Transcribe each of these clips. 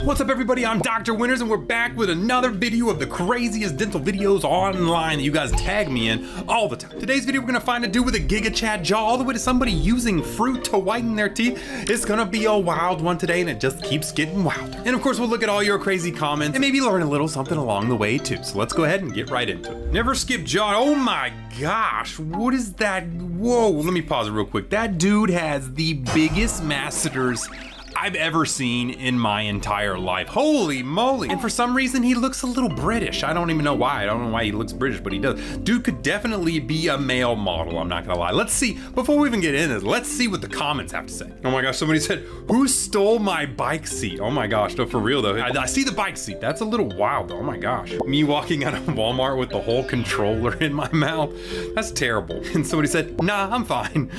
What's up everybody, I'm Dr. Winters and we're back with another video of the craziest dental videos online that you guys tag me in all the time. Today's video we're gonna find a dude with a Giga Chad jaw all the way to somebody using fruit to whiten their teeth. It's gonna be a wild one today and it just keeps getting wilder. And of course we'll look at all your crazy comments and maybe learn a little something along the way too. So let's go ahead and get right into it. Never skip jaw, oh my gosh, what is that? Whoa, let me pause it real quick. That dude has the biggest masseters I've ever seen in my entire life. Holy moly. And for some reason, he looks a little British. I don't even know why. I don't know why he looks British, but he does. Dude could definitely be a male model, I'm not gonna lie. Let's see, before we even get into this, let's see what the comments have to say. Oh my gosh, somebody said, who stole my bike seat? Oh my gosh, no, for real though. I see the bike seat. That's a little wild though, oh my gosh. Me walking out of Walmart with the whole controller in my mouth. That's terrible. And somebody said, nah, I'm fine.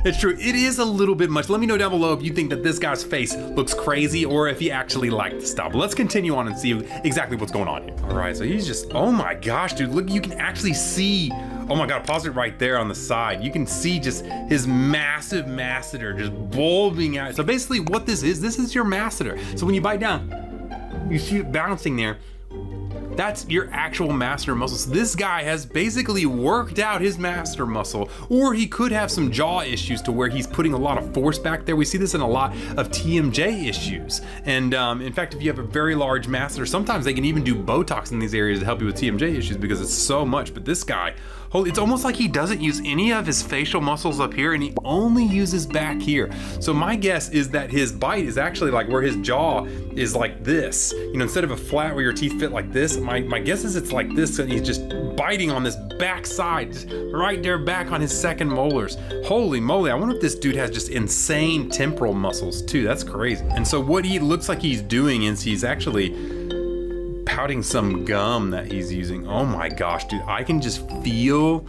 It's true, it is a little bit much. Let me know down below if you think that this guy's face looks crazy or if he actually liked the style. But let's continue on and see exactly what's going on here. All right, so he's just, oh my gosh, dude, look, you can actually see, oh my God, pause it right there on the side. You can see just his massive masseter just bulbing out. So basically what this is your masseter. So when you bite down, you see it bouncing there. That's your actual masseter muscle. So this guy has basically worked out his masseter muscle, or he could have some jaw issues to where he's putting a lot of force back there. We see this in a lot of TMJ issues. And in fact, if you have a very large masseter, sometimes they can even do Botox in these areas to help you with TMJ issues because it's so much. But this guy, it's almost like he doesn't use any of his facial muscles up here and he only uses back here. So my guess is that his bite is actually like where his jaw is like this. You know, instead of a flat where your teeth fit like this, my guess is it's like this and he's just biting on this back side, just right there back on his second molars. Holy moly, I wonder if this dude has just insane temporal muscles too. That's crazy. And so what he looks like he's doing is he's actually pouting some gum that he's using. Oh my gosh, dude, I can just feel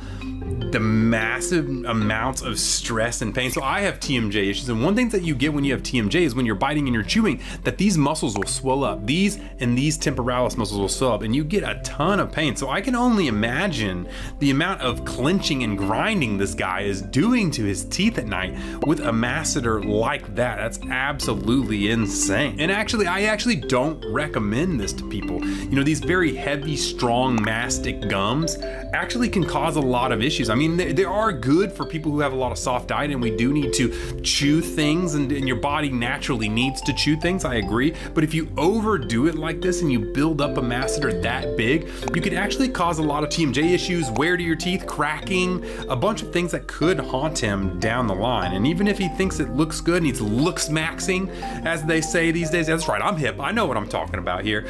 the massive amounts of stress and pain. So I have TMJ issues, and one thing that you get when you have TMJ is when you're biting and you're chewing, that these muscles will swell up. These and these temporalis muscles will swell up, and you get a ton of pain. So I can only imagine the amount of clenching and grinding this guy is doing to his teeth at night with a masseter like that. That's absolutely insane. And actually, I actually don't recommend this to people. You know, these very heavy, strong mastic gums actually can cause a lot of issues. I mean, they are good for people who have a lot of soft diet, and we do need to chew things, and your body naturally needs to chew things, I agree. But if you overdo it like this and you build up a masseter that big, you could actually cause a lot of TMJ issues, wear to your teeth, cracking, a bunch of things that could haunt him down the line. And even if he thinks it looks good and he's looks maxing, as they say these days, that's right, I'm hip, I know what I'm talking about here.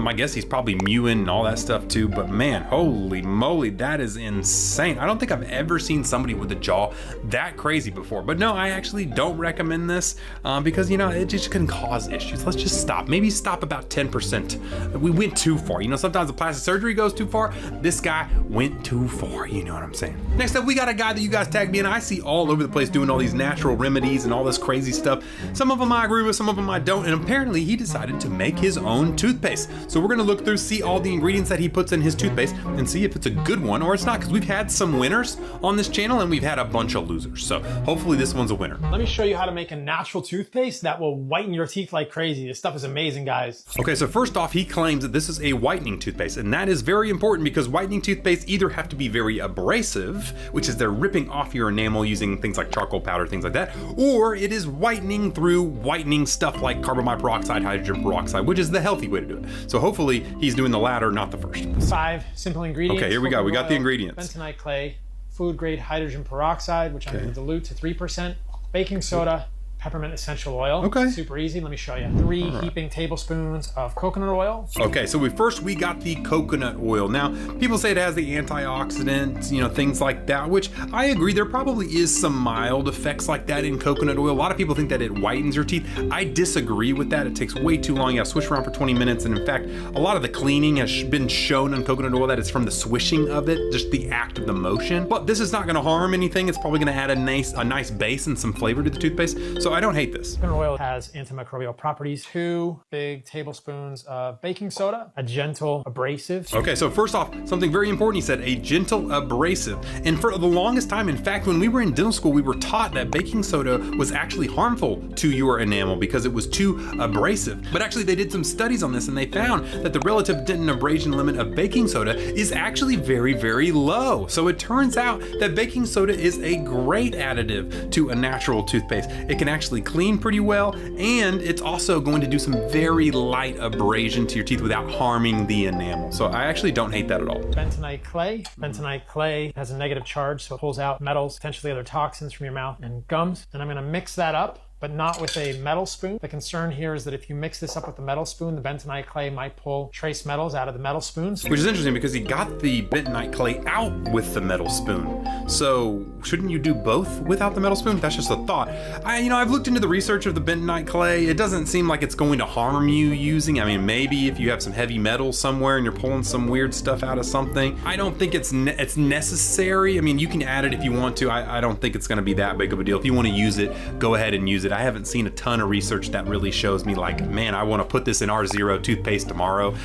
I guess he's probably mewing and all that stuff too, but man, holy moly, that is insane. I don't think I've ever seen somebody with a jaw that crazy before. But no, I actually don't recommend this because, you know, it just can cause issues. Let's just stop. Maybe stop about 10%. We went too far. You know, sometimes the plastic surgery goes too far. This guy went too far. You know what I'm saying? Next up, we got a guy that you guys tagged me in. I see all over the place doing all these natural remedies and all this crazy stuff. Some of them I agree with, some of them I don't. And apparently he decided to make his own toothpaste. So we're gonna look through, see all the ingredients that he puts in his toothpaste and see if it's a good one or it's not, because we've had some winners on this channel and we've had a bunch of losers. So hopefully this one's a winner. Let me show you how to make a natural toothpaste that will whiten your teeth like crazy. This stuff is amazing, guys. Okay, so first off, he claims that this is a whitening toothpaste, and that is very important because whitening toothpaste either have to be very abrasive, which is they're ripping off your enamel using things like charcoal powder, things like that, or it is whitening through whitening stuff like carbamide peroxide, hydrogen peroxide, which is the healthy way to do it. So hopefully he's doing the latter, not the first. 5 simple ingredients. Okay, here we go. We got the ingredients. Bentonite clay, food grade hydrogen peroxide, which I'm going to dilute to 3%, baking soda, peppermint essential oil. Okay. Super easy. Let me show you. 3 heaping tablespoons of coconut oil. Okay, so we got the coconut oil. Now, people say it has the antioxidants, you know, things like that, which I agree. There probably is some mild effects like that in coconut oil. A lot of people think that it whitens your teeth. I disagree with that. It takes way too long. You gotta swish around for 20 minutes. And in fact, a lot of the cleaning has been shown on coconut oil that it's from the swishing of it, just the act of the motion. But this is not gonna harm anything. It's probably gonna add a nice base and some flavor to the toothpaste. So I don't hate this. Coconut oil has antimicrobial properties. 2 big tablespoons of baking soda, a gentle abrasive. Okay, so first off, something very important, he said, a gentle abrasive. And for the longest time, in fact, when we were in dental school, we were taught that baking soda was actually harmful to your enamel because it was too abrasive. But actually they did some studies on this and they found that the relative dent and abrasion limit of baking soda is actually very, very low. So it turns out that baking soda is a great additive to a natural toothpaste. It can actually clean pretty well, and it's also going to do some very light abrasion to your teeth without harming the enamel. So I actually don't hate that at all. Bentonite clay. Bentonite clay has a negative charge, so it pulls out metals, potentially other toxins from your mouth and gums. And I'm gonna mix that up, but not with a metal spoon. The concern here is that if you mix this up with the metal spoon, the bentonite clay might pull trace metals out of the metal spoons. Which is interesting because he got the bentonite clay out with the metal spoon. So shouldn't you do both without the metal spoon? That's just a thought. I've looked into the research of the bentonite clay. It doesn't seem like it's going to harm you using. I mean, maybe if you have some heavy metal somewhere and you're pulling some weird stuff out of something. I don't think it's necessary. I mean, you can add it if you want to. I don't think it's going to be that big of a deal. If you want to use it, go ahead and use it. I haven't seen a ton of research that really shows me like, man, I want to put this in R0 toothpaste tomorrow.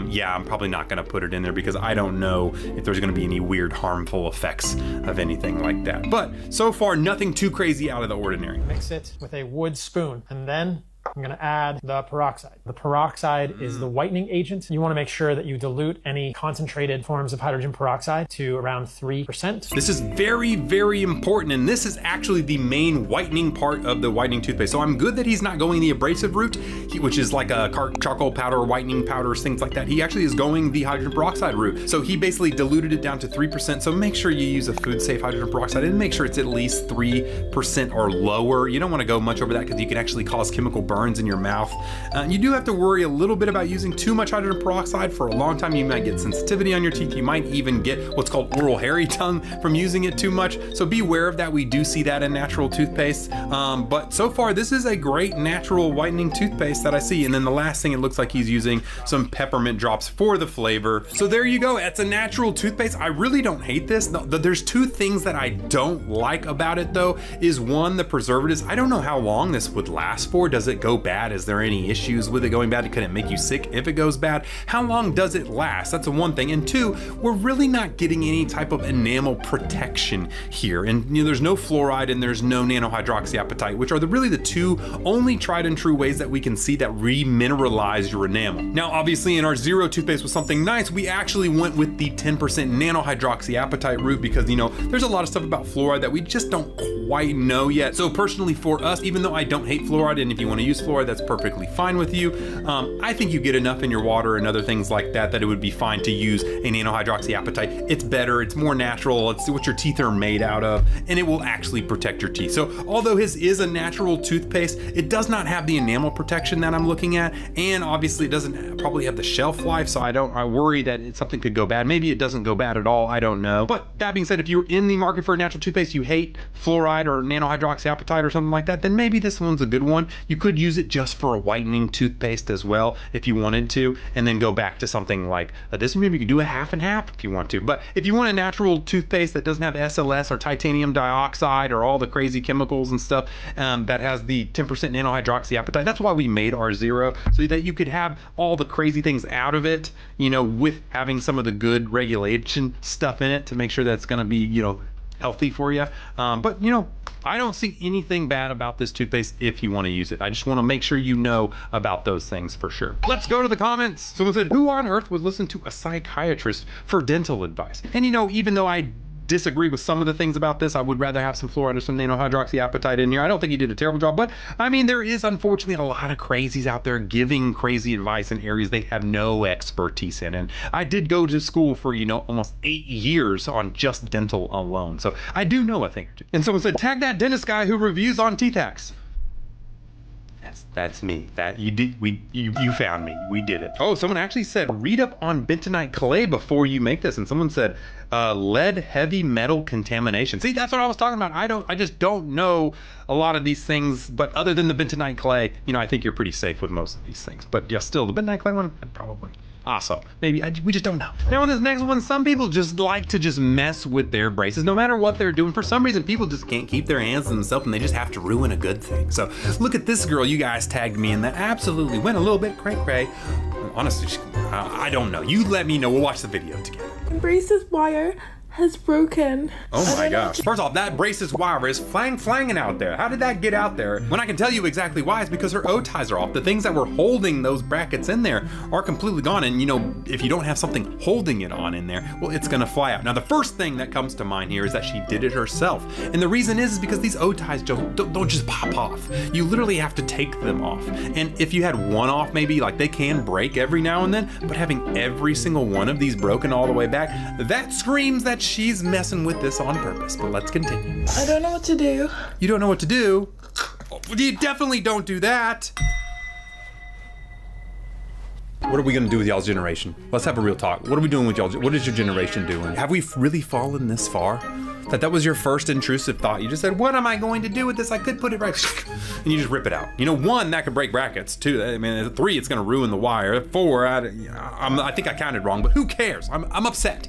Yeah, I'm probably not going to put it in there because I don't know if there's going to be any weird harmful effects of anything like that. But so far, nothing too crazy out of the ordinary. Mix it with a wood spoon, and then I'm gonna add the peroxide. The peroxide is the whitening agent. You wanna make sure that you dilute any concentrated forms of hydrogen peroxide to around 3%. This is very, very important, and this is actually the main whitening part of the whitening toothpaste. So I'm good that he's not going the abrasive route, which is like a charcoal powder, whitening powders, things like that. He actually is going the hydrogen peroxide route. So he basically diluted it down to 3%. So make sure you use a food-safe hydrogen peroxide and make sure it's at least 3% or lower. You don't wanna go much over that because you can actually cause chemical burns in your mouth. You do have to worry a little bit about using too much hydrogen peroxide. For a long time, you might get sensitivity on your teeth. You might even get what's called oral hairy tongue from using it too much. So be aware of that. We do see that in natural toothpaste. But so far, this is a great natural whitening toothpaste that I see. And then the last thing, it looks like he's using some peppermint drops for the flavor. So there you go. It's a natural toothpaste. I really don't hate this. There's 2 things that I don't like about it though, is 1, the preservatives. I don't know how long this would last for. Does it go bad? Is there any issues with it going bad? Could it make you sick if it goes bad? How long does it last? That's one thing. And 2, we're really not getting any type of enamel protection here. And there's no fluoride and there's no nanohydroxyapatite, which are really the 2 only tried and true ways that we can see that remineralize your enamel. Now, obviously in our R0 toothpaste was something nice. We actually went with the 10% nanohydroxyapatite route because, there's a lot of stuff about fluoride that we just don't quite know yet. So personally for us, even though I don't hate fluoride, and if you want to use fluoride, that's perfectly fine with you. I think you get enough in your water and other things like that it would be fine to use a nanohydroxyapatite. It's better, it's more natural, it's what your teeth are made out of, and it will actually protect your teeth. So although his is a natural toothpaste, it does not have the enamel protection that I'm looking at, and obviously it doesn't probably have the shelf life, so I worry that something could go bad. Maybe it doesn't go bad at all, I don't know. But that being said, if you're in the market for a natural toothpaste, you hate fluoride or nanohydroxyapatite or something like that, then maybe this one's a good one. You could use it just for a whitening toothpaste as well if you wanted to, and then go back to something like this. Maybe you could do a half and half if you want to. But if you want a natural toothpaste that doesn't have SLS or titanium dioxide or all the crazy chemicals and stuff, that has the 10% nanohydroxyapatite, that's why we made R0, so that you could have all the crazy things out of it, with having some of the good regulation stuff in it to make sure that's going to be, healthy for you. But I don't see anything bad about this toothpaste if you want to use it. I just want to make sure you know about those things for sure. Let's go to the comments. Someone said, who on earth would listen to a psychiatrist for dental advice? And even though I disagree with some of the things about this, I would rather have some fluoride or some nanohydroxyapatite in here. I don't think he did a terrible job, but I mean, there is unfortunately a lot of crazies out there giving crazy advice in areas they have no expertise in. And I did go to school for, almost 8 years on just dental alone. So I do know a thing or two. And someone said, tag that dentist guy who reviews on teeth hacks. That's me. That you did. You found me. We did it. Oh, someone actually said read up on bentonite clay before you make this, and someone said lead heavy metal contamination. See, that's what I was talking about. I just don't know a lot of these things, but other than the bentonite clay, I think you're pretty safe with most of these things. But yeah, still the bentonite clay one, probably. Also, maybe we just don't know. Now on this next one, some people just like to just mess with their braces no matter what they're doing. For some reason, people just can't keep their hands to themselves and they just have to ruin a good thing. So look at this girl you guys tagged me in that absolutely went a little bit cray-cray. Honestly, I don't know. You let me know. We'll watch the video together. Braces wire has broken. Oh my gosh. First off, that braces wire is flanging out there. How did that get out there? When I can tell you exactly why, it's because her O-ties are off. The things that were holding those brackets in there are completely gone. And you know, if you don't have something holding it on in there, well, it's gonna fly out. Now, the first thing that comes to mind here is that she did it herself. And the reason is because these O-ties don't just pop off. You literally have to take them off. And if you had one off, maybe like they can break every now and then, but having every single one of these broken all the way back, that screams that she's messing with this on purpose. But let's continue. I don't know what to do. You don't know what to do? You definitely don't do that. What are we gonna do with y'all's generation? Let's have a real talk. What are we doing with y'all? What is your generation doing? Have we really fallen this far? That was your first intrusive thought. You just said, what am I going to do with this? I could put it right, and you just rip it out. You know, 1, that could break brackets. 2, I mean, 3, it's gonna ruin the wire. 4, I think I counted wrong, but who cares? I'm upset.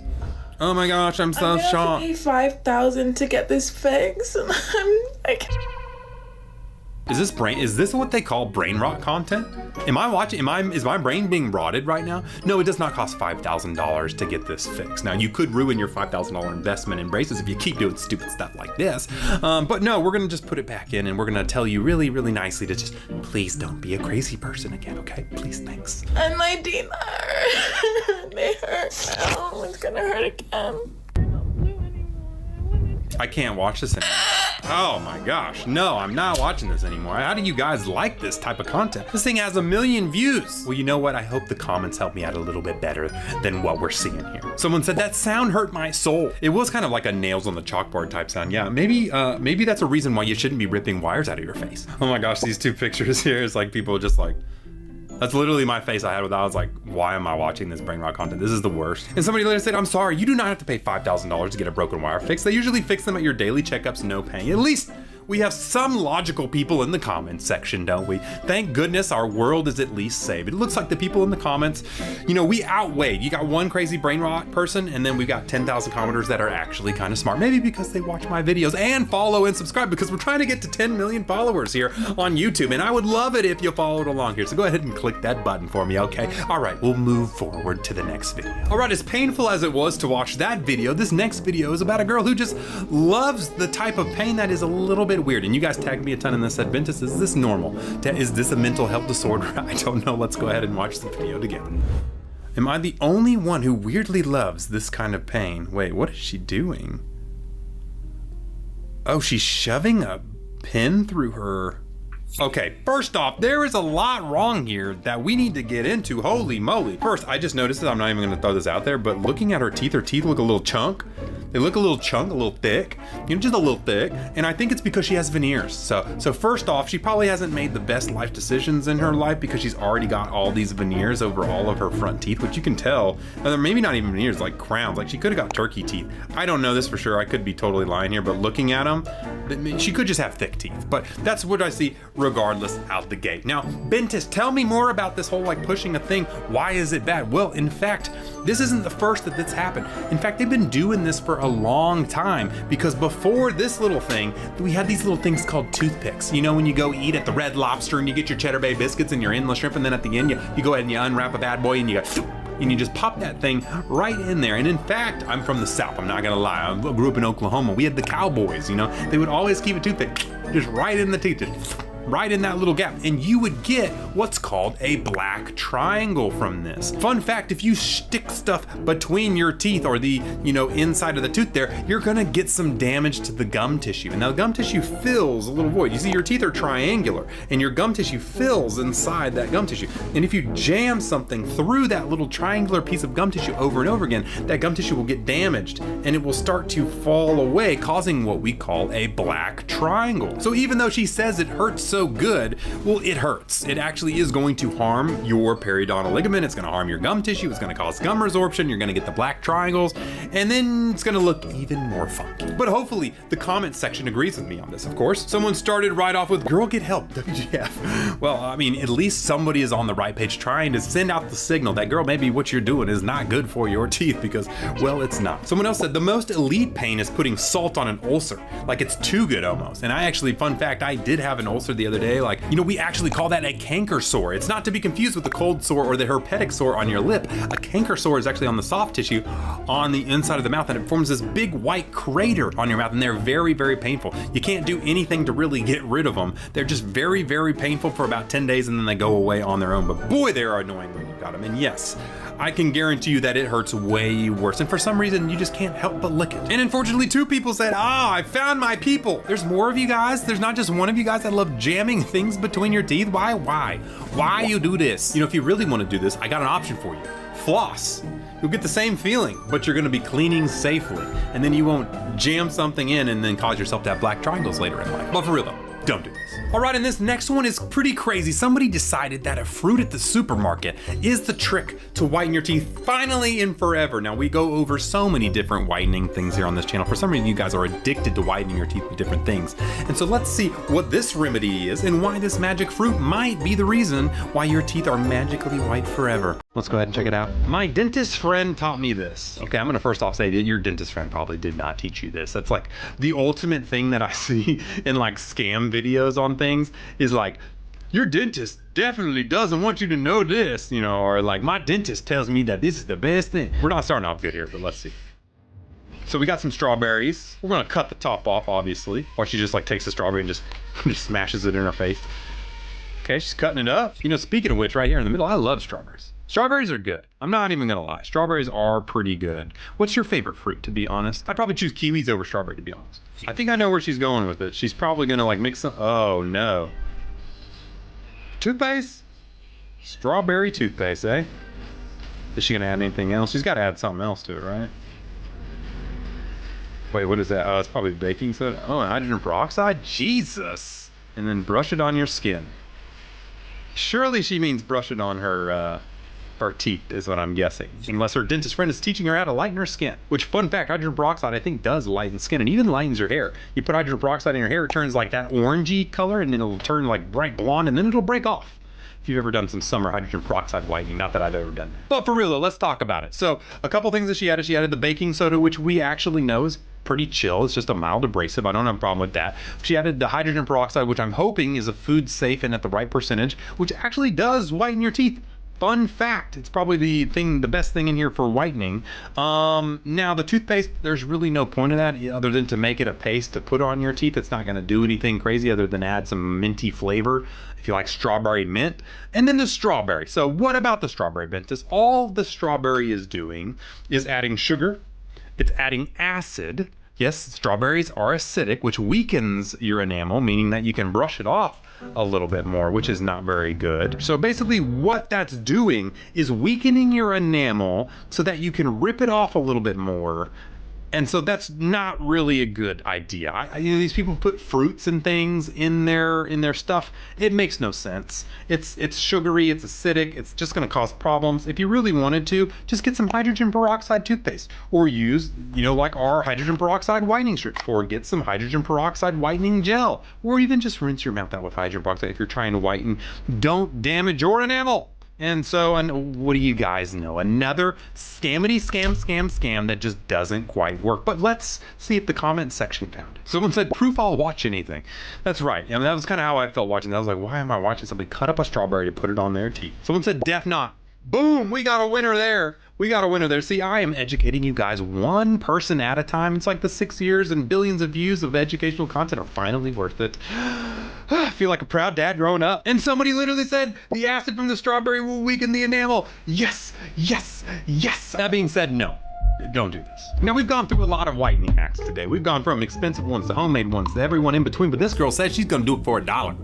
Oh my gosh, I'm so shocked. I'm gonna pay $5,000 to get this fixed, and I'm like... Is this what they call brain rot content? Is my brain being rotted right now? No, it does not cost $5,000 to get this fixed. Now, you could ruin your $5,000 investment in braces if you keep doing stupid stuff like this. But no, we're gonna just put it back in and we're gonna tell you really, really nicely to just, please don't be a crazy person again, okay? Please, thanks. And my teeth hurt. They hurt now. It's gonna hurt again. I can't watch this anymore. Oh my gosh, no, I'm not watching this anymore. How do you guys like this type of content? This thing has 1 million views. Well, you know what? I hope the comments help me out a little bit better than what we're seeing here. Someone said that sound hurt my soul. It was kind of like a nails on the chalkboard type sound. Yeah, maybe that's a reason why you shouldn't be ripping wires out of your face. Oh my gosh, these 2 pictures here is like people just like, that's literally my face I had with that. I was like, why am I watching this brain rot content? This is the worst. And somebody later said, I'm sorry, you do not have to pay $5,000 to get a broken wire fixed. They usually fix them at your daily checkups, no paying. At least we have some logical people in the comments section, don't we? Thank goodness our world is at least saved. It looks like the people in the comments, you know, we outweighed. You got 1 crazy brain rot person, and then we got 10,000 commenters that are actually kind of smart. Maybe because they watch my videos and follow and subscribe, because we're trying to get to 10 million followers here on YouTube, and I would love it if you followed along here. So go ahead and click that button for me, okay? All right, we'll move forward to the next video. All right, as painful as it was to watch that video, this next video is about a girl who just loves the type of pain that is a little bit weird. And you guys tagged me a ton in this, said, Ventus, is this normal? Is this a mental health disorder? I don't know. Let's go ahead and watch the video together. Am I the only one who weirdly loves this kind of pain? Wait, what is she doing? Oh, she's shoving a pin through her. Okay, first off, there is a lot wrong here that we need to get into. Holy moly. First, I just noticed that I'm not even gonna throw this out there, but looking at her teeth look a little chunk. They look a little chunk, a little thick, you know, just a little thick. And I think it's because she has veneers. So first off, she probably hasn't made the best life decisions in her life because she's already got all these veneers over all of her front teeth, which you can tell, maybe not even veneers, like crowns. Like she could have got turkey teeth. I don't know this for sure. I could be totally lying here, but looking at them, she could just have thick teeth. But that's what I see regardless out the gate. Now, Ventus, tell me more about this whole like pushing a thing. Why is it bad? Well, in fact, this isn't the first that this happened. In fact, they've been doing this for a long time, because before this little thing, we had these little things called toothpicks. You know, when you go eat at the Red Lobster and you get your Cheddar Bay biscuits and your endless shrimp, and then at the end you go ahead and you unwrap a bad boy and you go, and you just pop that thing right in there. And in fact, I'm from the South, I'm not gonna lie. I grew up in Oklahoma. We had the cowboys, you know, they would always keep a toothpick just right in the teeth, just right in that little gap, and you would get what's called a black triangle from this. Fun fact, if you stick stuff between your teeth or the, you know, inside of the tooth there, you're gonna get some damage to the gum tissue. And now the gum tissue fills a little void. You see, your teeth are triangular and your gum tissue fills inside that gum tissue. And if you jam something through that little triangular piece of gum tissue over and over again, that gum tissue will get damaged and it will start to fall away, causing what we call a black triangle. So even though she says it hurts so good? Well, it hurts. It actually is going to harm your periodontal ligament. It's going to harm your gum tissue. It's going to cause gum resorption. You're going to get the black triangles, and then it's going to look even more funky. But hopefully the comment section agrees with me on this, of course. Someone started right off with, girl, get help, WGF. Well, I mean, at least somebody is on the right page trying to send out the signal that, girl, maybe what you're doing is not good for your teeth, because, well, it's not. Someone else said, the most elite pain is putting salt on an ulcer. Like, it's too good almost. And I actually, fun fact, I did have an ulcer the other day. Like, you know, we actually call that a canker sore. It's not to be confused with the cold sore or the herpetic sore on your lip. A canker sore is actually on the soft tissue on the inside of the mouth, and it forms this big white crater on your mouth, and they're very, very painful. You can't do anything to really get rid of them. They're just very, very painful for about 10 days, and then they go away on their own. But boy, they're annoying when you've got them. And yes, I can guarantee you that it hurts way worse. And for some reason, you just can't help but lick it. And unfortunately, 2 people said, I found my people. There's more of you guys. There's not just one of you guys that love jamming things between your teeth. Why you do this? You know, if you really want to do this, I got an option for you. Floss. You'll get the same feeling, but you're going to be cleaning safely. And then you won't jam something in and then cause yourself to have black triangles later in life. But for real though, don't do this. All right, and this next one is pretty crazy. Somebody decided that a fruit at the supermarket is the trick to whiten your teeth finally and forever. Now, we go over so many different whitening things here on this channel. For some reason, you guys are addicted to whitening your teeth with different things. And so let's see what this remedy is and why this magic fruit might be the reason why your teeth are magically white forever. Let's go ahead and check it out. My dentist friend taught me this. Okay, I'm gonna first off say that your dentist friend probably did not teach you this. That's like the ultimate thing that I see in like scam videos on things is like, your dentist definitely doesn't want you to know this, you know, or like, my dentist tells me that this is the best thing. We're not starting off good here, but let's see. So we got some strawberries. We're gonna cut the top off, obviously. Or she just like takes the strawberry and just smashes it in her face. Okay, she's cutting it up. You know, speaking of which, right here in the middle, I love strawberries. Strawberries are good. I'm not even gonna lie. Strawberries are pretty good. What's your favorite fruit, to be honest? I'd probably choose kiwis over strawberry, to be honest. I think I know where she's going with it. She's probably gonna like mix some, oh no. Toothpaste? Strawberry toothpaste, eh? Is she gonna add anything else? She's gotta add something else to it, right? Wait, what is that? Oh, it's probably baking soda. Oh, and hydrogen peroxide? Jesus! And then brush it on your skin. Surely she means brush it on her teeth is what I'm guessing. Unless her dentist friend is teaching her how to lighten her skin. Which, fun fact, hydrogen peroxide I think does lighten skin and even lightens your hair. You put hydrogen peroxide in your hair, it turns like that orangey color and then it'll turn like bright blonde and then it'll break off. If you've ever done some summer hydrogen peroxide whitening, not that I've ever done that. But for real though, let's talk about it. So a couple things that she added the baking soda, which we actually know is pretty chill. It's just a mild abrasive. I don't have a problem with that. She added the hydrogen peroxide, which I'm hoping is a food safe and at the right percentage, which actually does whiten your teeth. Fun fact, it's probably the best thing in here for whitening. Now the toothpaste, there's really no point of that other than to make it a paste to put on your teeth. It's not gonna do anything crazy other than add some minty flavor if you like strawberry mint. And then the strawberry. So what about the strawberry mint? Is all the strawberry is doing is adding sugar, it's adding acid. Yes, strawberries are acidic, which weakens your enamel, meaning that you can brush it off a little bit more, which is not very good. So basically what that's doing is weakening your enamel so that you can rip it off a little bit more. And so that's not really a good idea. You know, these people put fruits and things in their stuff. It makes no sense. It's sugary, it's acidic, it's just gonna cause problems. If you really wanted to, just get some hydrogen peroxide toothpaste or use, you know, like our hydrogen peroxide whitening strips, or get some hydrogen peroxide whitening gel, or even just rinse your mouth out with hydrogen peroxide if you're trying to whiten. Don't damage your enamel. And so, and what do you guys know? Another scam that just doesn't quite work. But let's see if the comment section found it. Someone said, proof I'll watch anything. That's right. I mean, that was kind of how I felt watching that. I was like, why am I watching somebody cut up a strawberry to put it on their teeth? Someone said, def not. Boom, we got a winner there. We got a winner there. See, I am educating you guys one person at a time. It's like the 6 years and billions of views of educational content are finally worth it. I feel like a proud dad growing up. And somebody literally said, the acid from the strawberry will weaken the enamel. Yes, yes, yes. That being said, no. Don't do this. Now, we've gone through a lot of whitening hacks today. We've gone from expensive ones to homemade ones to everyone in between, but this girl says she's gonna do it for $1.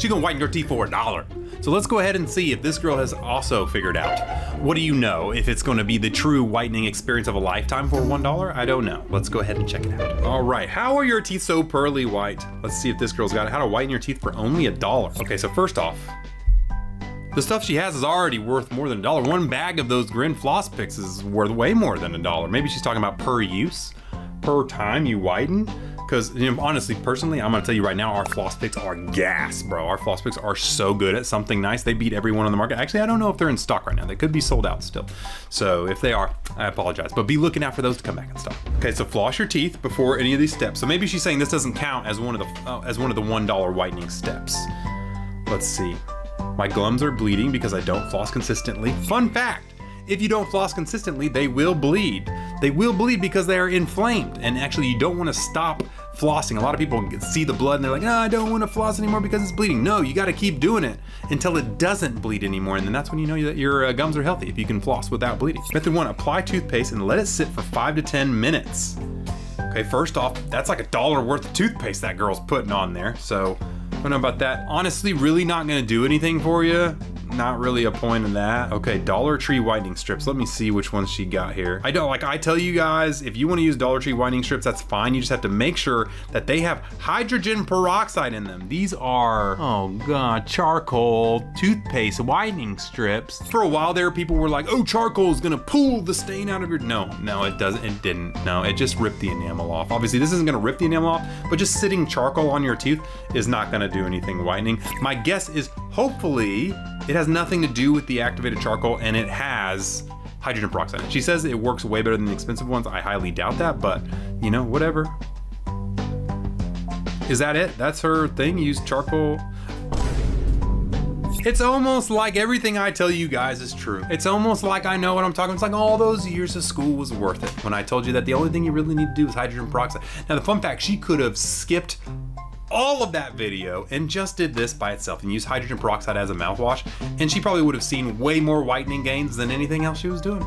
She's gonna whiten your teeth for $1. So let's go ahead and see if this girl has also figured out. What do you know? If it's gonna be the true whitening experience of a lifetime for $1? I don't know. Let's go ahead and check it out. All right, how are your teeth so pearly white? Let's see if this girl's got it. How to whiten your teeth for only $1. Okay, so first off, the stuff she has is already worth more than $1. One bag of those Grin Floss Picks is worth way more than $1. Maybe she's talking about per use, per time you whiten. Because, you know, honestly, personally, I'm gonna tell you right now, our floss picks are gas, bro. Our floss picks are so good at something nice. They beat everyone on the market. Actually, I don't know if they're in stock right now. They could be sold out still. So if they are, I apologize. But be looking out for those to come back in stock. Okay, so floss your teeth before any of these steps. So maybe she's saying this doesn't count as one of the $1 whitening steps. Let's see. My gums are bleeding because I don't floss consistently. Fun fact. If you don't floss consistently, they will bleed. They will bleed because they are inflamed. And actually, you don't want to stop flossing. A lot of people see the blood and they're like, no, I don't want to floss anymore because it's bleeding. No, you got to keep doing it until it doesn't bleed anymore. And then that's when you know that your gums are healthy, if you can floss without bleeding. Method 1, apply toothpaste and let it sit for 5 to 10 minutes. Okay, first off, that's like $1 worth of toothpaste that girl's putting on there. So I don't know about that. Honestly, really not going to do anything for you. Not really a point in that. Okay, Dollar Tree whitening strips. Let me see which ones she got here. I tell you guys, if you want to use Dollar Tree whitening strips, that's fine. You just have to make sure that they have hydrogen peroxide in them. These are, oh God, charcoal toothpaste whitening strips. For a while there, people were like, oh, charcoal is gonna pull the stain out of your, no, it doesn't, it didn't. No, it just ripped the enamel off. Obviously, this isn't gonna rip the enamel off, but just sitting charcoal on your teeth is not gonna do anything whitening. My guess is hopefully it has nothing to do with the activated charcoal and it has hydrogen peroxide. She says it works way better than the expensive ones. I highly doubt that, but you know, whatever. Is that it? That's her thing? Use charcoal? It's almost like everything I tell you guys is true. It's almost like I know what I'm talking about. It's like all those years of school was worth it when I told you that the only thing you really need to do is hydrogen peroxide. Now the fun fact, she could have skipped all of that video and just did this by itself and used hydrogen peroxide as a mouthwash, and she probably would have seen way more whitening gains than anything else she was doing.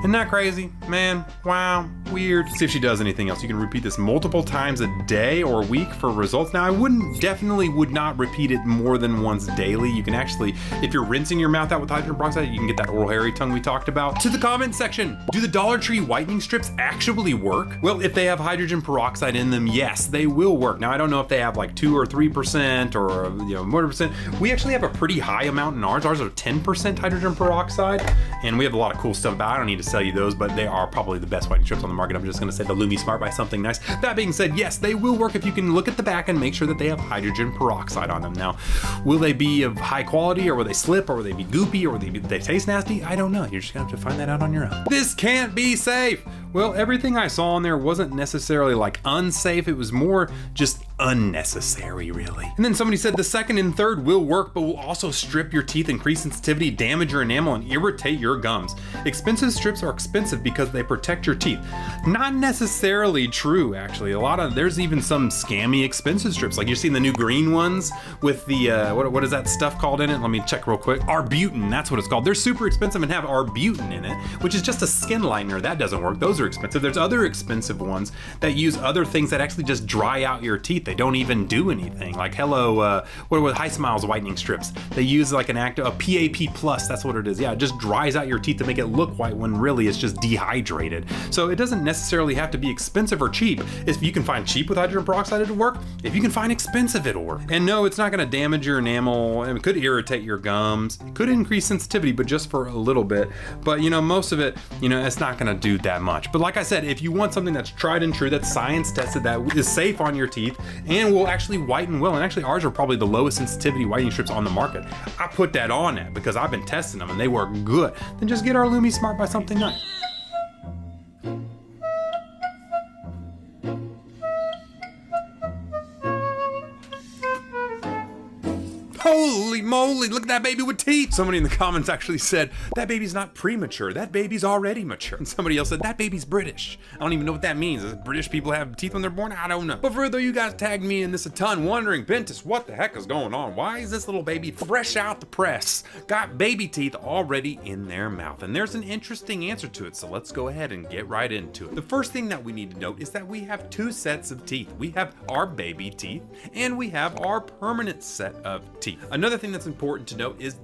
Isn't that crazy? Man, wow, weird. See if she does anything else. You can repeat this multiple times a day or a week for results. Now, I definitely would not repeat it more than once daily. You can actually, if you're rinsing your mouth out with hydrogen peroxide, you can get that oral hairy tongue we talked about. To the comment section, do the Dollar Tree whitening strips actually work? Well, if they have hydrogen peroxide in them, yes, they will work. Now, I don't know if they have like 2 or 3% or more percent. We actually have a pretty high amount in ours. Ours are 10% hydrogen peroxide, and we have a lot of cool stuff about it. I don't need to sell you those, but they are probably the best whitening strips on the market. I'm just gonna say the Lumi Smart Buy something nice. That being said, yes, they will work if you can look at the back and make sure that they have hydrogen peroxide on them. Now, will they be of high quality, or will they slip, or will they be goopy, or will they taste nasty? I don't know. You're just gonna have to find that out on your own. This can't be safe. Well, everything I saw on there wasn't necessarily like unsafe. It was more just unnecessary, really. And then somebody said the second and third will work, but will also strip your teeth, increase sensitivity, damage your enamel, and irritate your gums. Expensive strips are expensive because they protect your teeth. Not necessarily true, actually. There's even some scammy expensive strips. Like you're seeing the new green ones with the, what is that stuff called in it? Let me check real quick. Arbutin, that's what it's called. They're super expensive and have arbutin in it, which is just a skin lightener. That doesn't work. Those are expensive. There's other expensive ones that use other things that actually just dry out your teeth. They don't even do anything. Like High Smiles whitening strips. They use like a PAP plus, that's what it is. Yeah, it just dries out your teeth to make it look white when really it's just dehydrated. So it doesn't necessarily have to be expensive or cheap. If you can find cheap with hydrogen peroxide, it'll work. If you can find expensive, it'll work. And no, it's not gonna damage your enamel. It could irritate your gums. It could increase sensitivity, but just for a little bit. But most of it, it's not gonna do that much. But like I said, if you want something that's tried and true, that's science tested, that is safe on your teeth, and will actually whiten well, and actually ours are probably the lowest sensitivity whitening strips on the market. I put that on it because I've been testing them and they work good. Then just get our Lumi Smart Buy something nice. Holy moly! moly, look at that baby with teeth. Somebody in the comments actually said, that baby's not premature, that baby's already mature. And somebody else said, that baby's British. I don't even know what that means. Does British people have teeth when they're born? I don't know. But for though you guys tagged me in this a ton, wondering, Pentis, what the heck is going on? Why is this little baby fresh out the press, got baby teeth already in their mouth? And there's an interesting answer to it, so let's go ahead and get right into it. The first thing that we need to note is that we have two sets of teeth. We have our baby teeth and we have our permanent set of teeth. Another thing that's important to note is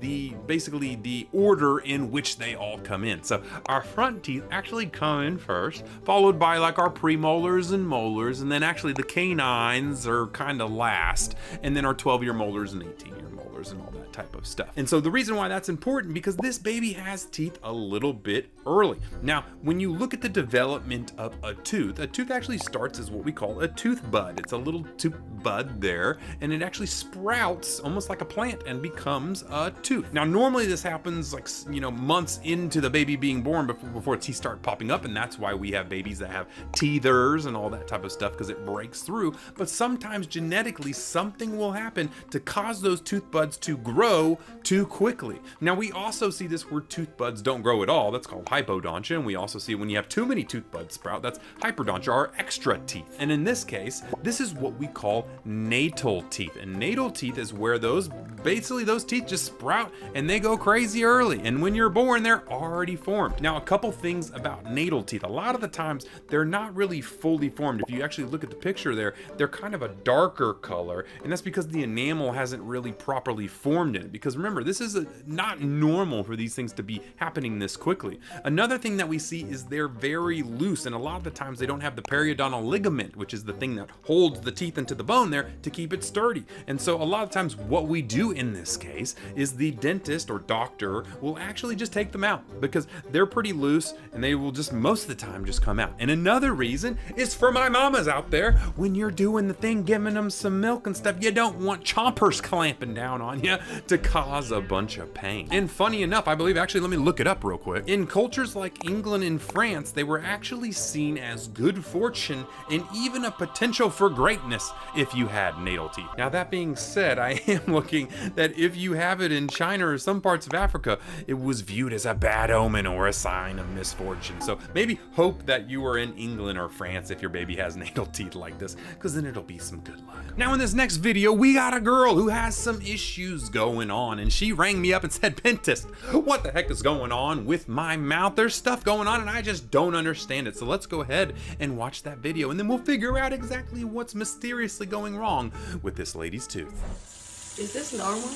basically the order in which they all come in. So our front teeth actually come in first, followed by like our premolars and molars, and then actually the canines are kind of last, and then our 12-year molars and 18-year molars and all that type of stuff. And so the reason why that's important, because this baby has teeth a little bit early. Now, when you look at the development of a tooth actually starts as what we call a tooth bud. It's a little tooth bud there, and it actually sprouts almost like a plant and becomes a tooth. Now, normally this happens like, months into the baby being born before teeth start popping up, and that's why we have babies that have teethers and all that type of stuff, because it breaks through. But sometimes genetically something will happen to cause those tooth buds to grow too quickly. Now, we also see this where tooth buds don't grow at all. That's called hypodontia. And we also see when you have too many tooth buds sprout, that's hyperdontia, or extra teeth. And in this case, this is what we call natal teeth. And natal teeth is where those teeth just sprout and they go crazy early. And when you're born, they're already formed. Now, a couple things about natal teeth. A lot of the times, they're not really fully formed. If you actually look at the picture there, they're kind of a darker color. And that's because the enamel hasn't really properly formed in it. Because remember, this is not normal for these things to be happening this quickly. Another thing that we see is they're very loose, and a lot of the times they don't have the periodontal ligament, which is the thing that holds the teeth into the bone there to keep it sturdy. And so a lot of times what we do in this case is the dentist or doctor will actually just take them out because they're pretty loose and they will just most of the time just come out. And another reason is for my mamas out there, when you're doing the thing, giving them some milk and stuff, you don't want chompers clamping down on you to cause a bunch of pain. And funny enough, I believe, actually, let me look it up real quick. In cultures like England and France, they were actually seen as good fortune and even a potential for greatness if you had natal teeth. Now, that being said, I am looking that if you have it in China or some parts of Africa, it was viewed as a bad omen or a sign of misfortune. So maybe hope that you are in England or France if your baby has natal teeth like this, because then it'll be some good luck. Now, in this next video, we got a girl who has some issues going on, and she rang me up and said, Pentis, what the heck is going on with my mouth? There's stuff going on and I just don't understand it. So let's go ahead and watch that video, and then we'll figure out exactly what's mysteriously going wrong with this lady's tooth. Is this normal?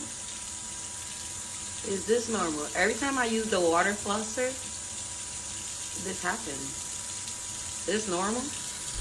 Is this normal? Every time I use the water flosser, this happens. Is this normal?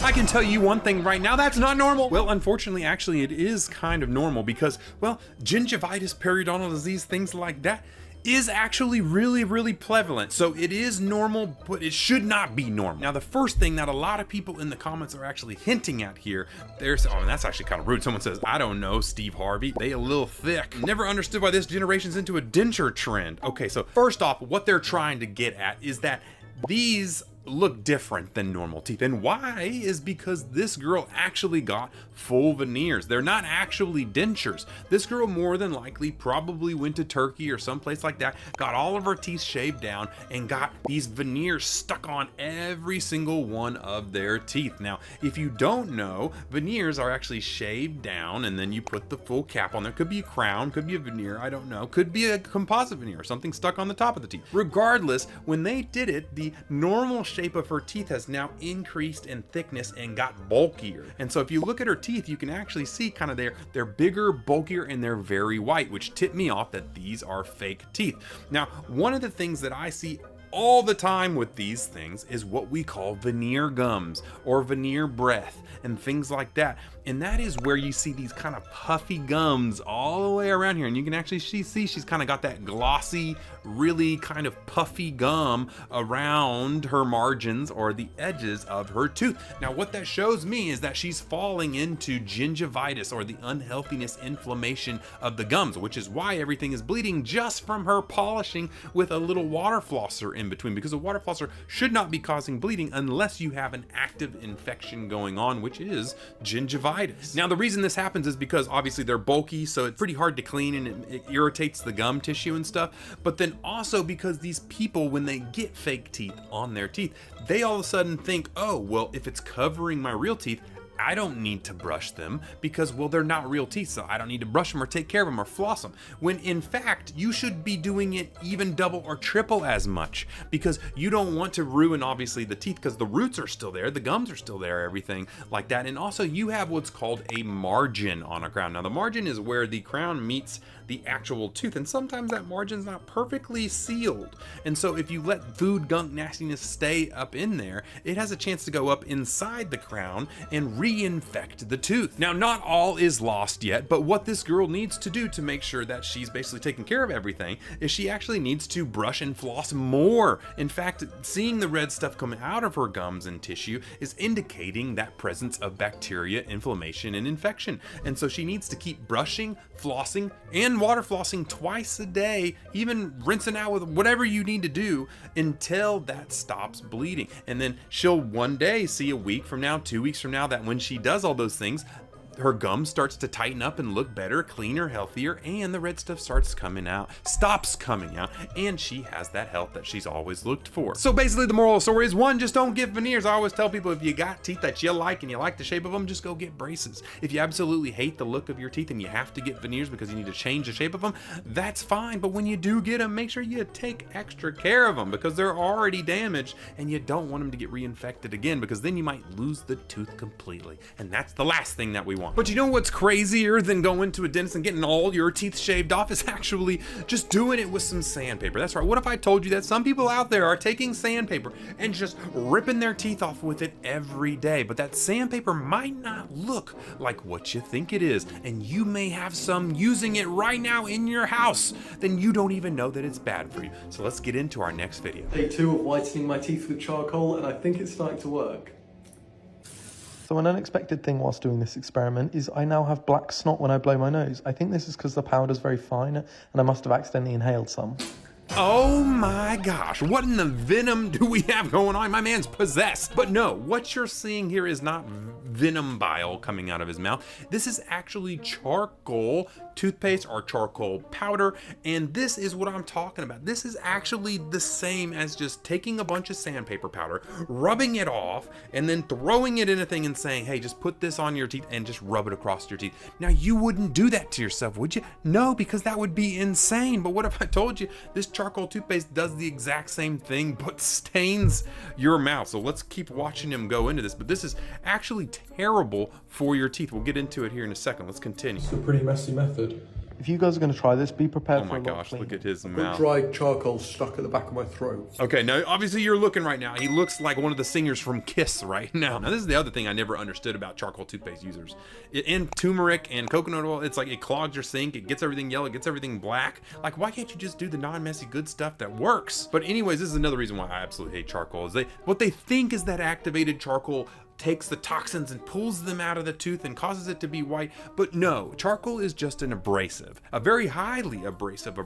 I can tell you one thing right now, that's not normal. Well, unfortunately, actually, it is kind of normal because, well, gingivitis, periodontal disease, things like that is actually really, really prevalent. So it is normal, but it should not be normal. Now, the first thing that a lot of people in the comments are actually hinting at here, and that's actually kind of rude. Someone says, I don't know, Steve Harvey, they a little thick. Never understood why this generation's into a denture trend. Okay, so first off, what they're trying to get at is that these look different than normal teeth. And why is because this girl actually got full veneers. They're not actually dentures. This girl more than likely probably went to Turkey or someplace like that, got all of her teeth shaved down and got these veneers stuck on every single one of their teeth. Now, if you don't know, veneers are actually shaved down and then you put the full cap on there. Could be a crown, could be a veneer, I don't know. Could be a composite veneer, something stuck on the top of the teeth. Regardless, when they did it, the normal shape of her teeth has now increased in thickness and got bulkier. And so if you look at her teeth, you can actually see kind of they're bigger, bulkier, and they're very white, which tipped me off that these are fake teeth. Now, one of the things that I see all the time with these things is what we call veneer gums or veneer breath and things like that. And that is where you see these kind of puffy gums all the way around here. And you can actually see she's kind of got that glossy, really kind of puffy gum around her margins or the edges of her tooth. Now, what that shows me is that she's falling into gingivitis or the unhealthiness, inflammation of the gums, which is why everything is bleeding just from her polishing with a little water flosser in between, because a water flosser should not be causing bleeding unless you have an active infection going on, which is gingivitis. Now, the reason this happens is because obviously they're bulky, so it's pretty hard to clean and it irritates the gum tissue and stuff. But then also because these people, when they get fake teeth on their teeth, they all of a sudden think, oh, well, if it's covering my real teeth, I don't need to brush them because, well, they're not real teeth, so I don't need to brush them or take care of them or floss them. When in fact, you should be doing it even double or triple as much, because you don't want to ruin, obviously, the teeth, because the roots are still there, the gums are still there, everything like that. And also you have what's called a margin on a crown. Now, the margin is where the crown meets the actual tooth, and sometimes that margin's not perfectly sealed. And so if you let food, gunk, nastiness stay up in there, it has a chance to go up inside the crown and reinfect the tooth. Now, not all is lost yet, but what this girl needs to do to make sure that she's basically taking care of everything is she actually needs to brush and floss more. In fact, seeing the red stuff coming out of her gums and tissue is indicating that presence of bacteria, inflammation, and infection. And so she needs to keep brushing, flossing, and water flossing twice a day, even rinsing out with whatever you need to do until that stops bleeding. And then she'll one day see a week from now, 2 weeks from now, that when she does all those things, her gum starts to tighten up and look better, cleaner, healthier, and the red stuff stops coming out, and she has that health that she's always looked for. So basically the moral of the story is, one, just don't get veneers. I always tell people, if you got teeth that you like and you like the shape of them, just go get braces. If you absolutely hate the look of your teeth and you have to get veneers because you need to change the shape of them, that's fine. But when you do get them, make sure you take extra care of them, because they're already damaged and you don't want them to get reinfected again, because then you might lose the tooth completely. And that's the last thing that we want. But you know what's crazier than going to a dentist and getting all your teeth shaved off is actually just doing it with some sandpaper. That's right. What if I told you that some people out there are taking sandpaper and just ripping their teeth off with it every day? But that sandpaper might not look like what you think it is, and you may have some using it right now in your house. Then you don't even know that it's bad for you. So let's get into our next video. Day 2 of whitening my teeth with charcoal, and I think it's starting to work. So an unexpected thing whilst doing this experiment is I now have black snot when I blow my nose. I think this is because the powder's very fine and I must have accidentally inhaled some. Oh my gosh, what in the venom do we have going on? My man's possessed. But no, what you're seeing here is not venom bile coming out of his mouth. This is actually charcoal toothpaste or charcoal powder, and this is what I'm talking about. This is actually the same as just taking a bunch of sandpaper powder, rubbing it off, and then throwing it in a thing and saying, hey, just put this on your teeth and just rub it across your teeth. Now, you wouldn't do that to yourself, would you? No, because that would be insane. But what if I told you this charcoal toothpaste does the exact same thing but stains your mouth? So let's keep watching him go into this, but this is actually terrible for your teeth. We'll get into it here in a second. Let's continue. It's a pretty messy method. If you guys are going to try this, be prepared Oh for a my lot of gosh, cleaning. look at his Got mouth. dried charcoal stuck at the back of my throat. Okay, now obviously you're looking right now. He looks like one of the singers from Kiss right now. Now this is the other thing I never understood about charcoal toothpaste users. In turmeric and coconut oil, it's like it clogs your sink, it gets everything yellow, it gets everything black. Like, why can't you just do the non-messy good stuff that works? But anyways, this is another reason why I absolutely hate charcoal. Is what they think is that activated charcoal takes the toxins and pulls them out of the tooth and causes it to be white. But no, charcoal is just an abrasive, a very highly abrasive.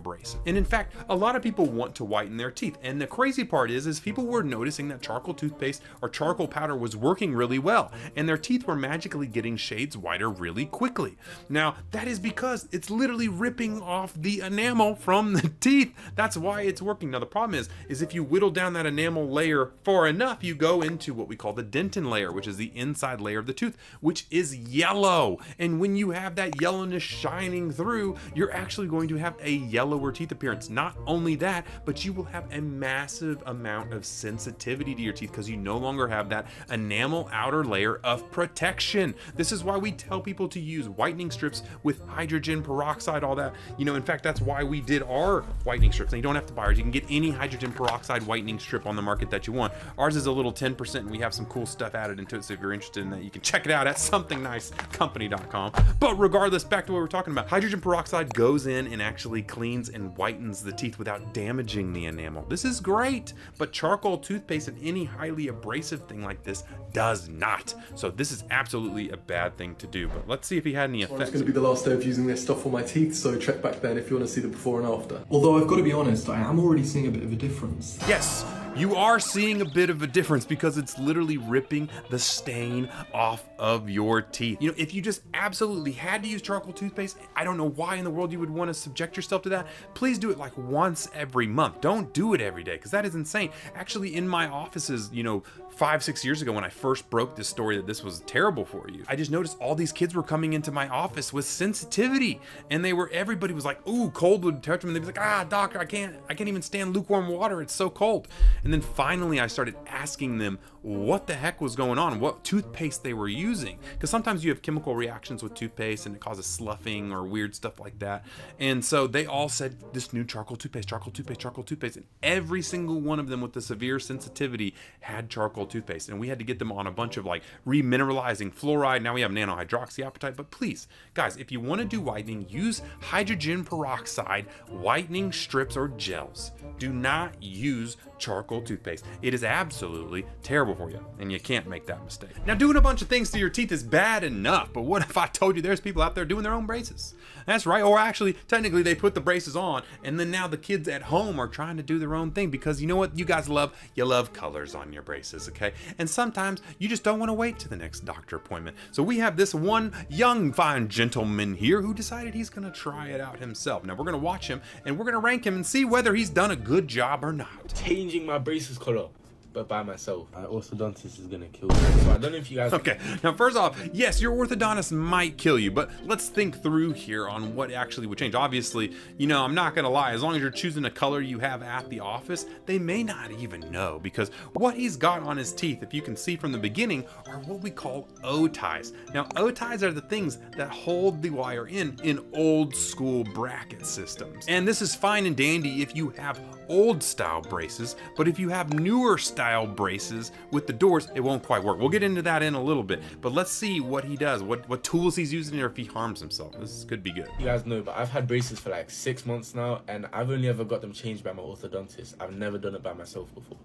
And in fact, a lot of people want to whiten their teeth. And the crazy part is people were noticing that charcoal toothpaste or charcoal powder was working really well, and their teeth were magically getting shades whiter really quickly. Now, that is because it's literally ripping off the enamel from the teeth. That's why it's working. Now, the problem is if you whittle down that enamel layer far enough, you go into what we call the dentin layer, which is the inside layer of the tooth, which is yellow. And when you have that yellowness shining through, you're actually going to have a yellower teeth appearance. Not only that, but you will have a massive amount of sensitivity to your teeth because you no longer have that enamel outer layer of protection. This is why we tell people to use whitening strips with hydrogen peroxide, all that. You know, in fact, that's why we did our whitening strips. And you don't have to buy ours. You can get any hydrogen peroxide whitening strip on the market that you want. Ours is a little 10%, and we have some cool stuff added into to it, so if you're interested in that, you can check it out at somethingnicecompany.com. But regardless, back to what we're talking about. Hydrogen peroxide goes in and actually cleans and whitens the teeth without damaging the enamel. This is great, but charcoal toothpaste and any highly abrasive thing like this does not. So this is absolutely a bad thing to do, but let's see if he had any effects. It's going to be the last day of using this stuff on my teeth, so check back then if you want to see the before and after. Although I've got to be honest, I am already seeing a bit of a difference. Yes, you are seeing a bit of a difference because it's literally ripping the stain off of your teeth. You know, if you just absolutely had to use charcoal toothpaste, I don't know why in the world you would want to subject yourself to that. Please do it like once every month. Don't do it every day, because that is insane. Actually, in my offices, you know, 5-6 years ago when I first broke this story that this was terrible for you, I just noticed all these kids were coming into my office with sensitivity, and everybody was like, ooh, cold would touch them, and they'd be like, ah, doctor, I can't even stand lukewarm water, it's so cold. And then finally I started asking them what the heck was going on, what toothpaste they were using, because sometimes you have chemical reactions with toothpaste and it causes sloughing or weird stuff like that. And so they all said this new charcoal toothpaste, charcoal toothpaste, charcoal toothpaste, and every single one of them with the severe sensitivity had charcoal toothpaste, and we had to get them on a bunch of like remineralizing fluoride. Now we have nanohydroxyapatite. But please, guys, if you want to do whitening, use hydrogen peroxide whitening strips or gels. Do not use charcoal toothpaste. It is absolutely terrible for you, and you can't make that mistake. Now, doing a bunch of things to your teeth is bad enough, but what if I told you there's people out there doing their own braces? That's right, or actually, technically, they put the braces on, and then now the kids at home are trying to do their own thing, because you know what you guys love? You love colors on your braces, okay? And sometimes you just don't want to wait to the next doctor appointment. So we have this one young, fine gentleman here who decided he's gonna try it out himself. Now we're gonna watch him, and we're gonna rank him and see whether he's done a good job or not. Changing my braces color, but by myself. My orthodontist is gonna kill me. So I don't know if you guys... Okay, now first off, yes, your orthodontist might kill you, but let's think through here on what actually would change. Obviously, you know, I'm not gonna lie, as long as you're choosing a color you have at the office, they may not even know, because what he's got on his teeth, if you can see from the beginning, are what we call O-ties. Now, O-ties are the things that hold the wire in old school bracket systems. And this is fine and dandy if you have old style braces, but if you have newer style braces with the doors, it won't quite work. We'll get into that in a little bit, but let's see what he does, what tools he's using, or if he harms himself. This could be good. You guys know, but I've had braces for like 6 months now, and I've only ever got them changed by my orthodontist. I've never done it by myself before.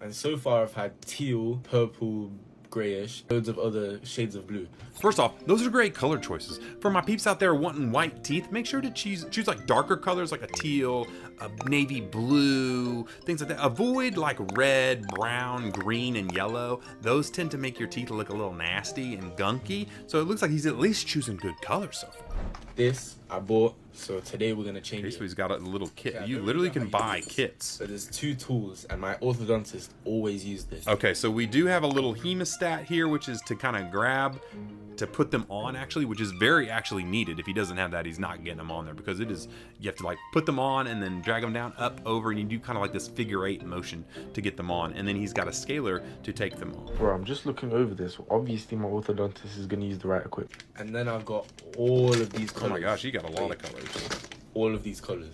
And so far I've had teal, purple, grayish, loads of other shades of blue. First off, those are great color choices. For my peeps out there wanting white teeth, make sure to choose like darker colors, like a teal, a navy blue, things like that. Avoid like red, brown, green, and yellow. Those tend to make your teeth look a little nasty and gunky. So it looks like he's at least choosing good colors so far. This I bought, so today we're gonna change Okay, it. so he's got a little kit. Yeah, You literally can buy kits. So there's 2 tools, and my orthodontist always used this. Okay, so we do have a little hemostat here, which is to kind of grab, to put them on actually, which is very actually needed. If he doesn't have that, he's not getting them on there, because it is, you have to like put them on and then drag them down, up, over, and you do kind of like this figure 8 motion to get them on. And then he's got a scaler to take them off. Bro, I'm just looking over this. Obviously, my orthodontist is gonna use the right equipment. And then I've got all of these colors. Oh my gosh, you got a lot of colors. All of these colors.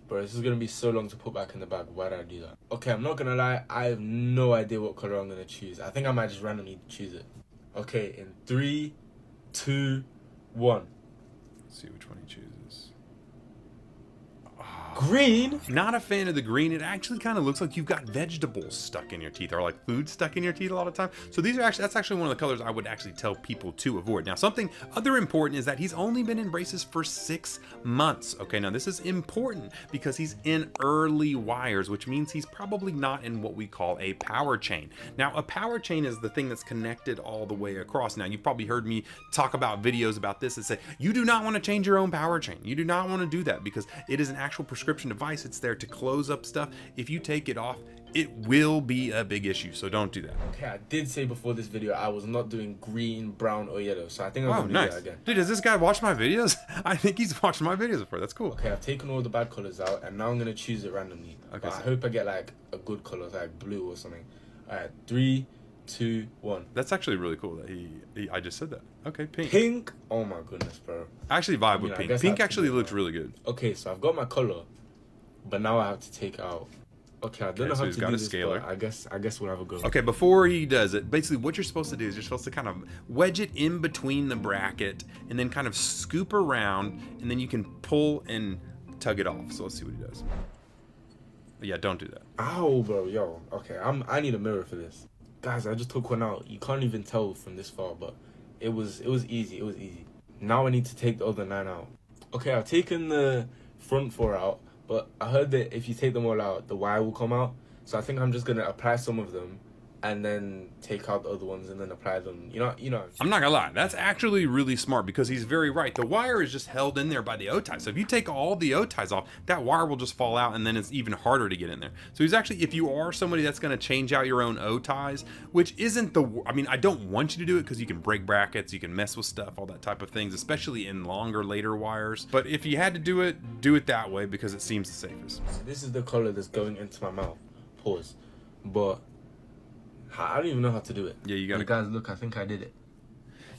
Bro, this is gonna be so long to put back in the bag. Why did I do that? Okay, I'm not gonna lie, I have no idea what color I'm gonna choose. I think I might just randomly choose it. Okay, in 3, 2, 1. Let's see which one he chooses. Green? Not a fan of the green. It actually kind of looks like you've got vegetables stuck in your teeth, or like food stuck in your teeth a lot of time. So that's actually one of the colors I would actually tell people to avoid. Now, something other important is that he's only been in braces for 6 months. Okay, now this is important because he's in early wires, which means he's probably not in what we call a power chain. Now, a power chain is the thing that's connected all the way across. Now, you've probably heard me talk about videos about this that say, you do not want to change your own power chain. You do not want to do that, because it is an actual prescription device. It's there to close up stuff. If you take it off, it will be a big issue, so don't do that. Okay, I did say before this video I was not doing green, brown, or yellow, so I think I'm gonna do nice. that again. Dude, does this guy watch my videos? I think he's watched my videos before. That's cool. Okay, I've taken all the bad colors out, and now I'm gonna choose it randomly. Okay, But so I hope I get like a good color, like blue or something. Alright, 3, 2, 1. that's actually really cool that he I just said that. Okay, pink. Pink? Oh my goodness, bro. I actually vibe with I pink. guess Pink I have to actually do looks that. really good. Okay, so I've got my color, but now I have to take it out. Okay, I don't know how he's to got do a this, scaler. but I guess we'll have a go. Okay, before he does it, basically what you're supposed to do is you're supposed to kind of wedge it in between the bracket and then kind of scoop around, and then you can pull and tug it off. So let's see what he does. But yeah, don't do that. Ow, bro, yo. Okay, I need a mirror for this. Guys, I just took one out. You can't even tell from this far, but it was easy. It was easy. Now I need to take the other 9 out. Okay, I've taken the front 4 out, but I heard that if you take them all out, the wire will come out. So I think I'm just gonna apply some of them and then take out the other ones and then apply them. You know. I'm not gonna lie, that's actually really smart because he's very right. The wire is just held in there by the O ties. So if you take all the O ties off, that wire will just fall out and then it's even harder to get in there. So he's actually, if you are somebody that's gonna change out your own O ties, which isn't I mean, I don't want you to do it because you can break brackets, you can mess with stuff, all that type of things, especially in longer, later wires. But if you had to do it that way because it seems the safest. So this is the color that's going into my mouth. Pause. But I don't even know how to do it. Yeah, you gotta. Guys, look, I think I did it.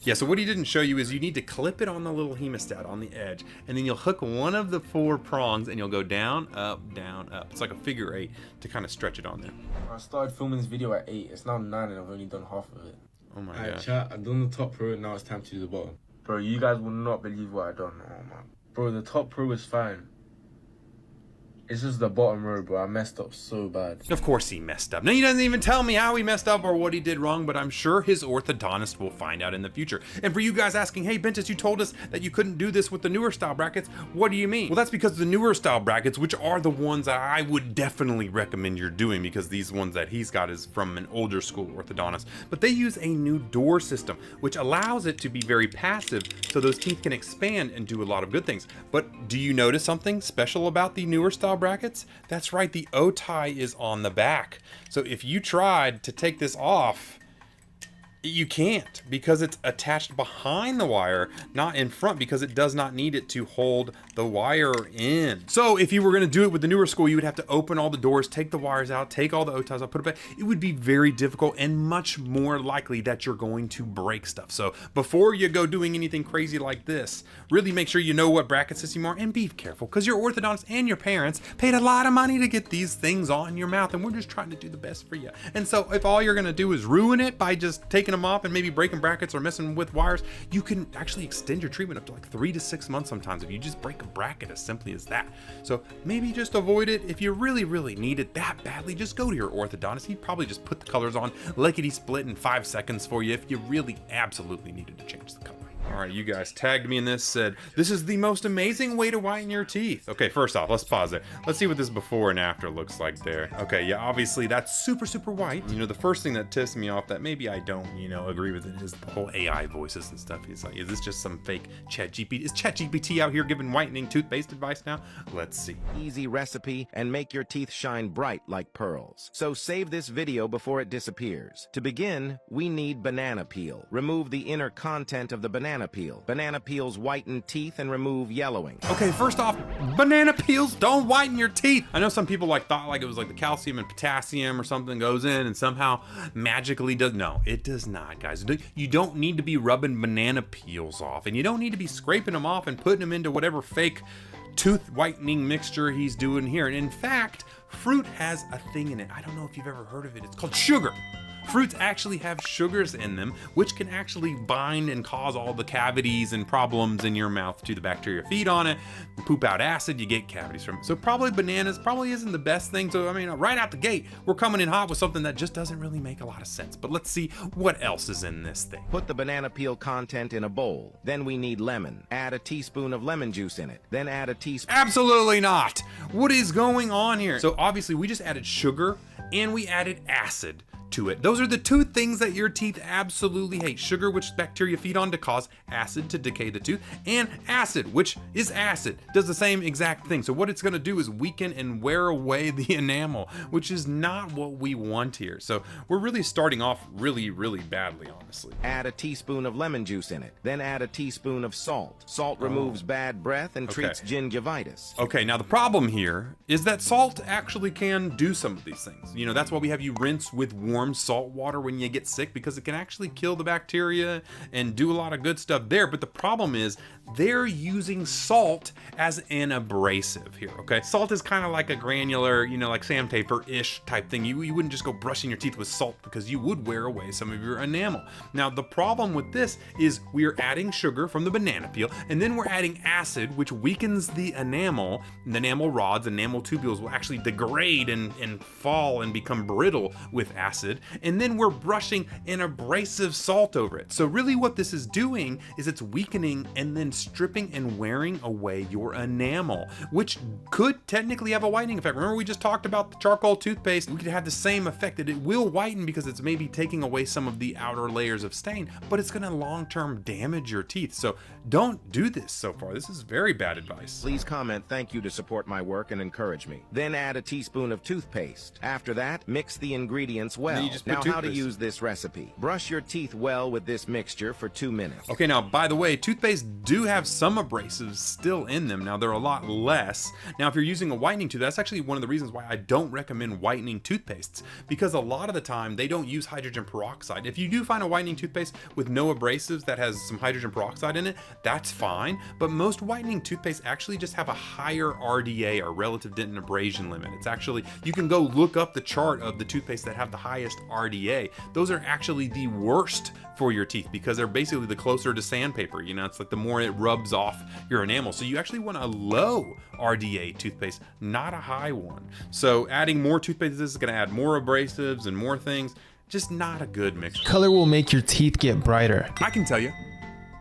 Yeah, so what he didn't show you is you need to clip it on the little hemostat on the edge, and then you'll hook one of the 4 prongs and you'll go down, up, down, up. It's like a figure 8 to kind of stretch it on there. I started filming this video at 8. It's now 9 and I've only done half of it. Oh my Alright, god. chat, I've done the top row, now it's time to do the bottom. Bro, you guys will not believe what I've done. Oh man. Bro, the top row is fine. It's just the bottom row, bro. I messed up so bad. Of course he messed up. Now he doesn't even tell me how he messed up or what he did wrong, but I'm sure his orthodontist will find out in the future. And for you guys asking, hey Bentis, you told us that you couldn't do this with the newer style brackets. What do you mean? Well, that's because the newer style brackets, which are the ones that I would definitely recommend you're doing, because these ones that he's got is from an older school orthodontist, but they use a new door system, which allows it to be very passive so those teeth can expand and do a lot of good things. But do you notice something special about the newer style brackets? That's right, the O-tie is on the back. So if you tried to take this off, you can't, because it's attached behind the wire, not in front, because it does not need it to hold the wire in. So if you were going to do it with the newer school, you would have to open all the doors, take the wires out, take all the O-ties out, put it back. It would be very difficult and much more likely that you're going to break stuff. So before you go doing anything crazy like this, really make sure you know what bracket system you are, and be careful, because your orthodontist and your parents paid a lot of money to get these things on your mouth, and we're just trying to do the best for you. And so if all you're going to do is ruin it by just taking them off and maybe breaking brackets or messing with wires, you can actually extend your treatment up to like 3 to 6 months sometimes if you just break a bracket, as simply as that. So maybe just avoid it. If you really need it that badly, just go to your orthodontist. He'd probably just put the colors on lickety split in 5 seconds for you if you really absolutely needed to change the color. All right, you guys tagged me in this, said, this is the most amazing way to whiten your teeth. Okay, first off, let's pause it. Let's see what this before and after looks like there. Okay, yeah, obviously that's super white. You know, the first thing that tips me off that maybe I don't, agree with it is the whole AI voices and stuff. It's like, is this just some fake ChatGPT? Is ChatGPT out here giving whitening toothpaste advice now? Let's see. Easy recipe and make your teeth shine bright like pearls. So save this video before it disappears. To begin, we need banana peel. Remove the inner content of the banana peel. Banana peels whiten teeth and remove yellowing. Okay, first off, banana peels don't whiten your teeth. I know some people thought it was like the calcium and potassium or something goes in and somehow magically does. No, it does not, guys. You don't need to be rubbing banana peels off, and you don't need to be scraping them off and putting them into whatever fake tooth whitening mixture he's doing here. And in fact, fruit has a thing in it. I don't know if you've ever heard of it. It's called sugar. Fruits actually have sugars in them, which can actually bind and cause all the cavities and problems in your mouth to the bacteria. Feed on it, poop out acid, you get cavities from it. So probably bananas probably isn't the best thing. So I mean, right out the gate, we're coming in hot with something that just doesn't really make a lot of sense. But let's see what else is in this thing. Put the banana peel content in a bowl. Then we need lemon. Add a teaspoon of lemon juice in it. Then add a teaspoon. Absolutely not. What is going on here? So obviously we just added sugar and we added acid to it. Those are the 2 things that your teeth absolutely hate. Sugar, which bacteria feed on to cause acid to decay the tooth, and acid, which is acid, does the same exact thing. So what it's going to do is weaken and wear away the enamel, which is not what we want here. So we're really starting off really badly, honestly. Add a teaspoon of lemon juice in it. Then add a teaspoon of salt. Salt removes bad breath and treats gingivitis. Okay, now the problem here is that salt actually can do some of these things. That's why we have you rinse with warm warm salt water when you get sick, because it can actually kill the bacteria and do a lot of good stuff there. But the problem is they're using salt as an abrasive here, okay? Salt is kind of like a granular, you know, like sandpaper-ish type thing. You wouldn't just go brushing your teeth with salt, because you would wear away some of your enamel. Now, the problem with this is we are adding sugar from the banana peel, and then we're adding acid, which weakens the enamel. And the enamel rods, enamel tubules will actually degrade and fall and become brittle with acid. And then we're brushing an abrasive salt over it. So really what this is doing is it's weakening and then stripping and wearing away your enamel, which could technically have a whitening effect. Remember, we just talked about the charcoal toothpaste. We could have the same effect, that it will whiten because it's maybe taking away some of the outer layers of stain, but it's gonna long-term damage your teeth. So don't do this so far. This is very bad advice. Please comment "thank you" to support my work and encourage me. Then add a teaspoon of toothpaste. After that, mix the ingredients well. Now how to use this recipe. Brush your teeth well with this mixture for 2 minutes. Okay, now by the way, toothpaste do have some abrasives still in them. Now they're a lot less. Now if you're using a whitening tooth, that's actually one of the reasons why I don't recommend whitening toothpastes, because a lot of the time they don't use hydrogen peroxide. If you do find a whitening toothpaste with no abrasives that has some hydrogen peroxide in it, that's fine. But most whitening toothpaste actually just have a higher RDA, or relative dent and abrasion limit. It's actually, you can go look up the chart of the toothpaste that have the highest RDA. Those are actually the worst for your teeth, because they're basically the closer to sandpaper. You know, it's like the more it rubs off your enamel. So you actually want a low RDA toothpaste, not a high one. So adding more toothpaste to this is going to add more abrasives and more things. Just not a good mixture. Color will make your teeth get brighter. I can tell you.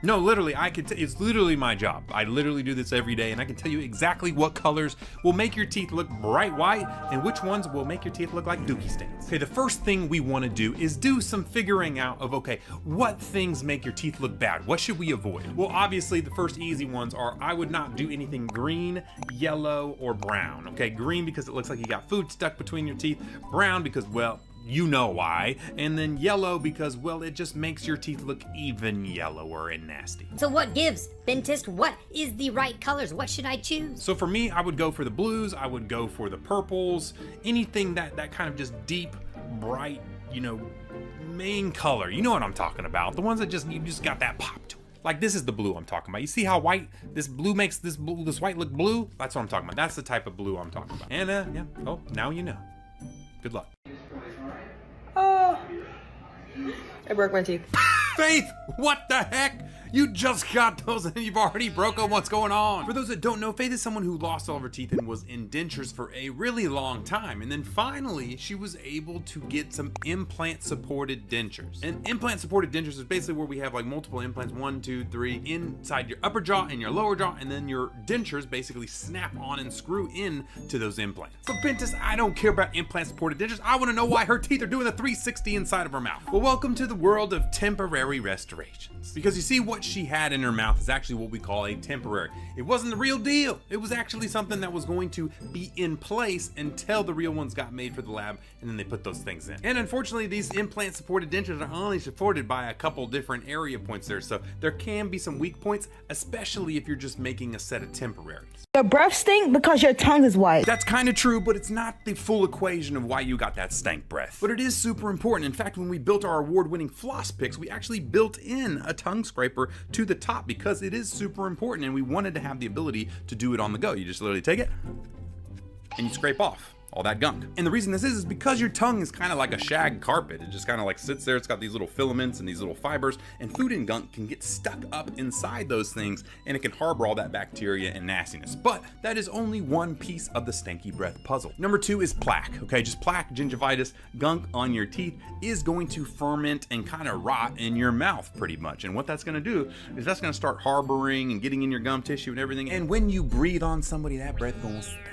No, literally, it's literally my job. I literally do this every day, and I can tell you exactly what colors will make your teeth look bright white and which ones will make your teeth look like dookie stains. Okay, the first thing we want to do is do some figuring out of, okay, what things make your teeth look bad? What should we avoid? Well, obviously, the first easy ones are, I would not do anything green, yellow, or brown. Okay, green because it looks like you got food stuck between your teeth. Brown because, well, you know why. And then yellow because, well, it just makes your teeth look even yellower and nasty. So what gives? Dentist, what is the right colors? What should I choose? So for me, I would go for the blues, I would go for the purples, anything that kind of just deep, bright, you know, main color. You know what I'm talking about. The ones that you just got that pop to it. Like this is the blue I'm talking about. You see how white this blue makes this white look blue? That's what I'm talking about. That's the type of blue I'm talking about. And yeah, oh, now you know. Good luck. Oh, I broke my teeth. Faith, what the heck? You just got those and you've already broken. What's going on? For those that don't know, Faith is someone who lost all of her teeth and was in dentures for a really long time. And then finally, she was able to get some implant supported dentures. And implant supported dentures is basically where we have like multiple implants, 1, 2, 3, inside your upper jaw and your lower jaw. And then your dentures basically snap on and screw in to those implants. So Pentis, I don't care about implant supported dentures. I want to know why her teeth are doing a 360 inside of her mouth. Well, welcome to the world of temporary restorations. Because you see, what she had in her mouth is actually what we call a temporary. It wasn't the real deal. It was actually something that was going to be in place until the real ones got made for the lab, and then they put those things in. And unfortunately, these implant supported dentures are only supported by a couple different area points there, so there can be some weak points, especially if you're just making a set of temporaries. Your breath stink because your tongue is white. That's kind of true, but it's not the full equation of why you got that stank breath. But it is super important. In fact, when we built our award-winning floss picks, we actually built in a tongue scraper to the top because it is super important, and we wanted to have the ability to do it on the go. You just literally take it and you scrape off all that gunk. And the reason this is because your tongue is kind of like a shag carpet. It just kind of like sits there. It's got these little filaments and these little fibers, and food and gunk can get stuck up inside those things, and it can harbor all that bacteria and nastiness. But that is only one piece of the stanky breath puzzle. Number 2 is plaque. Okay, just plaque, gingivitis, gunk on your teeth is going to ferment and kind of rot in your mouth pretty much. And what that's going to do is that's going to start harboring and getting in your gum tissue and everything. And when you breathe on somebody, that breath will stink.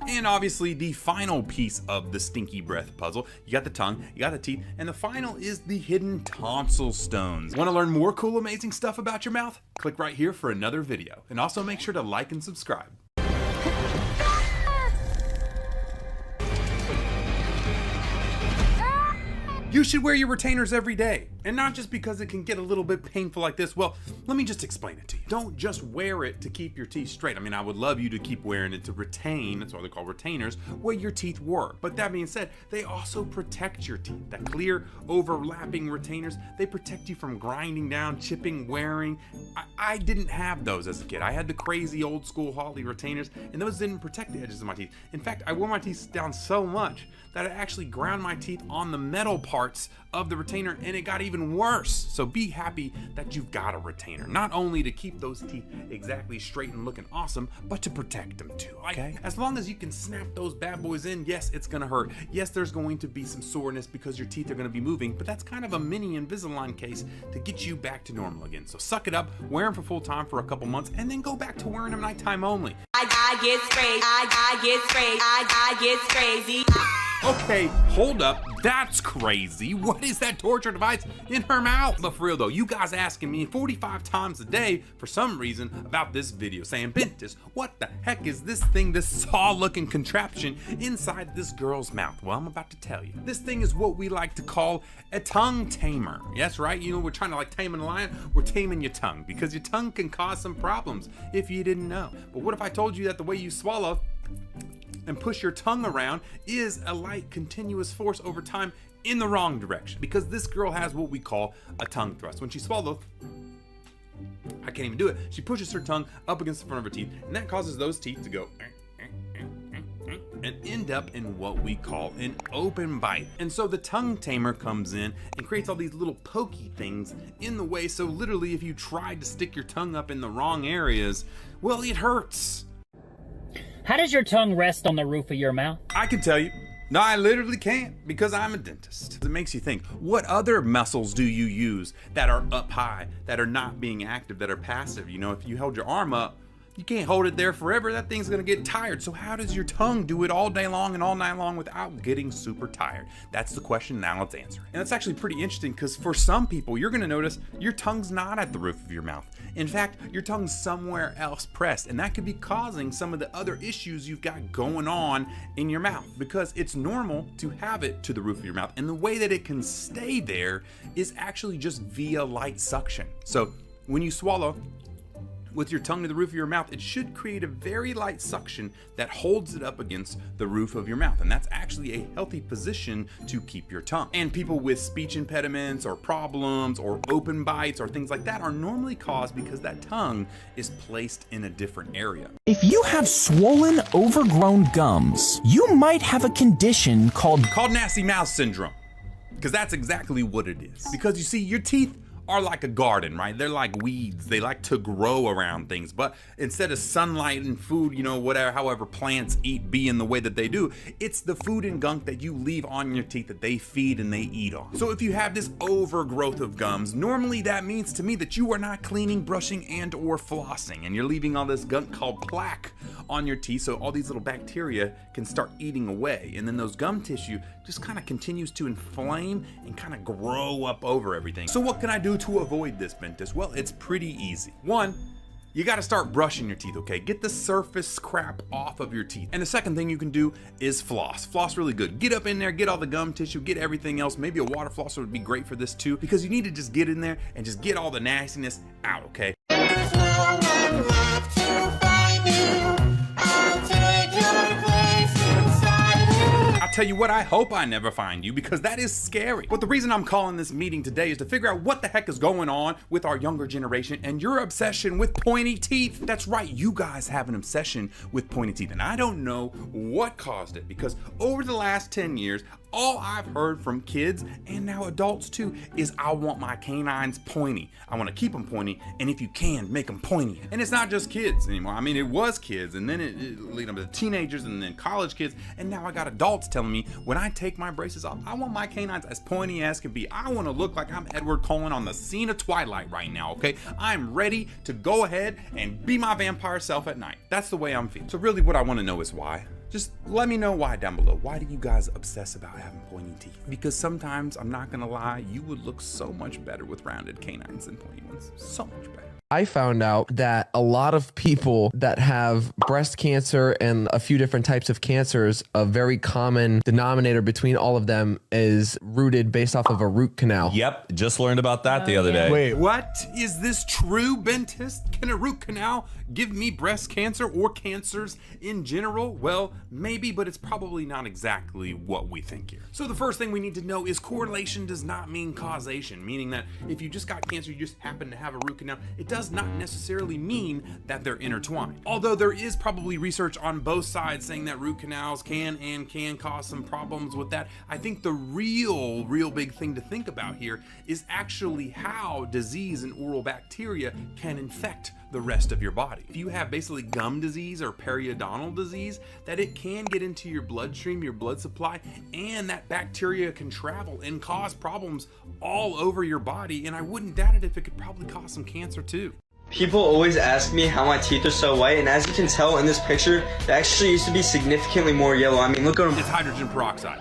And obviously the final piece of the stinky breath puzzle, you got the tongue, you got the teeth, and the final is the hidden tonsil stones. Want to learn more cool, amazing stuff about your mouth? Click right here for another video. And also make sure to like and subscribe. You should wear your retainers every day. And not just because it can get a little bit painful like this. Well, let me just explain it to you. Don't just wear it to keep your teeth straight. I mean, I would love you to keep wearing it to retain, that's why they're called retainers, where your teeth were. But that being said, they also protect your teeth. That clear overlapping retainers, they protect you from grinding down, chipping, wearing. I didn't have those as a kid. I had the crazy old school Holley retainers, and those didn't protect the edges of my teeth. In fact, I wore my teeth down so much that I actually ground my teeth on the metal parts of the retainer, and it got even worse. So be happy that you've got a retainer, not only to keep those teeth exactly straight and looking awesome, but to protect them too, okay? As long as you can snap those bad boys in, yes, it's gonna hurt. Yes, there's going to be some soreness because your teeth are gonna be moving, but that's kind of a mini Invisalign case to get you back to normal again. So suck it up, wear them for full time for a couple months, and then go back to wearing them nighttime only. I get crazy. I get crazy. Okay, hold up, that's crazy. What is that torture device in her mouth? But for real though, you guys asking me 45 times a day for some reason about this video, saying, Bentis, what the heck is this thing, this saw-looking contraption inside this girl's mouth? Well, I'm about to tell you. This thing is what we like to call a tongue tamer. Yes, right? You know, we're trying to like tame a lion, we're taming your tongue, because your tongue can cause some problems if you didn't know. But what if I told you that the way you swallow and push your tongue around is a light continuous force over time in the wrong direction? Because this girl has what we call a tongue thrust. When she swallows, I can't even do it, she pushes her tongue up against the front of her teeth, and that causes those teeth to go and end up in what we call an open bite. And so the tongue tamer comes in and creates all these little pokey things in the way, so literally if you tried to stick your tongue up in the wrong areas, well, it hurts. How does your tongue rest on the roof of your mouth? I can tell you. No, I literally can't, because I'm a dentist. It makes you think, what other muscles do you use that are up high, that are not being active, that are passive? You know, if you held your arm up, you can't hold it there forever. That thing's gonna get tired. So how does your tongue do it all day long and all night long without getting super tired? That's the question, now let's answer it. And that's actually pretty interesting, because for some people, you're gonna notice your tongue's not at the roof of your mouth. In fact, your tongue's somewhere else pressed, and that could be causing some of the other issues you've got going on in your mouth, because it's normal to have it to the roof of your mouth, and the way that it can stay there is actually just via light suction. So when you swallow with your tongue to the roof of your mouth, it should create a very light suction that holds it up against the roof of your mouth, and that's actually a healthy position to keep your tongue. And people with speech impediments or problems or open bites or things like that are normally caused because that tongue is placed in a different area. If you have swollen, overgrown gums, you might have a condition called nasty mouth syndrome, because that's exactly what it is. Because you see, your teeth are like a garden, right? They're like weeds. They like to grow around things, but instead of sunlight and food, you know, whatever, however plants eat, be in the way that they do, it's the food and gunk that you leave on your teeth that they feed and they eat on. So if you have this overgrowth of gums, normally that means to me that you are not cleaning, brushing, and or flossing, and you're leaving all this gunk called plaque on your teeth, so all these little bacteria can start eating away, and then those gum tissue just kind of continues to inflame and kind of grow up over everything. So what can I do to avoid this, Bentis? Well, it's pretty easy. One, you gotta start brushing your teeth, okay? Get the surface crap off of your teeth. And the second thing you can do is floss. Floss really good. Get up in there, get all the gum tissue, get everything else. Maybe a water flosser would be great for this too, because you need to just get in there and just get all the nastiness out, okay? There's no one left to find you. I'll take your place inside you. I'll tell you what, I hope I never find you, because that is scary. But the reason I'm calling this meeting today is to figure out what the heck is going on with our younger generation and your obsession with pointy teeth. That's right, you guys have an obsession with pointy teeth, and I don't know what caused it, because over the last 10 years, all I've heard from kids, and now adults too, is I want my canines pointy. I want to keep them pointy, and if you can, make them pointy. And it's not just kids anymore. I mean, it was kids, and then it led up to teenagers, and then college kids, and now I got adults telling me when I take my braces off, I want my canines as pointy as can be. I want to look like I'm Edward Cullen on the scene of Twilight right now, okay? I'm ready to go ahead and be my vampire self at night. That's the way I'm feeling. So really what I want to know is why. Just let me know why down below. Why do you guys obsess about having pointy teeth? Because sometimes, I'm not gonna lie, you would look so much better with rounded canines than pointy ones. So much better. I found out that a lot of people that have breast cancer and a few different types of cancers, a very common denominator between all of them is rooted based off of a root canal. Yep, just learned about that the other day. Wait, what? Is this true, Bentist? Can a root canal give me breast cancer or cancers in general? Well, maybe, but it's probably not exactly what we think here. So the first thing we need to know is correlation does not mean causation, meaning that if you just got cancer, you just happen to have a root canal, it does not necessarily mean that they're intertwined. Although there is probably research on both sides saying that root canals can cause some problems with that. I think the real big thing to think about here is actually how disease and oral bacteria can infect the rest of your body. If you have basically gum disease or periodontal disease, that it can get into your bloodstream, your blood supply, and that bacteria can travel and cause problems all over your body. And I wouldn't doubt it if it could probably cause some cancer too. People always ask me how my teeth are so white, and as you can tell in this picture, they actually used to be significantly more yellow. I mean, look at them. It's hydrogen peroxide.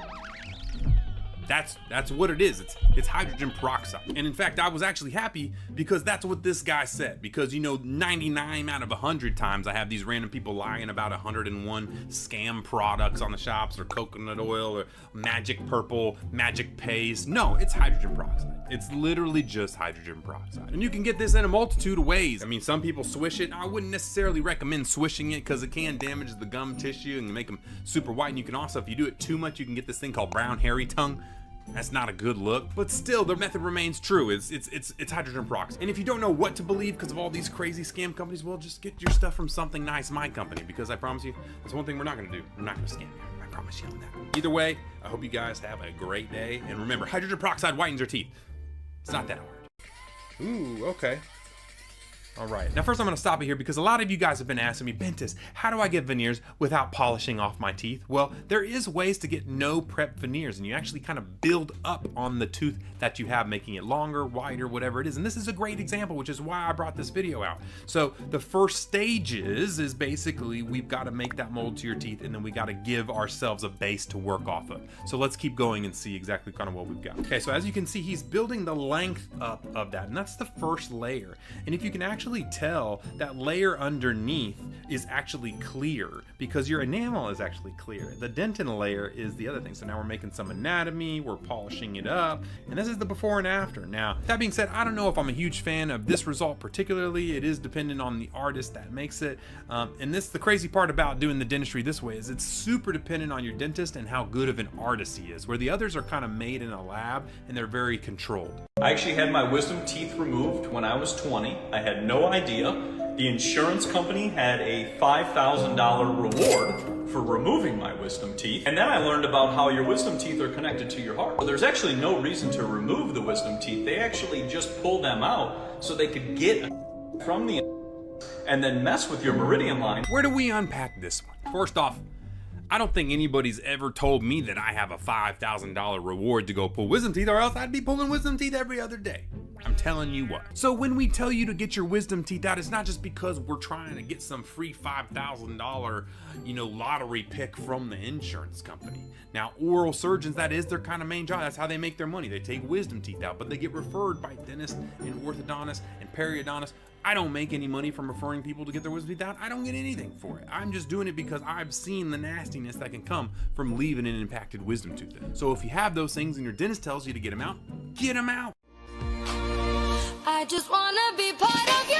That's what it is. It's hydrogen peroxide. And in fact, I was actually happy because that's what this guy said. Because, you know, 99 out of 100 times I have these random people lying about 101 scam products on the shops, or coconut oil, or magic purple, magic paste. No, it's hydrogen peroxide. It's literally just hydrogen peroxide. And you can get this in a multitude of ways. I mean, some people swish it. I wouldn't necessarily recommend swishing it because it can damage the gum tissue and make them super white. And you can also, if you do it too much, you can get this thing called brown hairy tongue. That's not a good look, but still the method remains true. It's hydrogen peroxide. And if you don't know what to believe because of all these crazy scam companies, well, just get your stuff from Something Nice, my company, because I promise you, that's one thing we're not gonna do. We're not gonna scam you. I promise you on that. Either way, I hope you guys have a great day. And remember, hydrogen peroxide whitens your teeth. It's not that hard. Ooh, okay. All right, now first I'm gonna stop it here because a lot of you guys have been asking me, Bentist, how do I get veneers without polishing off my teeth? Well, there is ways to get no prep veneers, and you actually kind of build up on the tooth that you have, making it longer, wider, whatever it is. And this is a great example, which is why I brought this video out. So the first stages is basically we've gotta make that mold to your teeth, and then we gotta give ourselves a base to work off of. So let's keep going and see exactly kind of what we've got. Okay, so as you can see, he's building the length up of that, and that's the first layer. And if you can actually tell, that layer underneath is actually clear because your enamel is actually clear. The dentin layer is the other thing. So now we're making some anatomy, we're polishing it up, and this is the before and after. Now, that being said, I don't know if I'm a huge fan of this result particularly. It is dependent on the artist that makes it. And the crazy part about doing the dentistry this way is it's super dependent on your dentist and how good of an artist he is, where the others are kind of made in a lab and they're very controlled. I actually had my wisdom teeth removed when I was 20. I had no idea. The insurance company had a $5,000 reward for removing my wisdom teeth. And then I learned about how your wisdom teeth are connected to your heart. So there's actually no reason to remove the wisdom teeth. They actually just pulled them out so they could get from the and then mess with your meridian line. Where do we unpack this one? First off, I don't think anybody's ever told me that I have a $5,000 reward to go pull wisdom teeth, or else I'd be pulling wisdom teeth every other day. I'm telling you what. So when we tell you to get your wisdom teeth out, it's not just because we're trying to get some free $5,000, lottery pick from the insurance company. Now, oral surgeons, that is their kind of main job. That's how they make their money. They take wisdom teeth out, but they get referred by dentists and orthodontists and periodontists. I don't make any money from referring people to get their wisdom teeth out. I don't get anything for it. I'm just doing it because I've seen the nastiness that can come from leaving an impacted wisdom tooth in. So if you have those things and your dentist tells you to get them out, get them out. I just wanna be part of your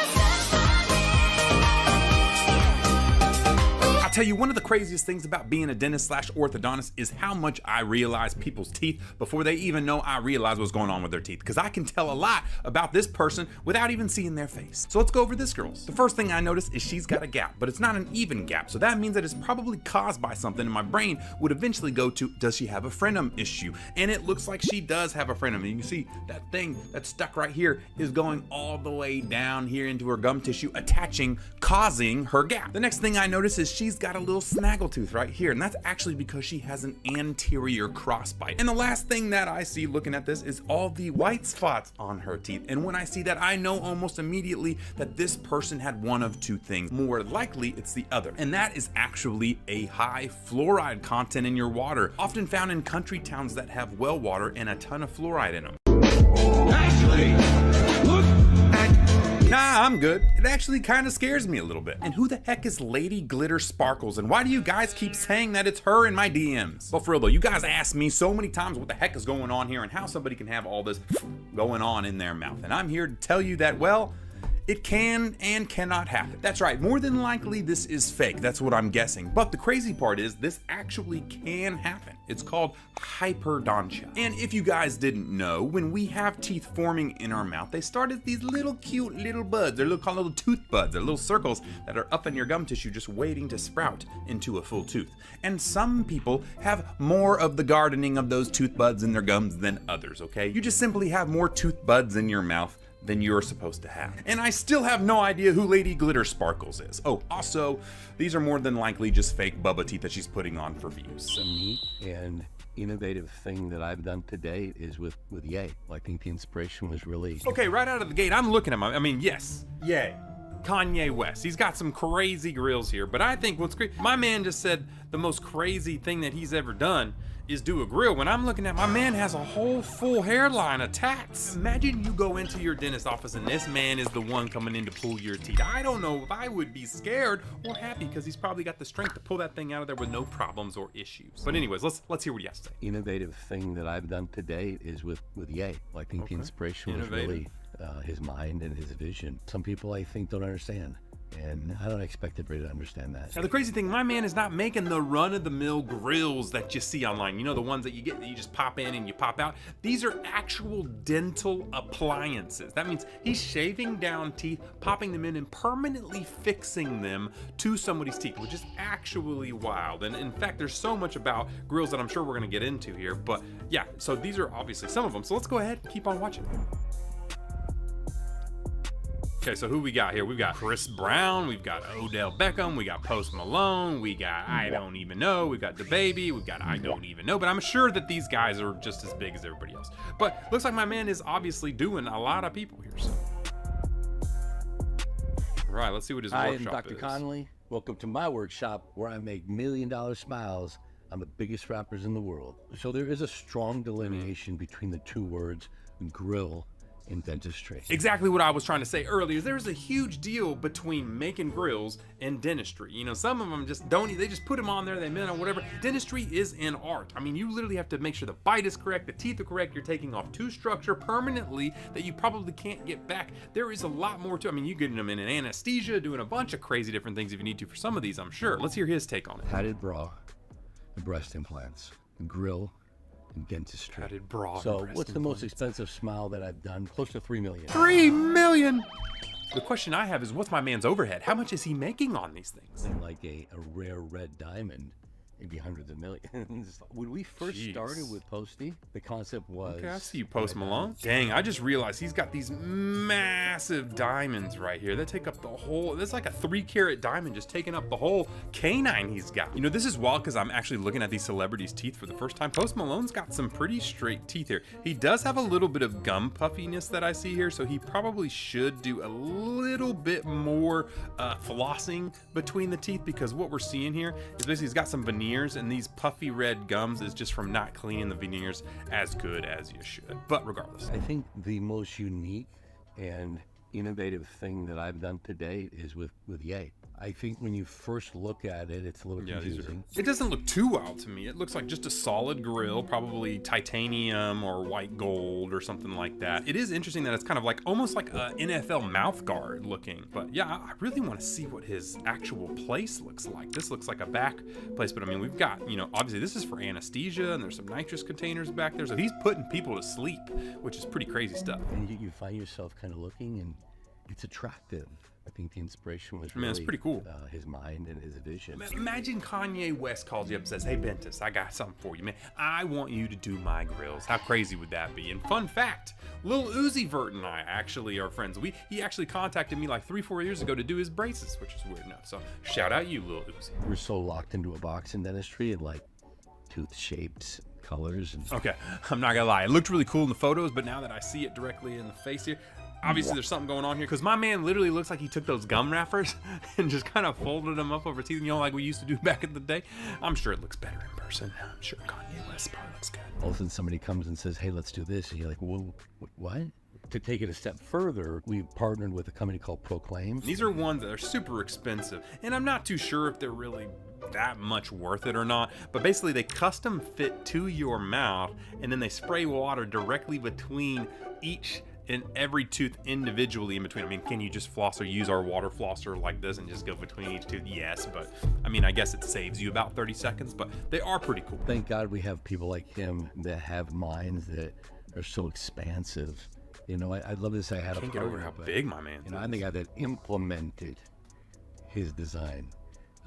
I'll tell you, one of the craziest things about being a dentist / orthodontist is how much I realize people's teeth before they even know I realize what's going on with their teeth, because I can tell a lot about this person without even seeing their face. So let's go over this girl's. The first thing I notice is she's got a gap, but it's not an even gap. So that means that it's probably caused by something, and my brain would eventually go to, does she have a frenum issue? And it looks like she does have a frenum. And you can see that thing that's stuck right here is going all the way down here into her gum tissue, attaching, causing her gap. The next thing I notice is she's got a little snaggletooth right here, and that's actually because she has an anterior crossbite. And the last thing that I see looking at this is all the white spots on her teeth. And when I see that, I know almost immediately that this person had one of two things. More likely, it's the other. And that is actually a high fluoride content in your water, often found in country towns that have well water and a ton of fluoride in them. Ashley, look at Nah, I'm good. It actually kind of scares me a little bit. And who the heck is Lady Glitter Sparkles? And why do you guys keep saying that it's her in my DMs? Well, for real though, you guys ask me so many times what the heck is going on here and how somebody can have all this going on in their mouth. And I'm here to tell you that, well, it can and cannot happen. That's right, more than likely this is fake. That's what I'm guessing. But the crazy part is this actually can happen. It's called hyperdontia. And if you guys didn't know, when we have teeth forming in our mouth, they start as these little cute little buds. They're called little tooth buds. They're little circles that are up in your gum tissue just waiting to sprout into a full tooth. And some people have more of the gardening of those tooth buds in their gums than others, okay? You just simply have more tooth buds in your mouth than you're supposed to have. And I still have no idea who Lady Glitter Sparkles is. Oh, also, these are more than likely just fake Bubba teeth that she's putting on for views. A neat and innovative thing that I've done to date is with Ye. I think the inspiration was really... Okay, right out of the gate, I'm looking at yes, Ye. Kanye West. He's got some crazy grills here, but I think what's great, my man just said the most crazy thing that he's ever done is do a grill. When I'm looking at, my man has a whole full hairline of tats. Imagine you go into your dentist office and this man is the one coming in to pull your teeth. I don't know if I would be scared or happy because he's probably got the strength to pull that thing out of there with no problems or issues. But anyways, let's hear what he has to say. Innovative thing that I've done to date is with Ye. I think the inspiration was really his mind and his vision. Some people I think don't understand. And I don't expect everybody to understand that. Now the crazy thing, my man is not making the run-of-the-mill grills that you see online. You know, the ones that you get that you just pop in and you pop out. These are actual dental appliances. That means he's shaving down teeth, popping them in, and permanently fixing them to somebody's teeth, which is actually wild. And in fact, there's so much about grills that I'm sure we're gonna get into here. But yeah, so these are obviously some of them. So let's go ahead and keep on watching. Okay, so who we got here? We've got Chris Brown, we've got Odell Beckham, we got Post Malone, we got I Don't Even Know, we've got DaBaby, we've got I Don't Even Know, but I'm sure that these guys are just as big as everybody else. But looks like my man is obviously doing a lot of people here, so. All right, let's see what his workshop is. Hi, I'm Dr. Connolly. Welcome to my workshop where I make $1 million smiles on the biggest rappers in the world. So there is a strong delineation between the two words grill in dentistry. Exactly what I was trying to say earlier. There's a huge deal between making grills and dentistry. You know, some of them just don't, they just put them on there, they mint or whatever. Dentistry is an art. I mean, you literally have to make sure the bite is correct, the teeth are correct, you're taking off tooth structure permanently that you probably can't get back. There is a lot more to, I mean, you getting them in an anesthesia, doing a bunch of crazy different things if you need to for some of these, I'm sure. Let's hear his take on it. Padded bra, the breast implants, the grill, and dentistry. Padded bra. So what's the most expensive smile that I've done? Close to $3 million. $3 million! The question I have is, what's my man's overhead? How much is he making on these things? Like a rare red diamond, maybe hundreds of millions. When we first started with Posty, the concept was... Okay, I see you, Post Malone. Dang, I just realized he's got these massive diamonds right here that take up the whole, that's like a 3-carat diamond just taking up the whole canine he's got. You know, this is wild because I'm actually looking at these celebrities' teeth for the first time. Post Malone's got some pretty straight teeth here. He does have a little bit of gum puffiness that I see here, so he probably should do a little bit more flossing between the teeth, because what we're seeing here is basically he's got some veneers, and these puffy red gums is just from not cleaning the veneers as good as you should. But regardless, I think the most unique and innovative thing that I've done to date is with Ye. I think when you first look at it, it's a little confusing. It doesn't look too wild to me. It looks like just a solid grill, probably titanium or white gold or something like that. It is interesting that it's kind of like almost like a NFL mouth guard looking. But yeah, I really want to see what his actual place looks like. This looks like a back place, but I mean, we've got, you know, obviously this is for anesthesia and there's some nitrous containers back there. So he's putting people to sleep, which is pretty crazy stuff. And you find yourself kind of looking, and it's attractive. I think the inspiration was really, it's pretty cool. His mind and his vision. Imagine Kanye West calls you up and says, "Hey Bentis, I got something for you, man. I want you to do my grills." How crazy would that be? And fun fact, Lil Uzi Vert and I actually are friends. He actually contacted me like 3-4 years ago to do his braces, which is weird enough. So shout out you, Lil Uzi. We're so locked into a box in dentistry and like tooth shapes, colors. And okay, I'm not gonna lie, it looked really cool in the photos, but now that I see it directly in the face here, obviously there's something going on here, because my man literally looks like he took those gum wrappers and just kind of folded them up over teeth, you know, like we used to do back in the day. I'm sure it looks better in person. I'm sure Kanye West probably looks good. All of a sudden somebody comes and says, "Hey, let's do this," and you're like, "Whoa, what? To take it a step further, we've partnered with a company called Proclaim. These are ones that are super expensive, and I'm not too sure if they're really that much worth it or not, but basically they custom fit to your mouth, and then they spray water directly between each and every tooth individually in between. I mean, can you just floss or use our water flosser like this and just go between each tooth? Yes, but I mean, I guess it saves you about 30 seconds, but they are pretty cool. Thank God we have people like him that have minds that are so expansive. You know, I love this. I can't get over how big my man is. You know, I'm the guy that implemented his design.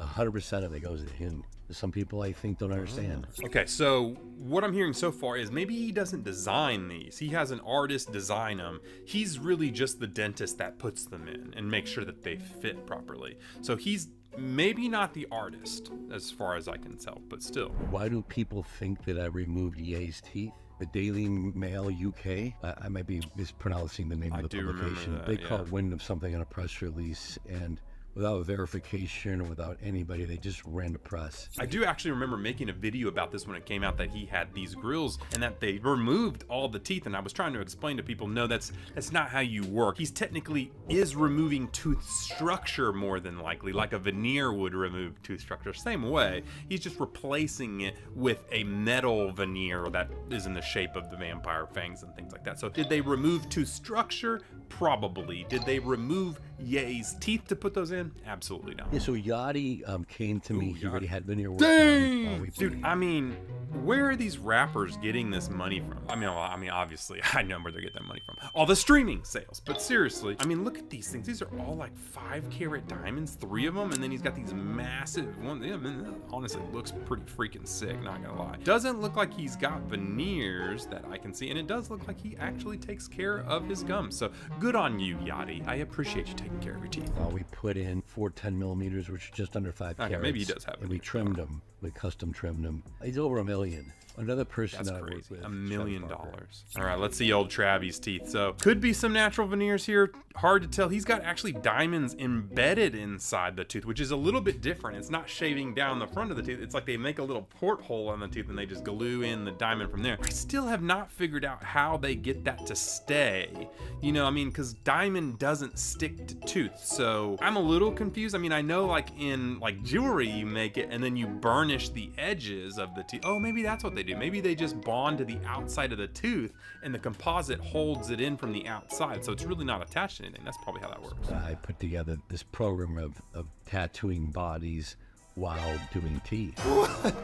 100% of it goes to him. Some people I think don't understand. Okay, so what I'm hearing so far is maybe he doesn't design these. He has an artist design them. He's really just the dentist that puts them in and makes sure that they fit properly. So he's maybe not the artist as far as I can tell, but still. Why do people think that I removed Ye's teeth? The Daily Mail UK, I might be mispronouncing the name of the publication. They caught wind of something in a press release, and without verification or without anybody, they just ran the press. I do actually remember making a video about this when it came out, that he had these grills and that they removed all the teeth, and I was trying to explain to people, no, that's not how you work. He's technically is removing tooth structure more than likely, like a veneer would remove tooth structure. Same way, he's just replacing it with a metal veneer that is in the shape of the vampire fangs and things like that. So did they remove tooth structure? Probably. Did they remove Ye's teeth to put those in? Absolutely not. Yeah, so Yachty came to me. He already had veneer work done. Dude, I mean, where are these rappers getting this money from? I mean, obviously, I know where they're getting that money from. All the streaming sales. But seriously, I mean, look at these things. These are all like 5-carat diamonds, 3 of them, and then he's got these massive ones. I mean, honestly, it looks pretty freaking sick, not gonna lie. Doesn't look like he's got veneers that I can see, and it does look like he actually takes care of his gums. So good on you, Yachty. I appreciate you taking care of your teeth. We put in 4 10mm, which are just under 5 carats. Okay, maybe he does have. And we trimmed them. We custom trimmed them. He's over $1 million. Another person That's that I crazy. worked with. $1 million. All right, let's see old Travy's teeth. So could be some natural veneers here. Hard to tell. He's got actually diamonds embedded inside the tooth, which is a little bit different. It's not shaving down the front of the tooth. It's like they make a little porthole on the tooth and they just glue in the diamond from there. I still have not figured out how they get that to stay. You know, I mean, because diamond doesn't stick to tooth. So I'm a little confused. I mean, I know like in like jewelry, you make it and then you burnish the edges of the teeth. Oh, maybe that's what they do. Maybe they just bond to the outside of the tooth and the composite holds it in from the outside. So it's really not attached to anything. That's probably how that works. I put together this program of tattooing bodies while doing teeth.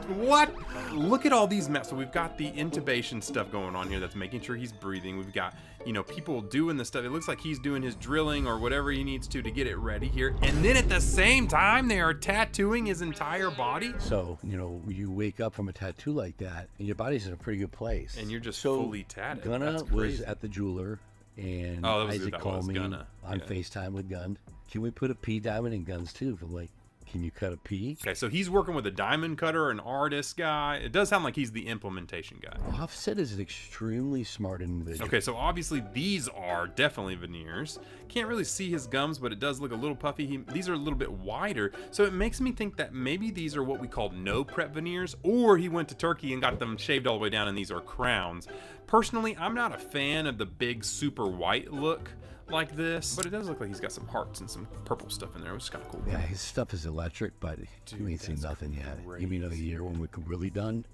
What? Look at all these mess. So we've got the intubation stuff going on here that's making sure he's breathing. We've got, you know, people doing the stuff. It looks like he's doing his drilling or whatever he needs to get it ready here. And then at the same time, they are tattooing his entire body. So, you know, you wake up from a tattoo like that and your body's in a pretty good place. And you're just fully tatted. Gunna was at the jeweler and Isaac called me on FaceTime with Gun. Can we put a P diamond in Guns too? I'm like, can you cut a P? Okay, so he's working with a diamond cutter, an artist guy. It does sound like he's the implementation guy. Offset is an extremely smart individual. Okay, so obviously these are definitely veneers. Can't really see his gums, but it does look a little puffy. These are a little bit wider, so it makes me think that maybe these are what we call no prep veneers, or he went to Turkey and got them shaved all the way down and these are crowns. Personally, I'm not a fan of the big super white look like this, but it does look like he's got some hearts and some purple stuff in there, which is kind of cool. Yeah, his stuff is electric, but you ain't seen nothing yet. Give me another year when we're really done,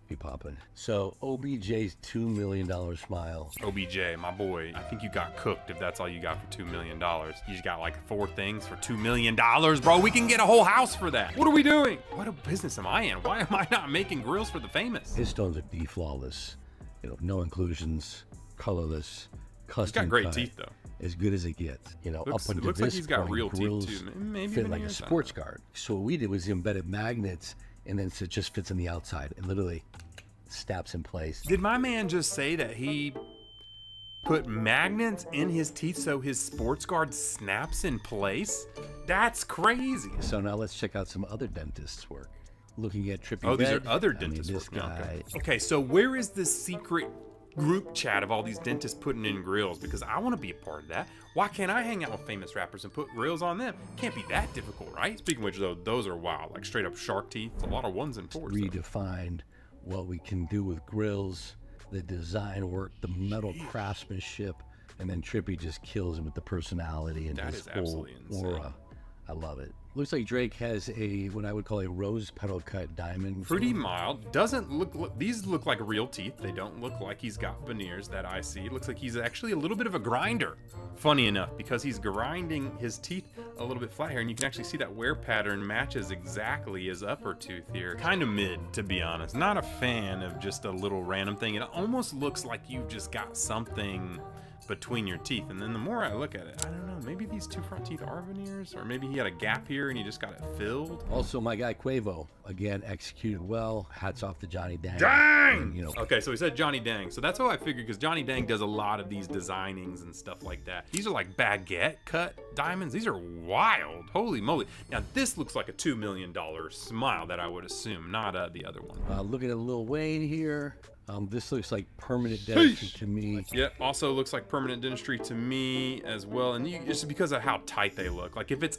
be popping. So OBJ's $2 million smile. OBJ, my boy, I think you got cooked if that's all you got for $2 million. You just got like 4 things for $2 million, bro. We can get a whole house for that. What are we doing? What a business am I in? Why am I not making grills for the famous? His stones are flawless. You know, no inclusions, colorless, custom. He's got great cut. Teeth though. As good as it gets, you know. Looks, up until looks this like he's got point, real grills teeth too. Maybe fit like a sports guard. So what we did was embedded magnets, and then it just fits on the outside and literally snaps in place. Did my man just say that he put magnets in his teeth so his sports guard snaps in place? That's crazy. So now let's check out some other dentists' work. Looking at Trippy Oh, these Red, are other dentists' this work. guy. Okay, so where is the secret group chat of all these dentists putting in grills? Because I want to be a part of that. Why can't I hang out with famous rappers and put grills on them? Can't be that difficult, right? Speaking of which, though, those are wild, like straight up shark teeth. It's a lot of 1s and 4s. Redefined what we can do with grills, the design work, the metal craftsmanship, And then Trippy just kills him with the personality and That his is whole absolutely insane. aura. I love it. Looks like Drake has a, what I would call a rose petal cut diamond. Pretty mild. Doesn't look, these look like real teeth. They don't look like he's got veneers that I see. It looks like he's actually a little bit of a grinder. Funny enough, because he's grinding his teeth a little bit flat here, and you can actually see that wear pattern matches exactly his upper tooth here. Kind of mid, to be honest. Not a fan of just a little random thing. It almost looks like you've just got something between your teeth, and then the more I look at it, I don't know, maybe these two front teeth are veneers, or maybe he had a gap here and he just got it filled. Also, my guy Quavo, again, executed well. Hats off to Johnny Dang. Dang! And, you know, Okay, so he said Johnny Dang. So that's what I figured, because Johnny Dang does a lot of these designings and stuff like that. These are like baguette cut diamonds. These are wild. Holy moly. Now, this looks like a $2 million smile that I would assume, not the other one. look at Lil Wayne here. This looks like permanent dentistry to me. Yeah, also looks like permanent dentistry to me as well, and it's because of how tight they look. Like if it's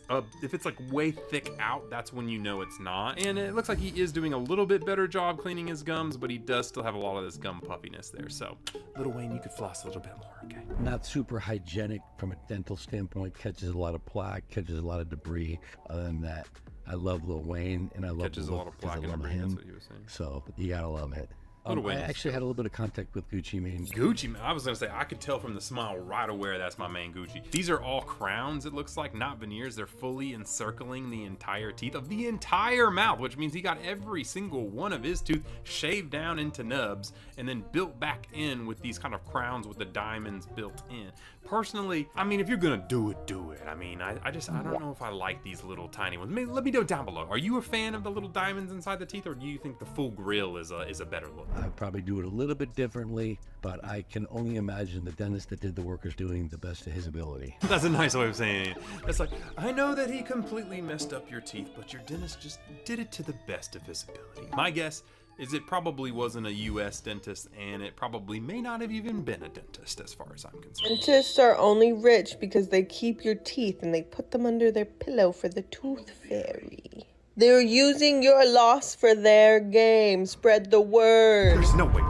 like way thick out, that's when you know it's not. And it looks like he is doing a little bit better job cleaning his gums, but he does still have a lot of this gum puffiness there. So, Lil Wayne, you could floss a little bit more, okay? Not super hygienic from a dental standpoint. Catches a lot of plaque, catches a lot of debris. Other than that, I love Lil Wayne, and I love Catches a lot of plaque and debris, that's what he was saying. So you gotta love it. Lil Wayne I is actually had a little bit of contact with Gucci Mane. Gucci Mane, I was gonna say, I could tell from the smile right away that's my man Gucci. These are all crowns, it looks like, not veneers. They're fully encircling the entire teeth of the entire mouth, which means he got every single one of his tooth shaved down into nubs and then built back in with these kind of crowns with the diamonds built in. Personally, I mean, if you're gonna do it, do it. I mean, I don't know if I like these little tiny ones. Maybe, let me know down below. Are you a fan of the little diamonds inside the teeth, or do you think the full grill is a better look? I'd probably do it a little bit differently, but I can only imagine the dentist that did the work is doing the best of his ability. That's a nice way of saying it. It's like, I know that he completely messed up your teeth, but your dentist just did it to the best of his ability. My guess is it probably wasn't a US dentist, and it probably may not have even been a dentist as far as I'm concerned. Dentists are only rich because they keep your teeth and they put them under their pillow for the tooth fairy. They're using your loss for their game. Spread the word. There's no way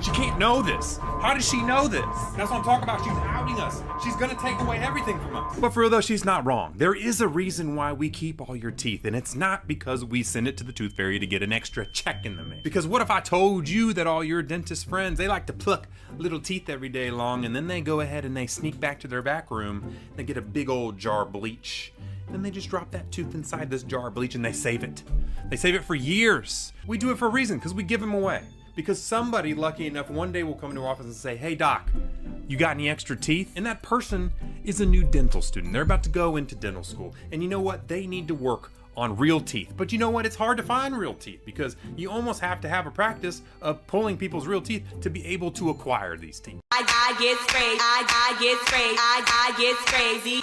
she can't know this. How does she know this? That's what I'm talking about. She's outing us. She's gonna take away everything from us. But for real though, she's not wrong. There is a reason why we keep all your teeth, and it's not because we send it to the tooth fairy to get an extra check in the mail. Because what if I told you that all your dentist friends, they like to pluck little teeth every day long, and then they go ahead and they sneak back to their back room, they get a big old jar of bleach, and they just drop that tooth inside this jar of bleach and they save it. They save it for years. We do it for a reason, because we give them away. Because somebody lucky enough one day will come to our office and say, hey doc, you got any extra teeth? And that person is a new dental student. They're about to go into dental school. And you know what? They need to work on real teeth. But you know what? It's hard to find real teeth because you almost have to have a practice of pulling people's real teeth to be able to acquire these teeth. I get crazy. I get crazy. I get crazy.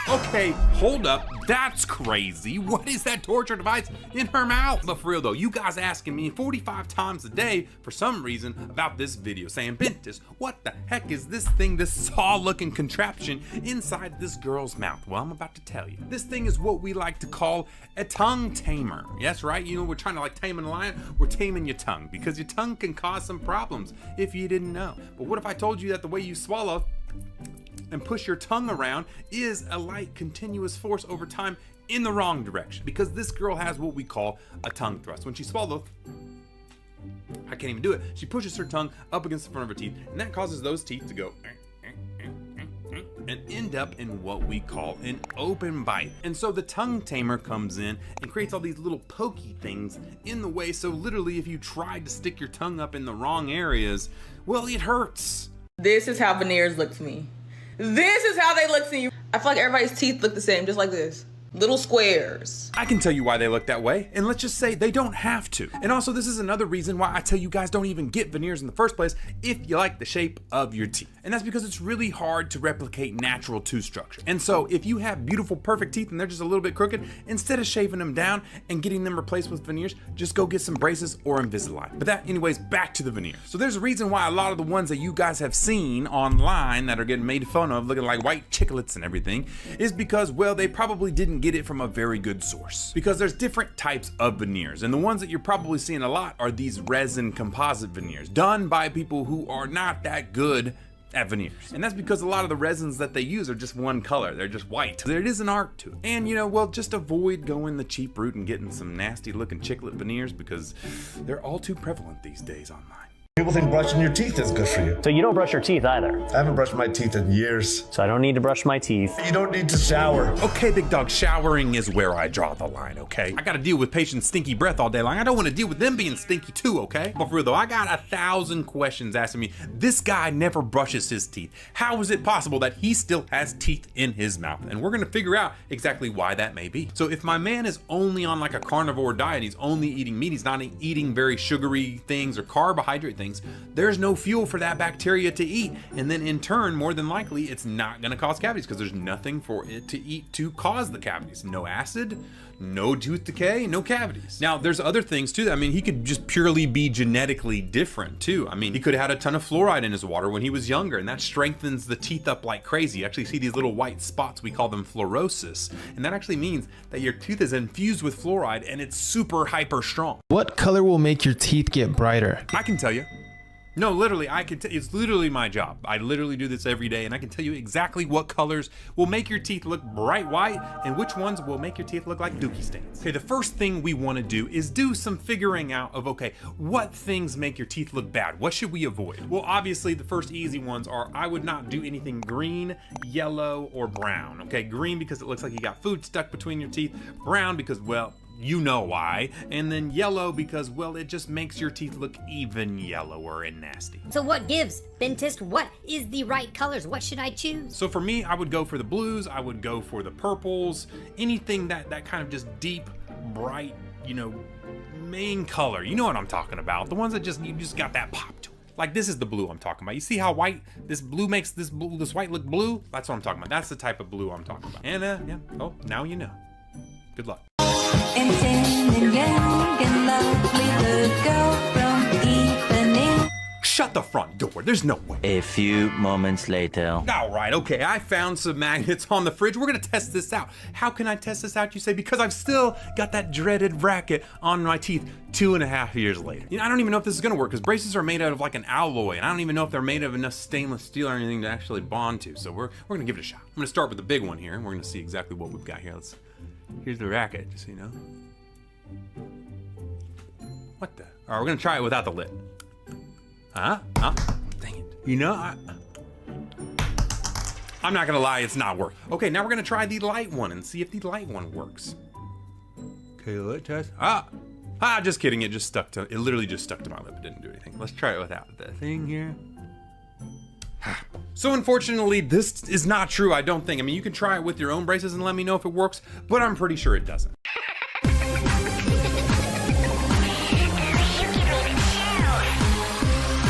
Okay, hold up. That's crazy. What is that torture device in her mouth? But for real though, you guys asking me 45 times a day for some reason about this video, saying, Bentis, what the heck is this thing, this saw-looking contraption inside this girl's mouth? Well, I'm about to tell you. This thing is what we like to call a tongue tamer. Yes, right? You know, we're trying to like tame a lion. We're taming your tongue because your tongue can cause some problems if you didn't know. But what if I told you that the way you swallow and push your tongue around is a light continuous force over time in the wrong direction? Because this girl has what we call a tongue thrust. When she swallows, I can't even do it. She pushes her tongue up against the front of her teeth, and that causes those teeth to go and end up in what we call an open bite. And so the tongue tamer comes in and creates all these little pokey things in the way, so literally if you tried to stick your tongue up in the wrong areas, well, it hurts. This is how veneers look to me. This is how they look to you. I feel like everybody's teeth look the same, just like this. Little squares. I can tell you why they look that way, and let's just say they don't have to. And also, this is another reason why I tell you guys don't even get veneers in the first place if you like the shape of your teeth. And that's because it's really hard to replicate natural tooth structure. And so if you have beautiful, perfect teeth and they're just a little bit crooked, instead of shaving them down and getting them replaced with veneers, just go get some braces or Invisalign. But that, anyways, back to the veneers. So there's a reason why a lot of the ones that you guys have seen online that are getting made fun of, looking like white chiclets and everything, is because, well, they probably didn't get it from a very good source. Because there's different types of veneers, and the ones that you're probably seeing a lot are these resin composite veneers done by people who are not that good at veneers. And that's because a lot of the resins that they use are just one color. They're just white. There is an art to it. And you know, well, just avoid going the cheap route and getting some nasty looking chiclet veneers because they're all too prevalent these days online. People think brushing your teeth is good for you. So you don't brush your teeth either? I haven't brushed my teeth in years. So I don't need to brush my teeth. You don't need to shower. Okay, big dog, showering is where I draw the line, okay? I gotta deal with patients' stinky breath all day long. I don't wanna deal with them being stinky too, okay? But for real though, I got 1,000 questions asking me, this guy never brushes his teeth. How is it possible that he still has teeth in his mouth? And we're gonna figure out exactly why that may be. So if my man is only on like a carnivore diet, he's only eating meat, he's not eating very sugary things or carbohydrate things, there's no fuel for that bacteria to eat. And then in turn, more than likely, it's not gonna cause cavities because there's nothing for it to eat to cause the cavities. No acid, no tooth decay, no cavities. Now, there's other things too. I mean, he could just purely be genetically different too. I mean, he could have had a ton of fluoride in his water when he was younger, and that strengthens the teeth up like crazy. You actually see these little white spots, we call them fluorosis. And that actually means that your tooth is infused with fluoride and it's super hyper strong. What color will make your teeth get brighter? I can tell you. No, literally, it's literally my job. I literally do this every day, and I can tell you exactly what colors will make your teeth look bright white and which ones will make your teeth look like dookie stains. Okay, the first thing we want to do is do some figuring out of, okay, what things make your teeth look bad? What should we avoid? Well, obviously, the first easy ones are, I would not do anything green, yellow, or brown. Okay, green because it looks like you got food stuck between your teeth. Brown because, well, you know why. And then yellow because, well, it just makes your teeth look even yellower and nasty. So what gives? Dentist, what is the right colors? What should I choose? So for me, I would go for the blues, I would go for the purples, anything that kind of just deep, bright, you know, main color. You know what I'm talking about. The ones that you just got that pop to it. Like this is the blue I'm talking about. You see how white this blue makes this white look blue? That's what I'm talking about. That's the type of blue I'm talking about. And yeah, oh, now you know. Good luck. Shut the front door, there's no way. A few moments later. All right, okay, I found some magnets on the fridge. We're gonna test this out. How can I test this out, you say? Because I've still got that dreaded bracket on my teeth 2.5 years later. You know, I don't even know if this is gonna work because braces are made out of like an alloy, and I don't even know if they're made of enough stainless steel or anything to actually bond to. So we're gonna give it a shot. I'm gonna start with the big one here, and we're gonna see exactly what we've got here. Here's the racket, just so you know. What the? All right, we're gonna try it without the lid. Huh? Dang it. You know, I'm not gonna lie, it's not working. Okay, now we're gonna try the light one and see if the light one works. Okay, let's test. Just kidding, it literally just stuck to my lip. It didn't do anything. Let's try it without the thing here. So unfortunately, this is not true, I don't think. I mean, you can try it with your own braces and let me know if it works, but I'm pretty sure it doesn't.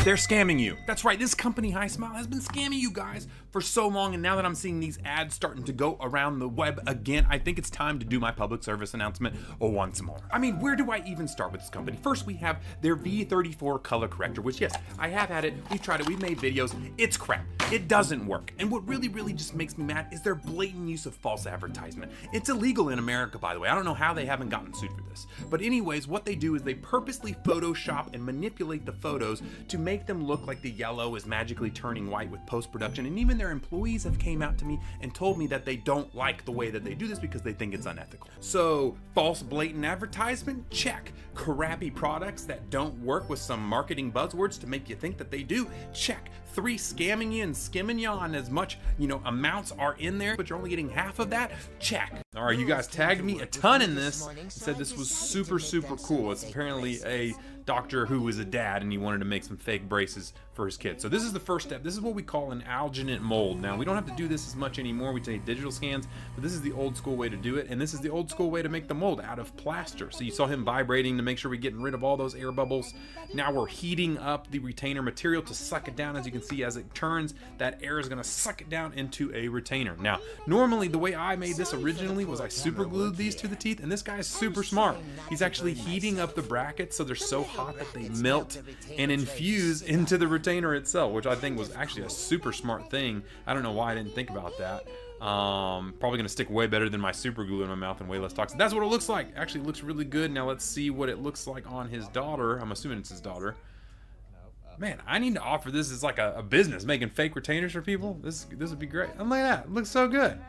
They're scamming you. That's right, this company, HiSmile, has been scamming you guys for so long, and now that I'm seeing these ads starting to go around the web again, I think it's time to do my public service announcement once more. I mean, where do I even start with this company? First, we have their V34 color corrector, which yes, I have had it, we've tried it, we've made videos, it's crap. It doesn't work. And what really just makes me mad is their blatant use of false advertisement. It's illegal in America, by the way. I don't know how they haven't gotten sued for this. But anyways, what they do is they purposely Photoshop and manipulate the photos to make them look like the yellow is magically turning white with post-production. And even their employees have came out to me and told me that they don't like the way that they do this because they think it's unethical. So, false blatant advertisement? Check. Crappy products that don't work with some marketing buzzwords to make you think that they do? Check. 3, scamming you and skimming you on as much, amounts are in there, but you're only getting half of that? Check. All right, you guys tagged me a ton in this, said this was super cool. It's apparently a doctor who was a dad and he wanted to make some fake braces for his kid. So this is the first step. This is what we call an alginate mold. Now, we don't have to do this as much anymore. We take digital scans, but this is the old school way to do it, and this is the old school way to make the mold out of plaster. So you saw him vibrating to make sure we're getting rid of all those air bubbles. Now we're heating up the retainer material to suck it down. As you can see, as it turns, that air is gonna suck it down into a retainer. Now, normally the way I made this originally was I super glued these to the teeth, and this guy is super smart. He's actually heating up the brackets so they're so hot that they melt and infuse into the retainer itself, which I think was actually a super smart thing. I don't know why I didn't think about that. Probably gonna stick way better than my super glue in my mouth and way less toxic. That's what it looks like. Actually, it looks really good. Now let's see what it looks like on his daughter. I'm assuming it's his daughter. Man, I need to offer this as like a business, making fake retainers for people. This would be great. I'm like that. It looks so good.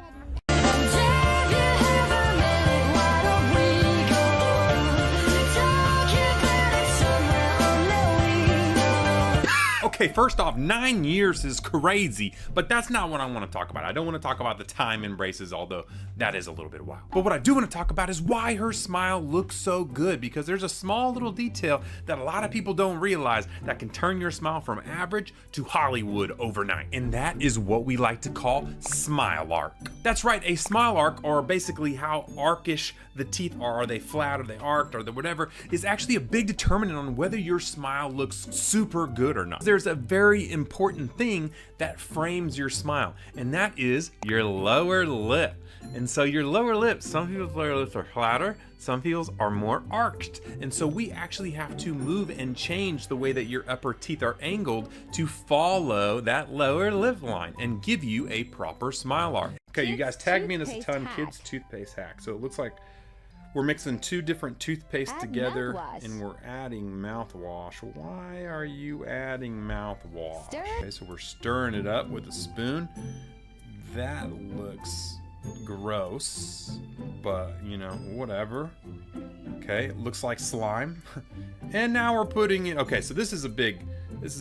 Okay, first off, 9 years is crazy, but that's not what I want to talk about. I don't want to talk about the time in braces, although that is a little bit wild. But what I do want to talk about is why her smile looks so good, because there's a small little detail that a lot of people don't realize that can turn your smile from average to Hollywood overnight. And that is what we like to call smile arc. That's right, a smile arc, or basically how arcish the teeth are they flat, are they arched, or whatever, is actually a big determinant on whether your smile looks super good or not. There's a very important thing that frames your smile, and that is your lower lip. And so your lower lip, some people's lower lips are flatter, some people's are more arched. And so we actually have to move and change the way that your upper teeth are angled to follow that lower lip line and give you a proper smile arc. Okay, you guys tagged me in this a ton, kids toothpaste hack. So it looks like we're mixing two different toothpaste together and we're adding mouthwash. Why are you adding mouthwash? Okay, so we're stirring it up with a spoon. That looks gross, but you know, whatever. Okay, it looks like slime. And now we're putting in, okay, so this is a big,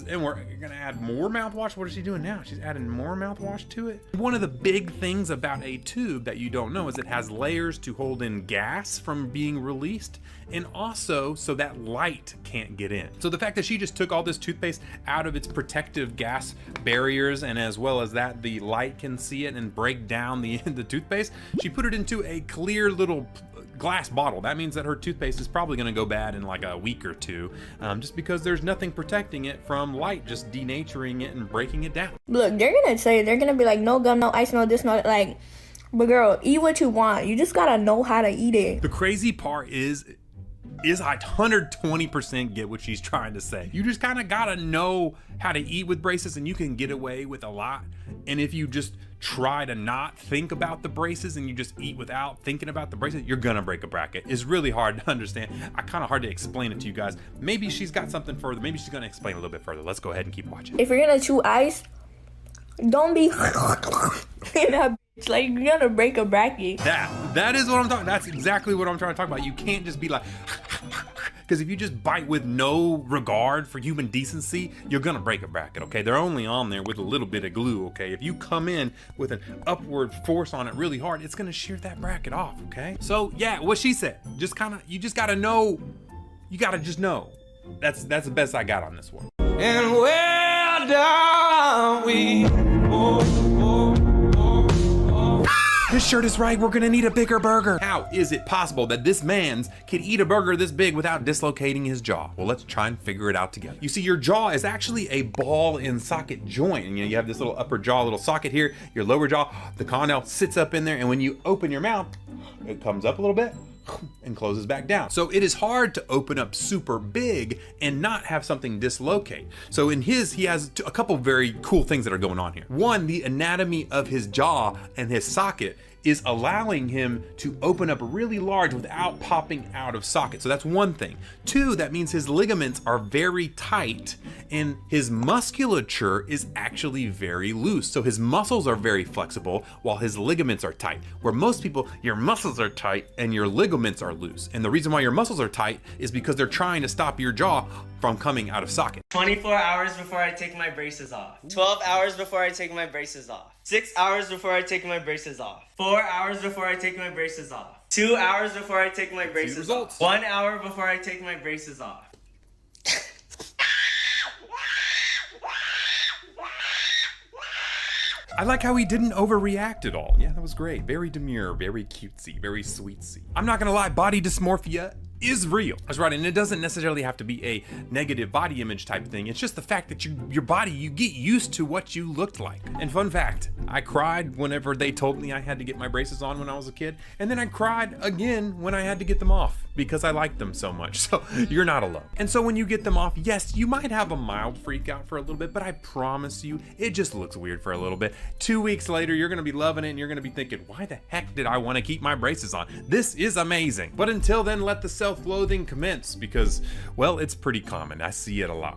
and we're gonna add more mouthwash. What is she doing now? She's adding more mouthwash to it. One of the big things about a tube that you don't know is it has layers to hold in gas from being released, and also so that light can't get in. So the fact that she just took all this toothpaste out of its protective gas barriers, and as well as that the light can see it and break down the toothpaste, she put it into a clear little glass bottle. That means that her toothpaste is probably going to go bad in like a week or two, just because there's nothing protecting it from light just denaturing it and breaking it down. Look, they're gonna be like, no gum, no ice, no this, no like, but girl, eat what you want. You just gotta know how to eat it. The crazy part is I 120% get what she's trying to say. You just kind of gotta know how to eat with braces, and you can get away with a lot. And if you just try to not think about the braces and you just eat without thinking about the braces, you're gonna break a bracket. It's really hard to understand. Kind of hard to explain it to you guys. Maybe she's got something further. Maybe she's gonna explain a little bit further. Let's go ahead and keep watching. If you're gonna chew ice, don't be in that bitch, like you're gonna break a bracket. That is what I'm talking. That's exactly what I'm trying to talk about. You can't just be like, because if you just bite with no regard for human decency, you're gonna break a bracket, okay? They're only on there with a little bit of glue, okay? If you come in with an upward force on it really hard, it's gonna shear that bracket off, okay? So yeah, what she said, you just gotta know, you gotta just know. That's the best I got on this one. And where down we This shirt is right, we're gonna need a bigger burger. How is it possible that this man's can eat a burger this big without dislocating his jaw? Well, let's try and figure it out together. You see, your jaw is actually a ball and socket joint. And you have this little upper jaw, little socket here, your lower jaw, the condyle sits up in there, and when you open your mouth, it comes up a little bit and closes back down. So it is hard to open up super big and not have something dislocate. So in his, he has a couple very cool things that are going on here. One, the anatomy of his jaw and his socket is allowing him to open up really large without popping out of socket. So that's one thing. Two, that means his ligaments are very tight and his musculature is actually very loose. So his muscles are very flexible while his ligaments are tight. Where most people, your muscles are tight and your ligaments are loose. And the reason why your muscles are tight is because they're trying to stop your jaw from coming out of socket. 24 hours before I take my braces off. 12 hours before I take my braces off. 6 hours before I take my braces off. 4 hours before I take my braces off. 2 hours before I take my braces off. 1 hour before I take my braces off. I like how he didn't overreact at all. Yeah, that was great. Very demure, very cutesy, very sweetsy. I'm not gonna lie, body dysmorphia is real. That's right, and it doesn't necessarily have to be a negative body image type thing. It's just the fact that your body, you get used to what you looked like. And fun fact, I cried whenever they told me I had to get my braces on when I was a kid, and then I cried again when I had to get them off because I liked them so much. So you're not alone. And so when you get them off, yes, you might have a mild freak out for a little bit, but I promise you, it just looks weird for a little bit. 2 weeks later, you're gonna be loving it and you're gonna be thinking, why the heck did I wanna keep my braces on? This is amazing. But until then, let the self-loathing commence because, well, it's pretty common. I see it a lot.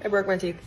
I broke my teeth.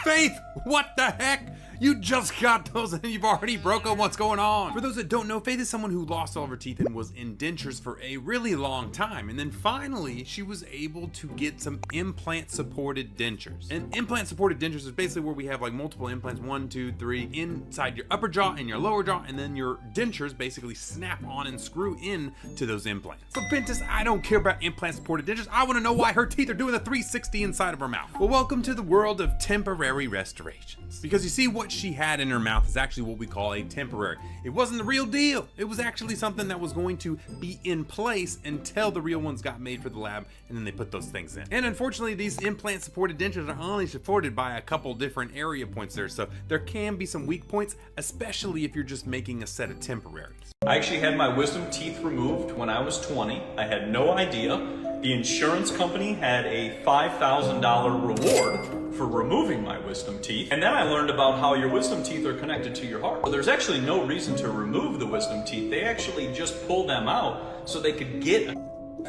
Faith, what the heck? You just got those and you've already broken. What's going on? For those that don't know, Faith is someone who lost all of her teeth and was in dentures for a really long time. And then finally, she was able to get some implant supported dentures. And implant supported dentures is basically where we have like multiple implants, 1, 2, 3, inside your upper jaw and your lower jaw. And then your dentures basically snap on and screw in to those implants. So Pentis, I don't care about implant supported dentures. I want to know why her teeth are doing a 360 inside of her mouth. Well, welcome to the world of temporary restorations. Because you see, what she had in her mouth is actually what we call a temporary. It wasn't the real deal. It was actually something that was going to be in place until the real ones got made for the lab, and then they put those things in. And unfortunately, these implant supported dentures are only supported by a couple different area points there, so there can be some weak points, especially if you're just making a set of temporaries. I actually had my wisdom teeth removed when I was 20. I had no idea. The insurance company had a $5,000 reward for removing my wisdom teeth. And then I learned about how your wisdom teeth are connected to your heart. So there's actually no reason to remove the wisdom teeth. They actually just pulled them out so they could get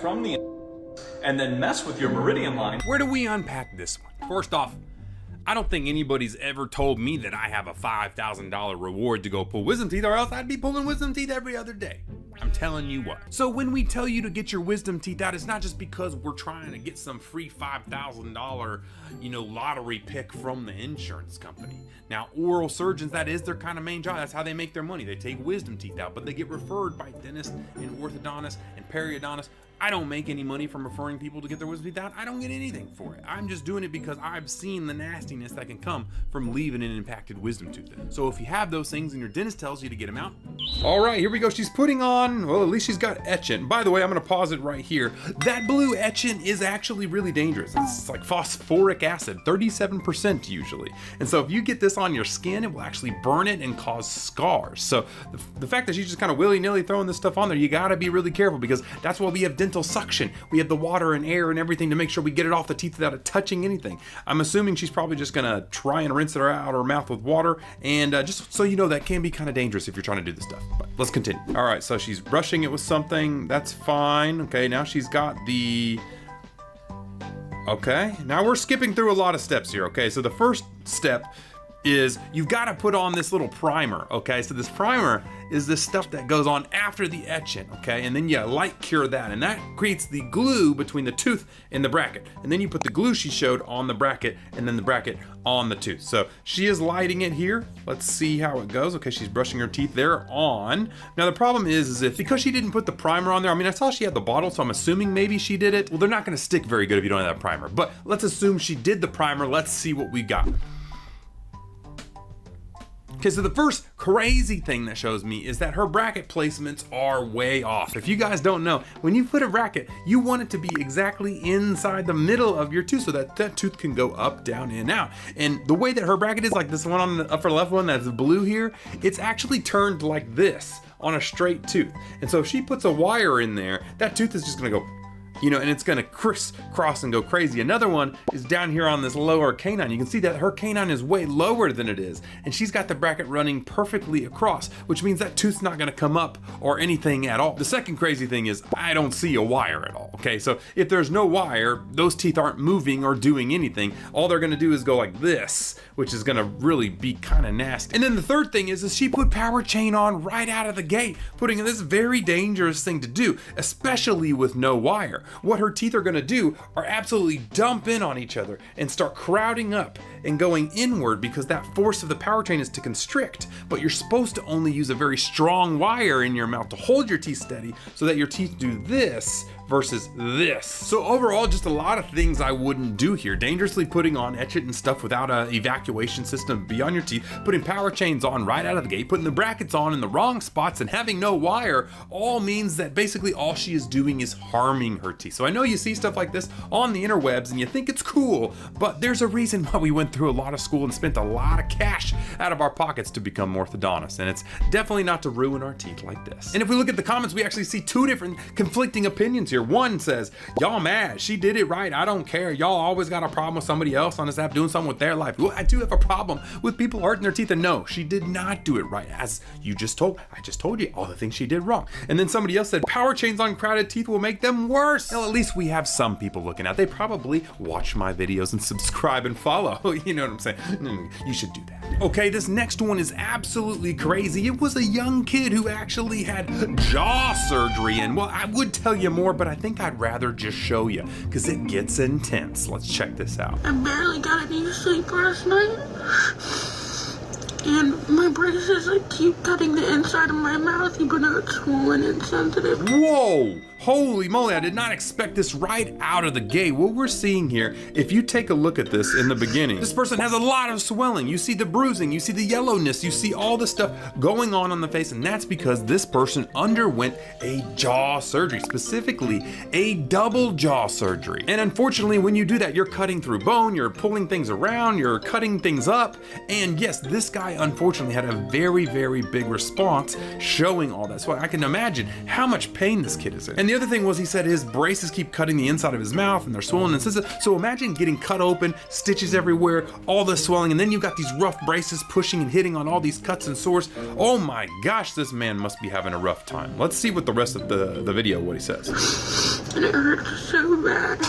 from the and then mess with your meridian line. Where do we unpack this one? First off, I don't think anybody's ever told me that I have a $5,000 reward to go pull wisdom teeth, or else I'd be pulling wisdom teeth every other day. I'm telling you what. So when we tell you to get your wisdom teeth out, it's not just because we're trying to get some free $5,000, lottery pick from the insurance company. Now, oral surgeons, that is their kind of main job. That's how they make their money. They take wisdom teeth out, but they get referred by dentists and orthodontists and periodontists. I don't make any money from referring people to get their wisdom teeth out. I don't get anything for it. I'm just doing it because I've seen the nastiness that can come from leaving an impacted wisdom tooth in. So if you have those things and your dentist tells you to get them out. All right, here we go. She's putting on, well, at least she's got etchant. By the way, I'm gonna pause it right here. That blue etchant is actually really dangerous. It's like phosphoric acid, 37% usually. And so if you get this on your skin, it will actually burn it and cause scars. So the fact that she's just kind of willy-nilly throwing this stuff on there, you gotta be really careful, because that's why we have dental suction. We have the water and air and everything to make sure we get it off the teeth without it touching anything. I'm assuming she's probably just gonna try and rinse it out of her mouth with water, and just so you know, that can be kind of dangerous if you're trying to do this stuff. But let's continue. All right, so she's brushing it with something. That's fine. Okay, now she's got the... Okay, now we're skipping through a lot of steps here. Okay, so the first step is you've got to put on this little primer. Okay, so this primer is this stuff that goes on after the etchant. Okay, and then you light cure that, and that creates the glue between the tooth and the bracket. And then you put the glue she showed on the bracket, and then the bracket on the tooth. So she is lighting it here. Let's see how it goes. Okay, she's brushing her teeth there on. Now the problem is if because she didn't put the primer on there, I mean, I saw she had the bottle, so I'm assuming maybe she did it. Well, they're not gonna stick very good if you don't have that primer, but let's assume she did the primer. Let's see what we got. Okay, so the first crazy thing that shows me is that her bracket placements are way off. If you guys don't know, when you put a bracket, you want it to be exactly inside the middle of your tooth so that that tooth can go up, down, in, out. And the way that her bracket is, like this one on the upper left one that's blue here, it's actually turned like this on a straight tooth. And so if she puts a wire in there, that tooth is just gonna go, and it's gonna crisscross and go crazy. Another one is down here on this lower canine. You can see that her canine is way lower than it is, and she's got the bracket running perfectly across, which means that tooth's not gonna come up or anything at all. The second crazy thing is I don't see a wire at all. Okay, so if there's no wire, those teeth aren't moving or doing anything. All they're gonna do is go like this, which is gonna really be kind of nasty. And then the third thing is she put power chain on right out of the gate, putting in this very dangerous thing to do, especially with no wire. What her teeth are gonna do are absolutely dump in on each other and start crowding up and going inward, because that force of the power chain is to constrict, but you're supposed to only use a very strong wire in your mouth to hold your teeth steady so that your teeth do this versus this. So overall, just a lot of things I wouldn't do here. Dangerously putting on etchant and stuff without an evacuation system beyond your teeth, putting power chains on right out of the gate, putting the brackets on in the wrong spots, and having no wire all means that basically all she is doing is harming her teeth. So I know you see stuff like this on the interwebs and you think it's cool, but there's a reason why we went through a lot of school and spent a lot of cash out of our pockets to become orthodontists, and it's definitely not to ruin our teeth like this. And if we look at the comments, we actually see two different conflicting opinions here. here. One says, y'all mad, she did it right, I don't care. Y'all always got a problem with somebody else on this app doing something with their life. Well, I do have a problem with people hurting their teeth, and no, she did not do it right. As you just told, I just told you all the things she did wrong. And then somebody else said, power chains on crowded teeth will make them worse. Well, at least we have some people looking out. They probably watch my videos and subscribe and follow. You know what I'm saying? You should do that. Okay, this next one is absolutely crazy. It was a young kid who actually had jaw surgery, and well, I would tell you more, but I think I'd rather just show you because it gets intense. Let's check this out. I barely got any sleep last night, and my braces, I keep cutting the inside of my mouth even though it's swollen and sensitive. Whoa! Holy moly, I did not expect this right out of the gate. What we're seeing here, if you take a look at this in the beginning, this person has a lot of swelling. You see the bruising, you see the yellowness, you see all the stuff going on the face, and that's because this person underwent a jaw surgery, specifically a double jaw surgery. And unfortunately, when you do that, you're cutting through bone, you're pulling things around, you're cutting things up, and yes, this guy unfortunately had a very, very big response showing all that. So I can imagine how much pain this kid is in. And the other thing was, he said his braces keep cutting the inside of his mouth and they're swollen and sensitive. So imagine getting cut open, stitches everywhere, all this swelling, and then you've got these rough braces pushing and hitting on all these cuts and sores. Oh my gosh, this man must be having a rough time. Let's see what the rest of the video, what he says. And it hurts so bad.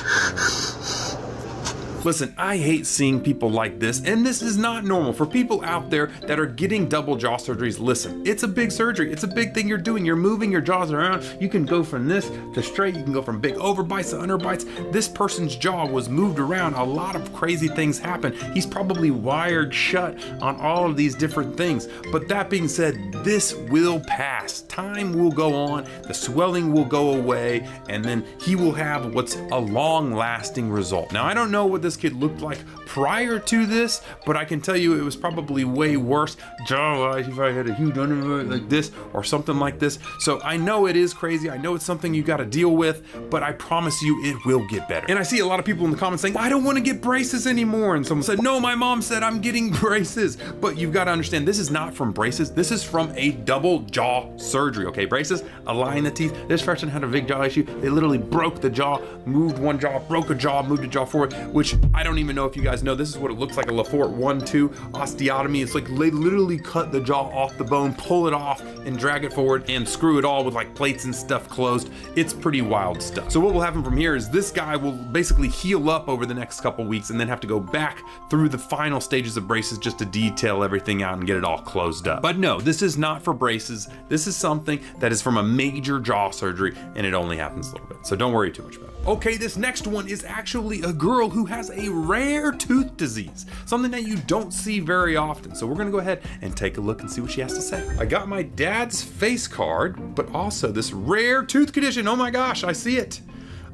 Listen, I hate seeing people like this, and this is not normal. For people out there that are getting double jaw surgeries, listen, it's a big surgery. It's a big thing you're doing. You're moving your jaws around. You can go from this to straight. You can go from big overbites to underbites. This person's jaw was moved around. A lot of crazy things happen. He's probably wired shut on all of these different things. But that being said, this will pass. Time will go on. The swelling will go away, and then he will have what's a long-lasting result. Now, I don't know what this kid looked like prior to this, but I can tell you it was probably way worse. Jaw-wise, if I had a huge underbite like this or something like this. So I know it is crazy. I know it's something you got to deal with, but I promise you it will get better. And I see a lot of people in the comments saying, I don't want to get braces anymore. And someone said, no, my mom said I'm getting braces. But you've got to understand, this is not from braces. This is from a double jaw surgery, okay? Braces align the teeth. This person had a big jaw issue. They literally broke the jaw, moved one jaw, broke a jaw, moved a jaw forward, which I don't even know if you guys know. This is what it looks like, a Lefort 1-2 osteotomy. It's like they literally cut the jaw off the bone, pull it off, and drag it forward and screw it all with like plates and stuff closed. It's pretty wild stuff. So what will happen from here is this guy will basically heal up over the next couple weeks and then have to go back through the final stages of braces just to detail everything out and get it all closed up. But no, this is not for braces. This is something that is from a major jaw surgery, and it only happens a little bit. So don't worry too much about it. Okay, this next one is actually a girl who has a rare tooth disease, something that you don't see very often. So we're gonna go ahead and take a look and see what she has to say. I got my dad's face card, but also this rare tooth condition. Oh my gosh, I see it.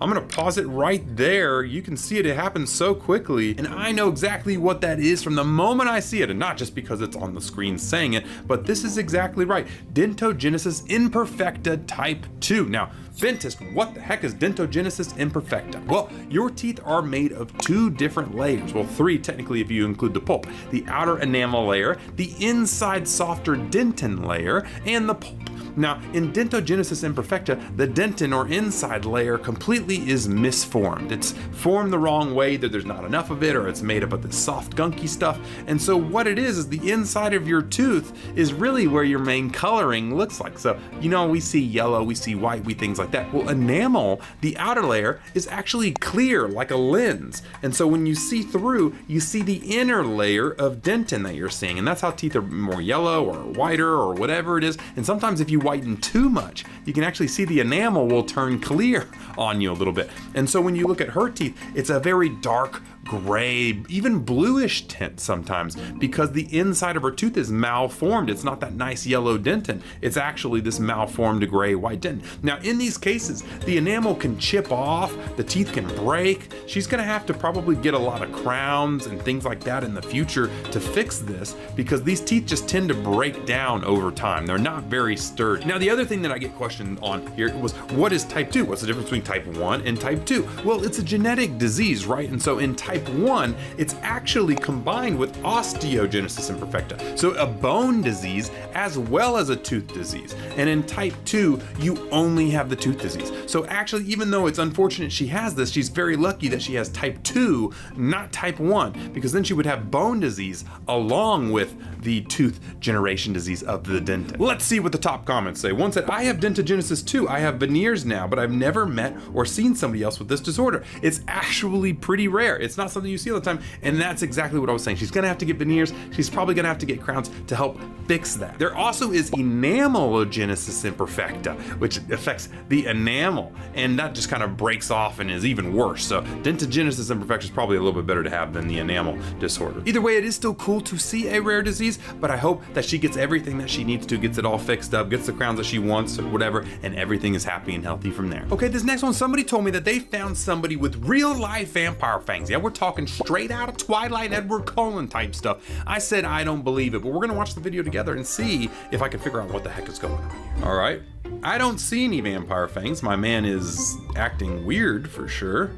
I'm gonna pause it right there. You can see it, it happens so quickly, and I know exactly what that is from the moment I see it, and not just because it's on the screen saying it, but this is exactly right. Dentogenesis imperfecta type 2. Now, dentist, what the heck is dentogenesis imperfecta? Well, your teeth are made of two different layers. Well, three technically if you include the pulp. The outer enamel layer, the inside softer dentin layer, and the pulp. Now, in dentogenesis imperfecta, the dentin or inside layer completely is misformed. It's formed the wrong way, that there's not enough of it, or it's made up of this soft gunky stuff. And so what it is the inside of your tooth is really where your main coloring looks like. So, you know, we see yellow, we see white, we things like that. Well, enamel, the outer layer, is actually clear like a lens. And so when you see through, you see the inner layer of dentin that you're seeing. And that's how teeth are more yellow or whiter or whatever it is. And sometimes if you whiten too much, you can actually see the enamel will turn clear on you a little bit. And so when you look at her teeth, it's a very dark gray, even bluish tint sometimes, because the inside of her tooth is malformed. It's not that nice yellow dentin. It's actually this malformed gray white dentin. Now, in these cases, the enamel can chip off, the teeth can break. She's gonna have to probably get a lot of crowns and things like that in the future to fix this, because these teeth just tend to break down over time. They're not very sturdy. Now, the other thing that I get questioned on here was, what is type 2? What's the difference between type 1 and type 2? Well, it's a genetic disease, right? And so in type type 1, it's actually combined with osteogenesis imperfecta. So a bone disease as well as a tooth disease. And in type 2, you only have the tooth disease. So actually, even though it's unfortunate she has this, she's very lucky that she has type 2, not type 1, because then she would have bone disease along with the tooth generation disease of the dentin. Let's see what the top comments say. One said, I have dentogenesis too. I have veneers now, but I've never met or seen somebody else with this disorder. It's actually pretty rare. It's not something you see all the time. And that's exactly what I was saying. She's gonna have to get veneers. She's probably gonna have to get crowns to help fix that. There also is enamelogenesis imperfecta, which affects the enamel, and that just kind of breaks off and is even worse. So dentogenesis imperfecta is probably a little bit better to have than the enamel disorder. Either way, it is still cool to see a rare disease, but I hope that she gets everything that she needs to, gets it all fixed up, gets the crowns that she wants or whatever, and everything is happy and healthy from there. Okay, this next one, somebody told me that they found somebody with real life vampire fangs. Yeah, we're talking straight out of Twilight Edward Cullen type stuff. I said I don't believe it, but we're gonna watch the video together and see if I can figure out what the heck is going on here. All right, I don't see any vampire fangs. My man is acting weird for sure.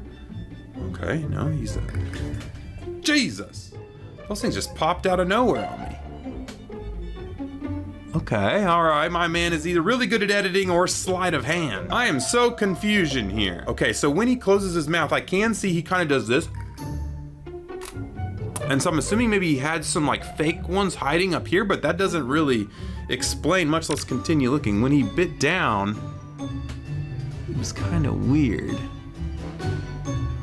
Okay, no, he's a... Jesus! Those things just popped out of nowhere on me. Okay, all right, my man is either really good at editing or sleight of hand. I am so confusion here. Okay, so when he closes his mouth, I can see he kind of does this. And so I'm assuming maybe he had some like fake ones hiding up here, but that doesn't really explain much. Let's continue looking. When he bit down, it was kind of weird.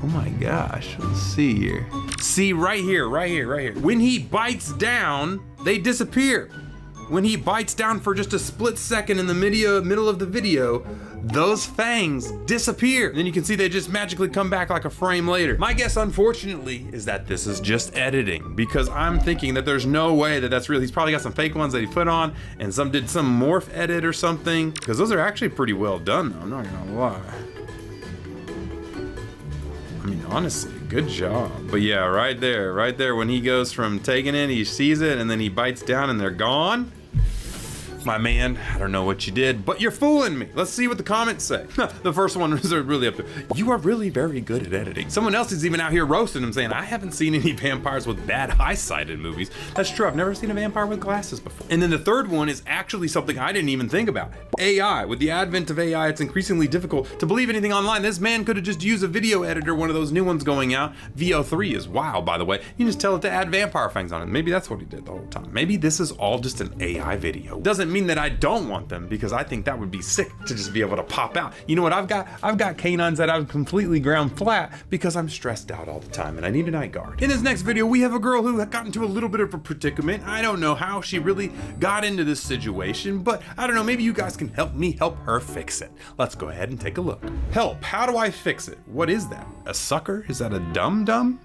Oh my gosh, let's see here. See, right here. When he bites down, they disappear. When he bites down for just a split second in the middle of the video, those fangs disappear. And then you can see they just magically come back like a frame later. My guess, unfortunately, is that this is just editing, because I'm thinking that there's no way that that's real. He's probably got some fake ones that he put on and did some morph edit or something, because those are actually pretty well done though, I'm not gonna lie. I mean, honestly, good job. But yeah, right there, when he goes from taking it, he sees it, and then he bites down and they're gone. My man, I don't know what you did, but you're fooling me. Let's see what the comments say. The first one was really up there. You are really very good at editing. Someone else is even out here roasting him, saying, I haven't seen any vampires with bad eyesight in movies. That's true, I've never seen a vampire with glasses before. And then the third one is actually something I didn't even think about. AI. With the advent of AI, it's increasingly difficult to believe anything online. This man could have just used a video editor, one of those new ones going out. VO3 is wow, by the way. You can just tell it to add vampire fangs on it. Maybe that's what he did the whole time. Maybe this is all just an AI video. Doesn't mean that I don't want them, because I think that would be sick to just be able to pop out. You know what I've got? I've got canines that I've completely ground flat because I'm stressed out all the time and I need a night guard. In this next video, we have a girl who got into a little bit of a predicament. I don't know how she really got into this situation, but I don't know, maybe you guys can help me help her fix it. Let's go ahead and take a look. Help, how do I fix it? What is that? A sucker? Is that a dum-dum?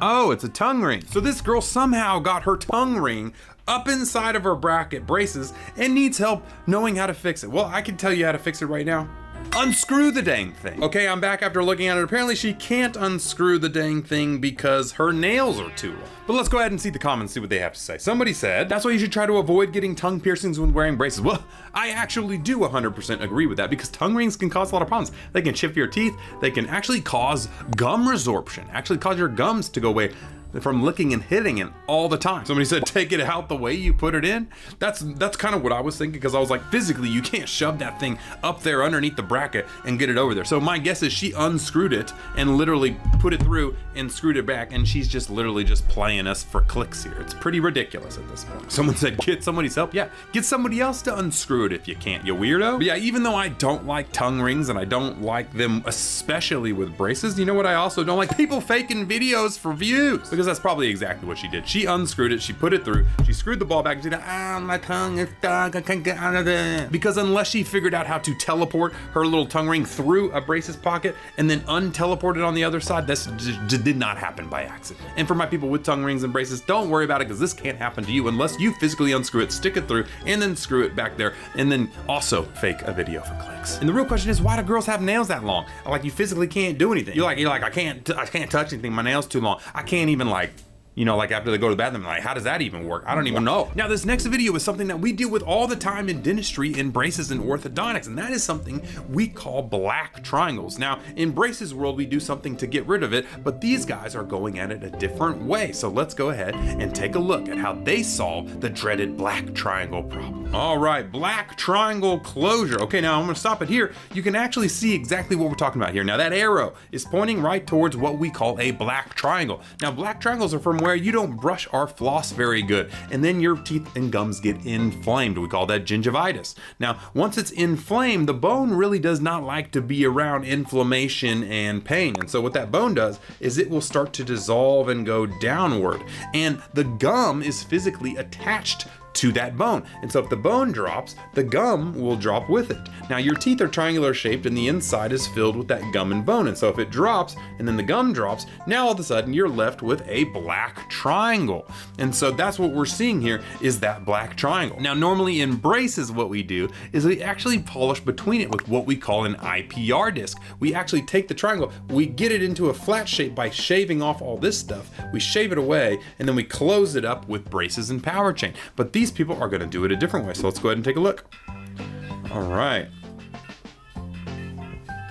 Oh, it's a tongue ring. So this girl somehow got her tongue ring up inside of her bracket braces and needs help knowing how to fix it. Well, I can tell you how to fix it right now. Unscrew the dang thing. Okay, I'm back after looking at it. Apparently she can't unscrew the dang thing because her nails are too long. But let's go ahead and see the comments, see what they have to say. Somebody said, that's why you should try to avoid getting tongue piercings when wearing braces. Well, I actually do 100% agree with that, because tongue rings can cause a lot of problems. They can chip your teeth. They can actually cause gum resorption, actually cause your gums to go away from licking and hitting it all the time. Somebody said, take it out the way you put it in. That's kind of what I was thinking, because I was like, physically, you can't shove that thing up there underneath the bracket and get it over there. So my guess is she unscrewed it and literally put it through and screwed it back, and she's just literally just playing us for clicks here. It's pretty ridiculous at this point. Someone said, get somebody's help. Yeah, get somebody else to unscrew it if you can't, you weirdo. But yeah, even though I don't like tongue rings and I don't like them, especially with braces, you know what I also don't like? People faking videos for views. Because that's probably exactly what she did. She unscrewed it, she put it through, she screwed the ball back, and she said, my tongue is stuck, I can't get out of there. Because unless she figured out how to teleport her little tongue ring through a braces pocket and then unteleported it on the other side, this just did not happen by accident. And for my people with tongue rings and braces, don't worry about it, because this can't happen to you unless you physically unscrew it, stick it through, and then screw it back there, and then also fake a video for clicks. And the real question is, why do girls have nails that long? Like, you physically can't do anything. You're like, I can't touch anything, my nail's too long. I can't even like You know, like after they go to the bathroom, like, how does that even work? I don't even know. Now, this next video is something that we deal with all the time in dentistry, in braces and orthodontics, and that is something we call black triangles. Now, in braces world, we do something to get rid of it, but these guys are going at it a different way. So let's go ahead and take a look at how they solve the dreaded black triangle problem. All right, black triangle closure. Okay, now I'm gonna stop it here. You can actually see exactly what we're talking about here. Now, that arrow is pointing right towards what we call a black triangle. Now, black triangles are from where you don't brush or floss very good, and then your teeth and gums get inflamed. We call that gingivitis. Now, once it's inflamed, the bone really does not like to be around inflammation and pain. And so what that bone does is it will start to dissolve and go downward. And the gum is physically attached to that bone. And so if the bone drops, the gum will drop with it. Now, your teeth are triangular shaped and the inside is filled with that gum and bone. And so if it drops and then the gum drops, now all of a sudden you're left with a black triangle. And so that's what we're seeing here, is that black triangle. Now, normally in braces, what we do is we actually polish between it with what we call an IPR disc. We actually take the triangle, we get it into a flat shape by shaving off all this stuff, we shave it away, and then we close it up with braces and power chain. But these people are going to do it a different way. So let's go ahead and take a look. All right.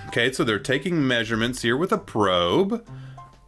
Okay, so they're taking measurements here with a probe.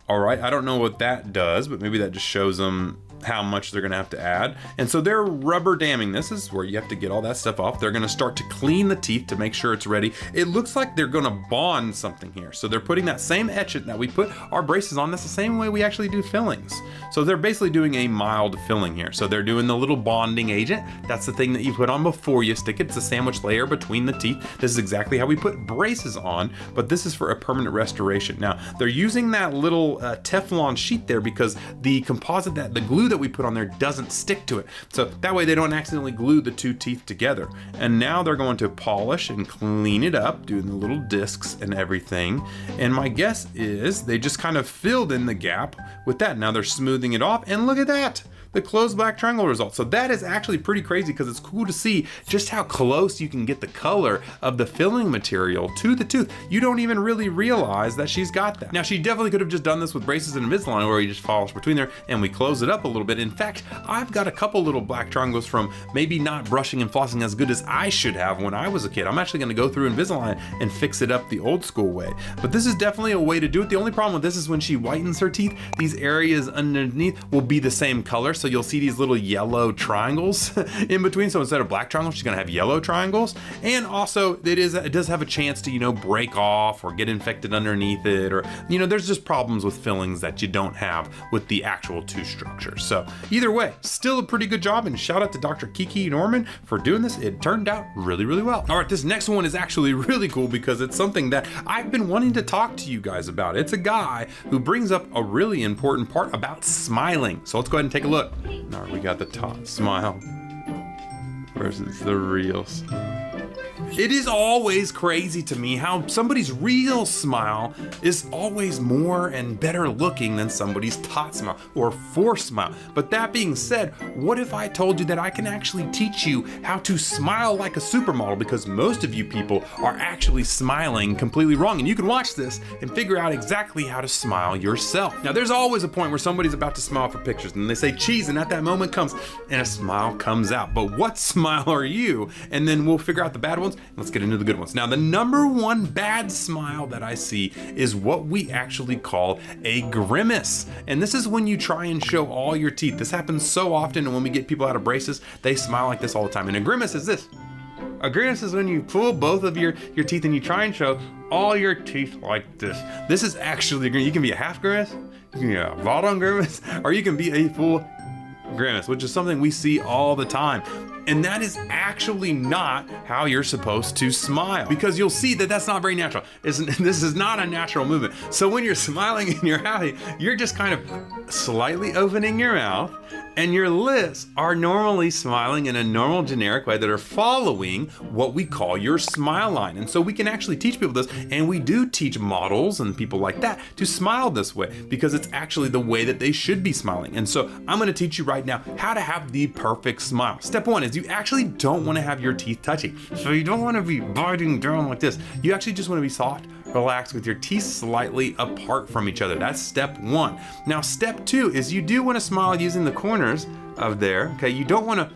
All right, I don't know what that does, but maybe that just shows them how much they're gonna have to add. And so they're rubber damming. This is where you have to get all that stuff off. They're gonna start to clean the teeth to make sure it's ready. It looks like they're gonna bond something here. So they're putting that same etchant that we put our braces on. That's the same way we actually do fillings. So they're basically doing a mild filling here. So they're doing the little bonding agent. That's the thing that you put on before you stick it. It's a sandwich layer between the teeth. This is exactly how we put braces on, but this is for a permanent restoration. Now, they're using that little Teflon sheet there because the composite, the glue that we put on there doesn't stick to it. So that way they don't accidentally glue the two teeth together. And now they're going to polish and clean it up, doing the little discs and everything. And my guess is they just kind of filled in the gap with that. Now they're smoothing it off, and look at that, the closed black triangle result. So that is actually pretty crazy because it's cool to see just how close you can get the color of the filling material to the tooth. You don't even really realize that she's got that. Now, she definitely could have just done this with braces and Invisalign, where you just polish between there and we close it up a little bit. In fact, I've got a couple little black triangles from maybe not brushing and flossing as good as I should have when I was a kid. I'm actually gonna go through Invisalign and fix it up the old school way. But this is definitely a way to do it. The only problem with this is when she whitens her teeth, these areas underneath will be the same color. So you'll see these little yellow triangles in between. So instead of black triangles, she's gonna have yellow triangles. And also it does have a chance to, you know, break off or get infected underneath it, or, you know, there's just problems with fillings that you don't have with the actual tooth structure. So either way, still a pretty good job, and shout out to Dr. Kiki Norman for doing this. It turned out really, really well. All right, this next one is actually really cool because it's something that I've been wanting to talk to you guys about. It's a guy who brings up a really important part about smiling. So let's go ahead and take a look. All right, we got the top smile versus the reals. It is always crazy to me how somebody's real smile is always more and better looking than somebody's tot smile or forced smile. But that being said, what if I told you that I can actually teach you how to smile like a supermodel? Because most of you people are actually smiling completely wrong, and you can watch this and figure out exactly how to smile yourself. Now, there's always a point where somebody's about to smile for pictures and they say cheese, and at that moment comes and a smile comes out. But what smile are you? And then we'll figure out the bad ones. Let's get into the good ones. Now, the number one bad smile that I see is what we actually call a grimace. And this is when you try and show all your teeth. This happens so often, and when we get people out of braces, they smile like this all the time. And a grimace is this. A grimace is when you pull both of your teeth and you try and show all your teeth like this. This is actually, you can be a half grimace, you can be a bottom grimace, or you can be a full grimace, which is something we see all the time. And that is actually not how you're supposed to smile, because you'll see that that's not very natural. This is not a natural movement. So when you're smiling and you're happy, you're just kind of slightly opening your mouth, and your lips are normally smiling in a normal generic way that are following what we call your smile line. And so we can actually teach people this, and we do teach models and people like that to smile this way because it's actually the way that they should be smiling. And so I'm gonna teach you right now how to have the perfect smile. Step one is you actually don't wanna have your teeth touching. So you don't wanna be biting down like this. You actually just wanna be soft, relax with your teeth slightly apart from each other. That's step 1. Now, step 2 is you do want to smile using the corners of there. Okay, you don't want to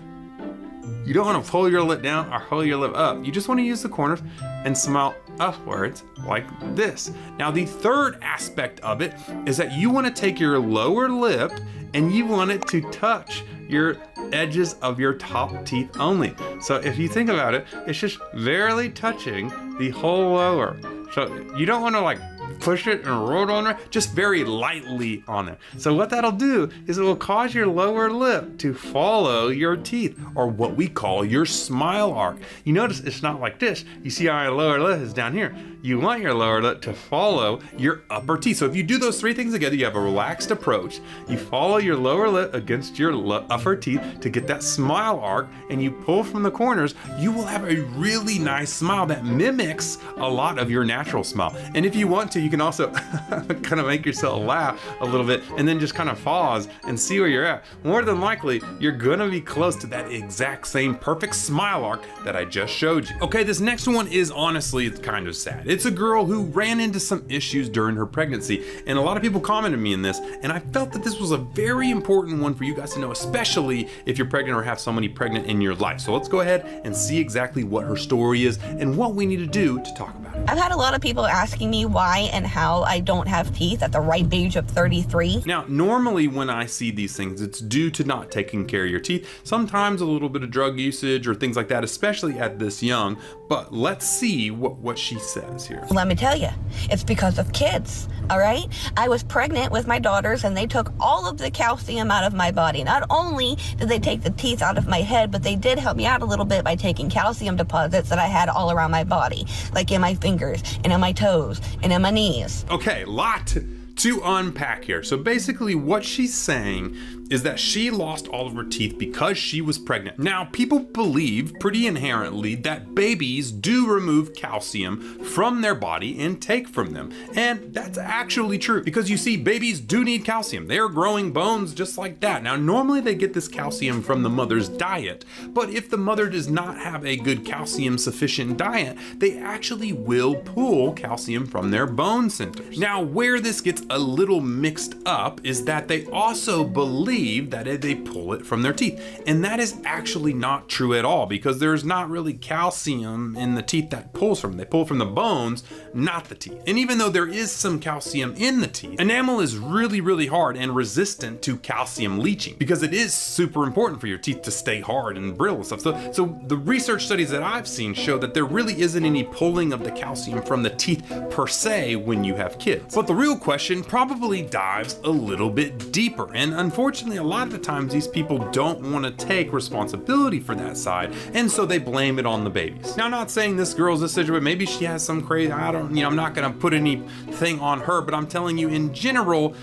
pull your lip down or pull your lip up. You just want to use the corners and smile upwards like this. Now, the third aspect of it is that you want to take your lower lip and you want it to touch your edges of your top teeth only. So if you think about it, it's just barely touching the whole lower. So you don't want to like push it and roll it on there, just very lightly on there. So what that'll do is it will cause your lower lip to follow your teeth, or what we call your smile arc. You notice it's not like this. You see how our lower lip is down here. You want your lower lip to follow your upper teeth. So if you do those 3 things together, you have a relaxed approach. You follow your lower lip against your upper teeth to get that smile arc, and you pull from the corners, you will have a really nice smile that mimics a lot of your natural smile. And if you want to, you can also kind of make yourself laugh a little bit and then just kind of pause and see where you're at. More than likely, you're gonna be close to that exact same perfect smile arc that I just showed you. Okay, this next one is honestly kind of sad. It's a girl who ran into some issues during her pregnancy, and a lot of people commented me in this, and I felt that this was a very important one for you guys to know, especially if you're pregnant or have somebody pregnant in your life. So let's go ahead and see exactly what her story is and what we need to do to talk about it. I've had a lot of people asking me why and how I don't have teeth at the ripe age of 33. Now, normally when I see these things, it's due to not taking care of your teeth. Sometimes a little bit of drug usage or things like that, especially at this young. But let's see what she says here. Let me tell you, it's because of kids, all right? I was pregnant with my daughters and they took all of the calcium out of my body. Not only did they take the teeth out of my head, but they did help me out a little bit by taking calcium deposits that I had all around my body, like in my fingers and in my toes and in my knees. Okay, lot to unpack here. So basically what she's saying is that she lost all of her teeth because she was pregnant. Now, people believe pretty inherently that babies do remove calcium from their body and take from them. And that's actually true because you see, babies do need calcium. They're growing bones just like that. Now, normally they get this calcium from the mother's diet, but if the mother does not have a good calcium sufficient diet, they actually will pull calcium from their bone centers. Now, where this gets a little mixed up is that they also believe that they pull it from their teeth, and that is actually not true at all because there's not really calcium in the teeth that pulls from. They pull from the bones, not the teeth. And even though there is some calcium in the teeth, enamel is really hard and resistant to calcium leaching because it is super important for your teeth to stay hard and brittle and stuff. So the research studies that I've seen show that there really isn't any pulling of the calcium from the teeth per se when you have kids. But the real question probably dives a little bit deeper, and unfortunately a lot of the times these people don't want to take responsibility for that side, and so they blame it on the babies. Now, I'm not saying this girl's a situation, maybe she has some crazy, I'm not gonna put anything on her, but I'm telling you in general,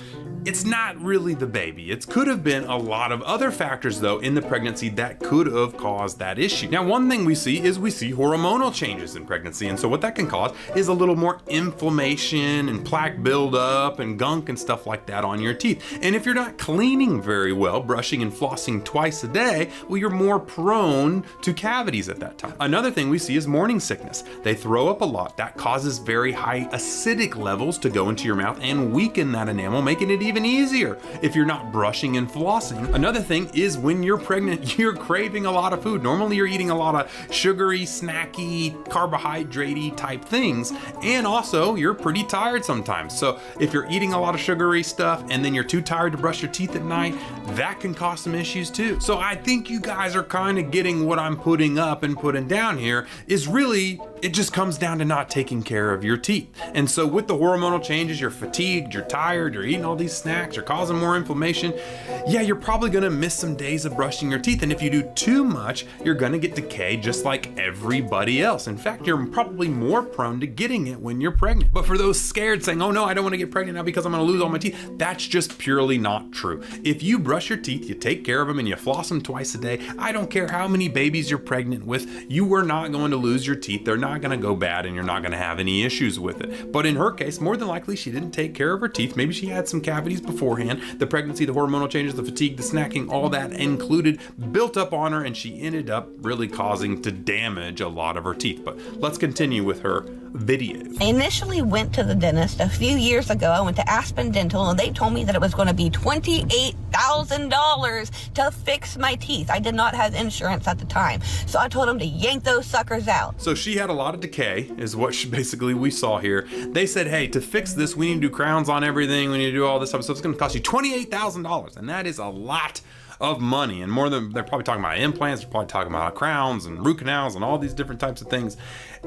it's not really the baby. It could have been a lot of other factors though in the pregnancy that could have caused that issue. Now, one thing we see hormonal changes in pregnancy, and so what that can cause is a little more inflammation and plaque buildup and gunk and stuff like that on your teeth. And if you're not cleaning very well, brushing and flossing twice a day, well, you're more prone to cavities at that time. Another thing we see is morning sickness. They throw up a lot. That causes very high acidic levels to go into your mouth and weaken that enamel, making it even easier if you're not brushing and flossing. Another thing is when you're pregnant, you're craving a lot of food. Normally you're eating a lot of sugary, snacky, carbohydrate-y type things, and also you're pretty tired sometimes. So if you're eating a lot of sugary stuff and then you're too tired to brush your teeth at night, that can cause some issues too. So I think you guys are kind of getting what I'm putting up and putting down here is really, it just comes down to not taking care of your teeth. And so with the hormonal changes, you're fatigued, you're tired, you're eating all these snacks, you're causing more inflammation. Yeah, you're probably gonna miss some days of brushing your teeth. And if you do too much, you're gonna get decay just like everybody else. In fact, you're probably more prone to getting it when you're pregnant. But for those scared saying, oh no, I don't wanna get pregnant now because I'm gonna lose all my teeth, that's just purely not true. If you brush your teeth, you take care of them, and you floss them twice a day, I don't care how many babies you're pregnant with, you are not going to lose your teeth. They're not gonna go bad and you're not gonna have any issues with it. But in her case, more than likely, she didn't take care of her teeth. Maybe she had some cavities beforehand. The pregnancy, the hormonal changes, the fatigue, the snacking, all that included, built up on her, and she ended up really causing to damage a lot of her teeth. But let's continue with her video. I initially went to the dentist a few years ago. I went to Aspen Dental and they told me that it was going to be $28,000 to fix my teeth. I did not have insurance at the time, so I told them to yank those suckers out. So she had a lot of decay, is what basically we saw here. They said, hey, to fix this, we need to do crowns on everything. We need to do all this stuff. So it's going to cost you $28,000, and that is a lot of money, and more than, they're probably talking about implants, they're probably talking about crowns and root canals and all these different types of things.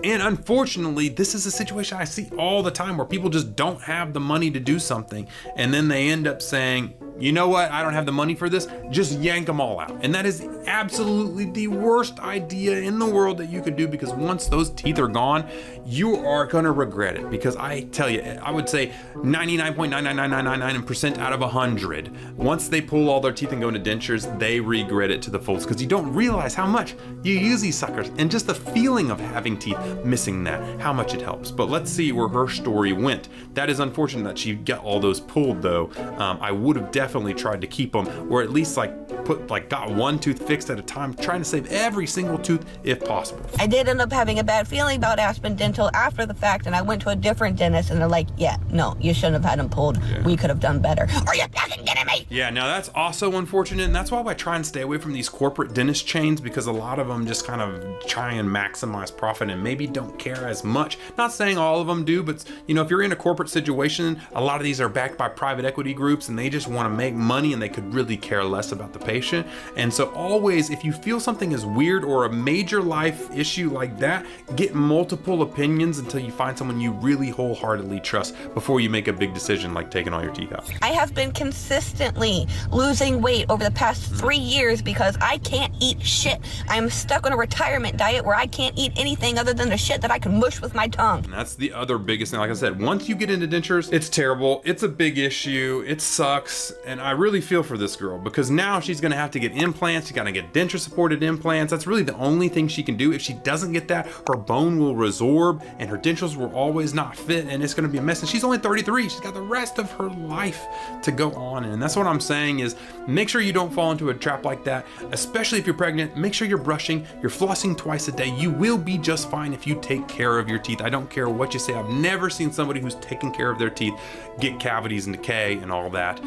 And unfortunately, this is a situation I see all the time where people just don't have the money to do something, and then they end up saying, you know what, I don't have the money for this, just yank them all out. And that is absolutely the worst idea in the world that you could do, because once those teeth are gone, you are gonna regret it. Because I tell you, I would say 99.99999% out of 100, once they pull all their teeth and go into dentures, they regret it to the fullest, because you don't realize how much you use these suckers, and just the feeling of having teeth missing that, how much it helps. But let's see where her story went. That is unfortunate that she got all those pulled though. I would have definitely tried to keep them, or at least got one tooth fixed at a time, trying to save every single tooth if possible. I did end up having a bad feeling about Aspen Dental after the fact, and I went to a different dentist and they're like, yeah, no, you shouldn't have had them pulled. Yeah. We could have done better. Are you fucking kidding me? Yeah, now that's also unfortunate, and that's why I try and stay away from these corporate dentist chains, because a lot of them just kind of try and maximize profit and maybe don't care as much. Not saying all of them do, but you know, if you're in a corporate situation, a lot of these are backed by private equity groups and they just want to make money, and they could really care less about the patient. And so always, if you feel something is weird or a major life issue like that, get multiple opinions until you find someone you really wholeheartedly trust before you make a big decision like taking all your teeth out. I have been consistently losing weight over the past 3 years because I can't eat shit. I'm stuck on a retirement diet where I can't eat anything other than the shit that I can mush with my tongue. And that's the other biggest thing. Like I said, once you get into dentures, it's terrible. It's a big issue. It sucks. And I really feel for this girl, because now she's gonna have to get implants. She's gonna get denture supported implants. That's really the only thing she can do. If she doesn't get that, her bone will resorb and her dentures will always not fit, and it's gonna be a mess. And she's only 33. She's got the rest of her life to go on. And that's what I'm saying is, make sure you don't fall into a trap like that, especially if you're pregnant. Make sure you're brushing, you're flossing twice a day. You will be just fine if you take care of your teeth. I don't care what you say. I've never seen somebody who's taking care of their teeth get cavities and decay and all that.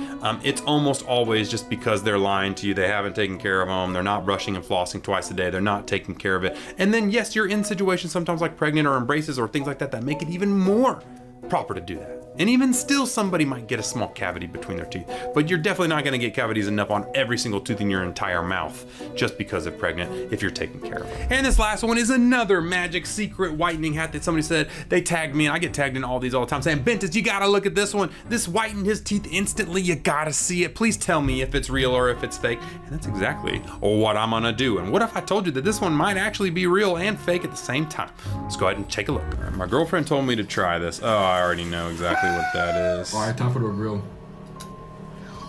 It's almost always just because they're lying to you. They haven't taken care of them. They're not brushing and flossing twice a day. They're not taking care of it. And then yes, you're in situations sometimes like pregnant or embraces or things like that that make it even more proper to do that. And even still, somebody might get a small cavity between their teeth, but you're definitely not going to get cavities enough on every single tooth in your entire mouth just because they're pregnant if you're taking care of them. And this last one is another magic secret whitening hat that somebody said they tagged me, and I get tagged in all these all the time saying, Bentis, you gotta look at this one. This whitened his teeth instantly. You gotta see it. Please tell me if it's real or if it's fake. And that's exactly what I'm gonna do. And what if I told you that this one might actually be real and fake at the same time? Let's go ahead and take a look. All right, my girlfriend told me to try this. Oh, I already know exactly what that is. All right, time for the real.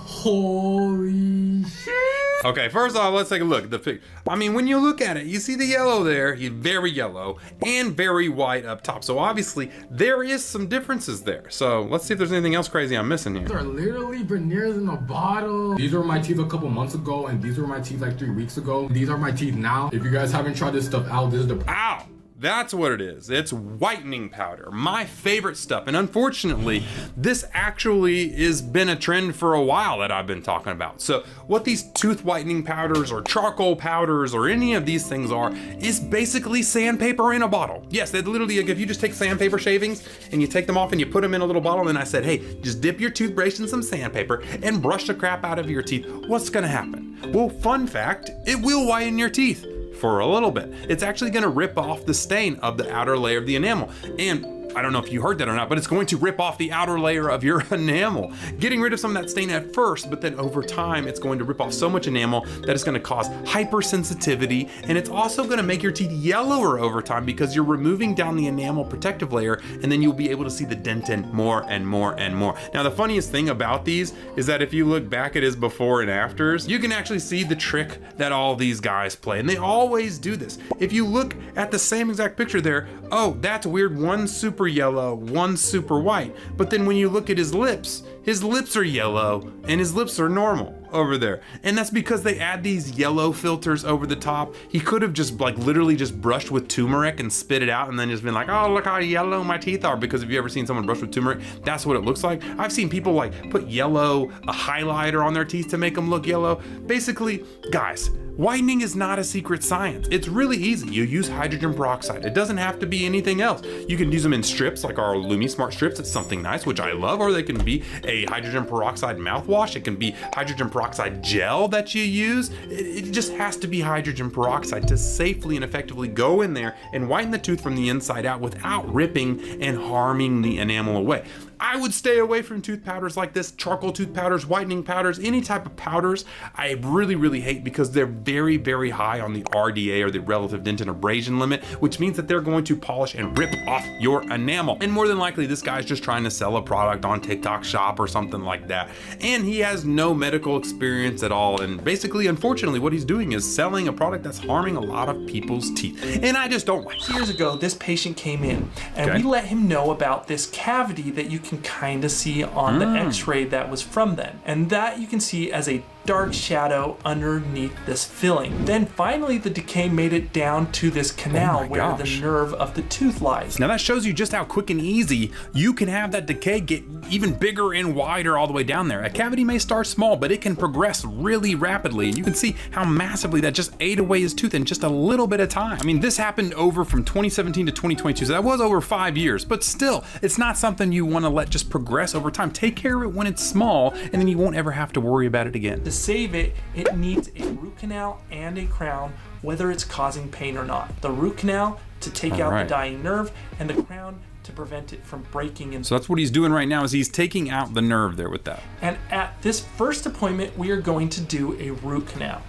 Holy shit. Okay, first off, let's take a look at the picture. I mean, when you look at it, you see the yellow there. He's very yellow and very white up top. So obviously there is some differences there. So let's see if there's anything else crazy I'm missing here. These are literally veneers in a bottle. These were my teeth a couple months ago, and these were my teeth like 3 weeks ago. These are my teeth now. If you guys haven't tried this stuff out, this is the— Ow! That's what it is. It's whitening powder, my favorite stuff. And unfortunately, this actually has been a trend for a while that I've been talking about. So what these tooth whitening powders or charcoal powders or any of these things are is basically sandpaper in a bottle. Yes, they literally, if you just take sandpaper shavings and you take them off and you put them in a little bottle, and I said, hey, just dip your toothbrush in some sandpaper and brush the crap out of your teeth, what's gonna happen? Well, fun fact, it will whiten your teeth. For a little bit. It's actually going to rip off the stain of the outer layer of the enamel. And I don't know if you heard that or not, but it's going to rip off the outer layer of your enamel, getting rid of some of that stain at first, but then over time, it's going to rip off so much enamel that it's going to cause hypersensitivity, and it's also going to make your teeth yellower over time because you're removing down the enamel protective layer, and then you'll be able to see the dentin more and more and more. Now, the funniest thing about these is that if you look back at his before and afters, you can actually see the trick that all these guys play, and they always do this. If you look at the same exact picture there, oh, that's weird, one's super yellow, one's super white. But then when you look at his lips, his lips are yellow and his lips are normal over there. And that's because they add these yellow filters over the top. He could have just like literally just brushed with turmeric and spit it out and then just been like, oh, look how yellow my teeth are. Because if you ever seen someone brush with turmeric, that's what it looks like. I've seen people like put yellow, a highlighter on their teeth to make them look yellow. Basically, guys, whitening is not a secret science. It's really easy. You use hydrogen peroxide. It doesn't have to be anything else. You can use them in strips like our Lumi Smart strips. It's something nice, which I love, or they can be a hydrogen peroxide mouthwash. It can be hydrogen peroxide gel that you use. It just has to be hydrogen peroxide to safely and effectively go in there and whiten the tooth from the inside out without ripping and harming the enamel away. I would stay away from tooth powders like this, charcoal tooth powders, whitening powders, any type of powders. I really, really hate because they're very, very high on the RDA, or the relative dentin abrasion limit, which means that they're going to polish and rip off your enamel. And more than likely, this guy's just trying to sell a product on TikTok Shop or something like that. And he has no medical experience at all. And basically, unfortunately, what he's doing is selling a product that's harming a lot of people's teeth. And I just don't like it. Years ago, this patient came in and we let him know about this cavity that you can kind of see on the x-ray that was from them, and that you can see as a dark shadow underneath this filling. Then finally the decay made it down to this canal where the nerve of the tooth lies. Now that shows you just how quick and easy you can have that decay get even bigger and wider all the way down there. A cavity may start small, but it can progress really rapidly, and you can see how massively that just ate away his tooth in just a little bit of time. I mean, this happened over from 2017 to 2022, so that was over 5 years, but still, it's not something you want to let just progress over time. Take care of it when it's small, and then you won't ever have to worry about it again. To save it, it needs a root canal and a crown, whether it's causing pain or not. The root canal to take out the dying nerve, and the crown to prevent it from breaking. And so that's what he's doing right now, is he's taking out the nerve there with that. And at this first appointment, we are going to do a root canal.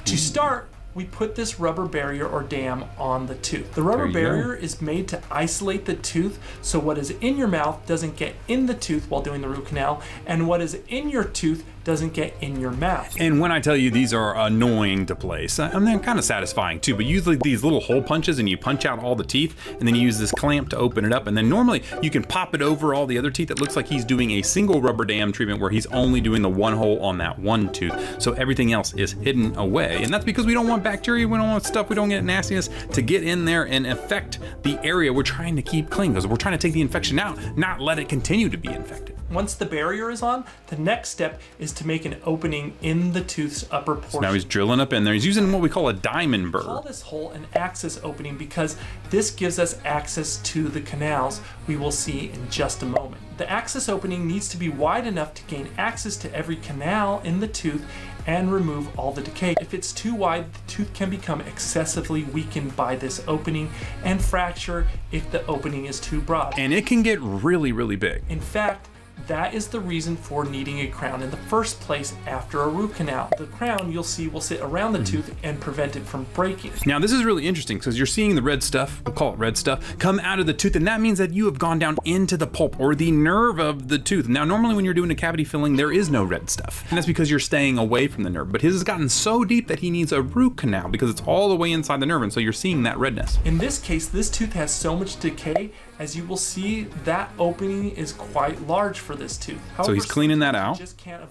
To start, we put this rubber barrier or dam on the tooth. The rubber barrier is made to isolate the tooth, so what is in your mouth doesn't get in the tooth while doing the root canal, and what is in your tooth doesn't get in your mouth. And when I tell you these are annoying to place, and they're kind of satisfying too, but usually these little hole punches and you punch out all the teeth, and then you use this clamp to open it up, and then normally you can pop it over all the other teeth. It looks like he's doing a single rubber dam treatment where he's only doing the one hole on that one tooth, so everything else is hidden away. And that's because we don't want bacteria, we don't want stuff, we don't get nastiness to get in there and affect the area we're trying to keep clean, because we're trying to take the infection out, not let it continue to be infected. Once the barrier is on, the next step is to make an opening in the tooth's upper portion. So now he's drilling up in there. He's using what we call a diamond burr. We call this hole an access opening because this gives us access to the canals we will see in just a moment. The access opening needs to be wide enough to gain access to every canal in the tooth and remove all the decay. If it's too wide, the tooth can become excessively weakened by this opening and fracture if the opening is too broad. And it can get really, really big. In fact, that is the reason for needing a crown in the first place after a root canal. The crown, you'll see, will sit around the tooth and prevent it from breaking. Now this is really interesting because you're seeing the red stuff, we'll call it red stuff, come out of the tooth, and that means that you have gone down into the pulp or the nerve of the tooth. Now normally when you're doing a cavity filling, there is no red stuff, and that's because you're staying away from the nerve, but his has gotten so deep that he needs a root canal because it's all the way inside the nerve, and so you're seeing that redness. In this case, this tooth has so much decay, as you will see, that opening is quite large for this tooth. So he's cleaning that out.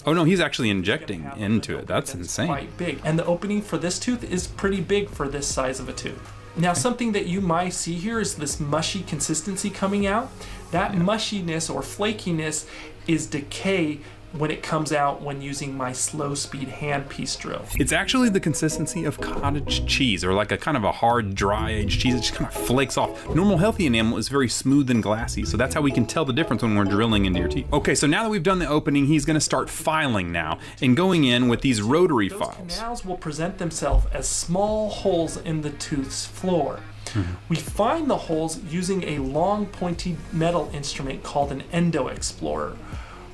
Oh no, he's actually injecting into it. That's insane. Quite big. And the opening for this tooth is pretty big for this size of a tooth. Now something that you might see here is this mushy consistency coming out. That mushiness or flakiness is decay when it comes out when using my slow speed hand piece drill. It's actually the consistency of cottage cheese, or like a kind of a hard, dry aged cheese. It just kind of flakes off. Normal healthy enamel is very smooth and glassy, so that's how we can tell the difference when we're drilling into your teeth. Okay, so now that we've done the opening, he's gonna start filing now and going in with these rotary files. Those canals will present themselves as small holes in the tooth's floor. We find the holes using a long pointy metal instrument called an endo explorer.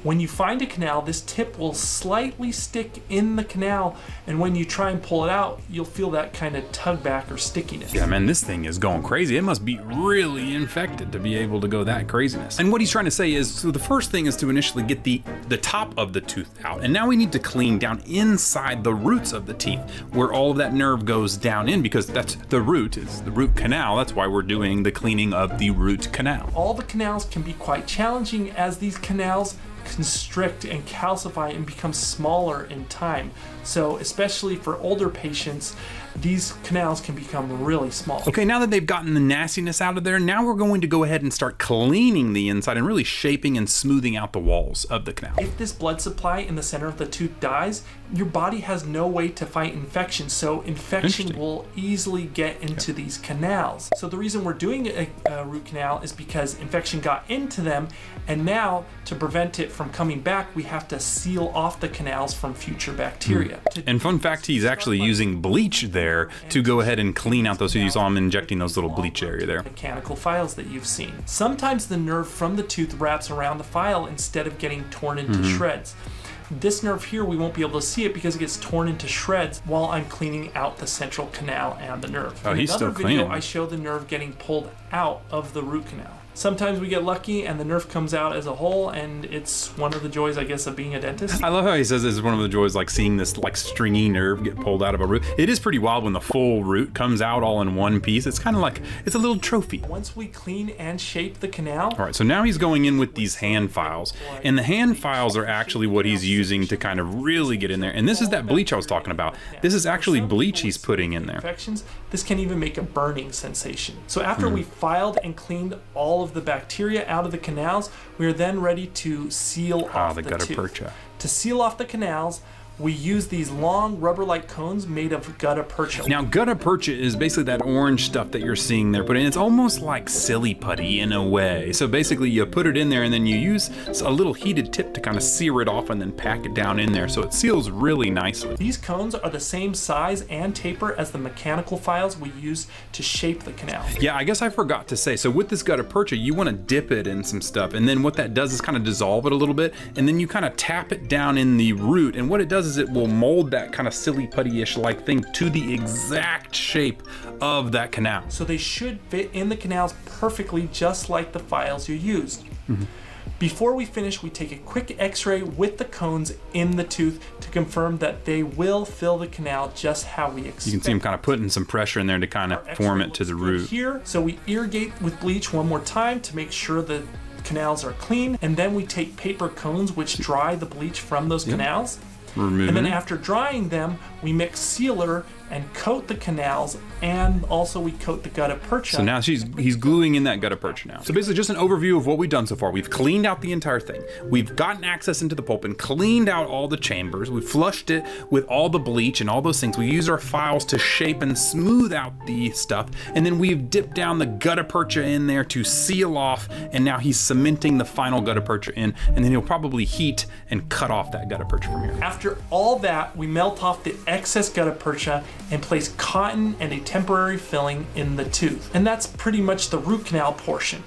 When you find a canal, this tip will slightly stick in the canal, and when you try and pull it out, you'll feel that kind of tug back or stickiness. Yeah, man, this thing is going crazy. It must be really infected to be able to go that craziness. And what he's trying to say is, so the first thing is to initially get the top of the tooth out, and now we need to clean down inside the roots of the teeth, where all of that nerve goes down in, because that's the root, is the root canal. That's why we're doing the cleaning of the root canal. All the canals can be quite challenging, as these canals constrict and calcify and become smaller in time. So especially for older patients, these canals can become really small. Okay, now that they've gotten the nastiness out of there, now we're going to go ahead and start cleaning the inside and really shaping and smoothing out the walls of the canal. If this blood supply in the center of the tooth dies, your body has no way to fight infection, so infection will easily get into these canals. So the reason we're doing a root canal is because infection got into them, and now to prevent it from coming back, we have to seal off the canals from future bacteria. And fun fact, he's actually using bleach there to go ahead and clean out those. You saw him injecting those little bleach area there. Mechanical files that you've seen. Sometimes the nerve from the tooth wraps around the file instead of getting torn into shreds. This nerve here, we won't be able to see it because it gets torn into shreds while I'm cleaning out the central canal and the nerve. Oh, he's still cleaning. In another video, I show the nerve getting pulled out of the root canal. Sometimes we get lucky and the nerve comes out as a whole, and it's one of the joys, I guess, of being a dentist. I love how he says this is one of the joys, like seeing this like stringy nerve get pulled out of a root. It is pretty wild when the full root comes out all in one piece. It's kind of like, it's a little trophy. Once we clean and shape the canal. All right, so now he's going in with these hand files, and the hand files are actually what he's using to kind of really get in there. And this is that bleach I was talking about. This is actually bleach he's putting in there. Infections, this can even make a burning sensation. So after we filed and cleaned all of the bacteria out of the canals, we are then ready to seal off the gutta tooth. percha. To seal off the canals, we use these long rubber-like cones made of gutta percha. Now, gutta percha is basically that orange stuff that you're seeing there, but it's almost like silly putty in a way. So basically you put it in there and then you use a little heated tip to kind of sear it off and then pack it down in there so it seals really nicely. These cones are the same size and taper as the mechanical files we use to shape the canal. Yeah, I guess I forgot to say, so with this gutta percha, you want to dip it in some stuff, and then what that does is kind of dissolve it a little bit, and then you kind of tap it down in the root, and what it does is it will mold that kind of silly putty-ish like thing to the exact shape of that canal. So they should fit in the canals perfectly, just like the files you used. Before we finish, we take a quick x-ray with the cones in the tooth to confirm that they will fill the canal just how we expect. You can see him kind of putting some pressure in there to kind of form it to the root. Here, so we irrigate with bleach one more time to make sure the canals are clean, and then we take paper cones which dry the bleach from those canals. Removing and then it. after drying them, we mix sealer and coat the canals, and also we coat the gutta percha. So now he's gluing in that gutta percha now. So basically just an overview of what we've done so far. We've cleaned out the entire thing. We've gotten access into the pulp and cleaned out all the chambers. We flushed it with all the bleach and all those things. We used our files to shape and smooth out the stuff. And then we've dipped down the gutta percha in there to seal off. And now he's cementing the final gutta percha in. And then he'll probably heat and cut off that gutta percha from here. After all that, we melt off the excess gutta percha and place cotton and a temporary filling in the tooth. And that's pretty much the root canal portion.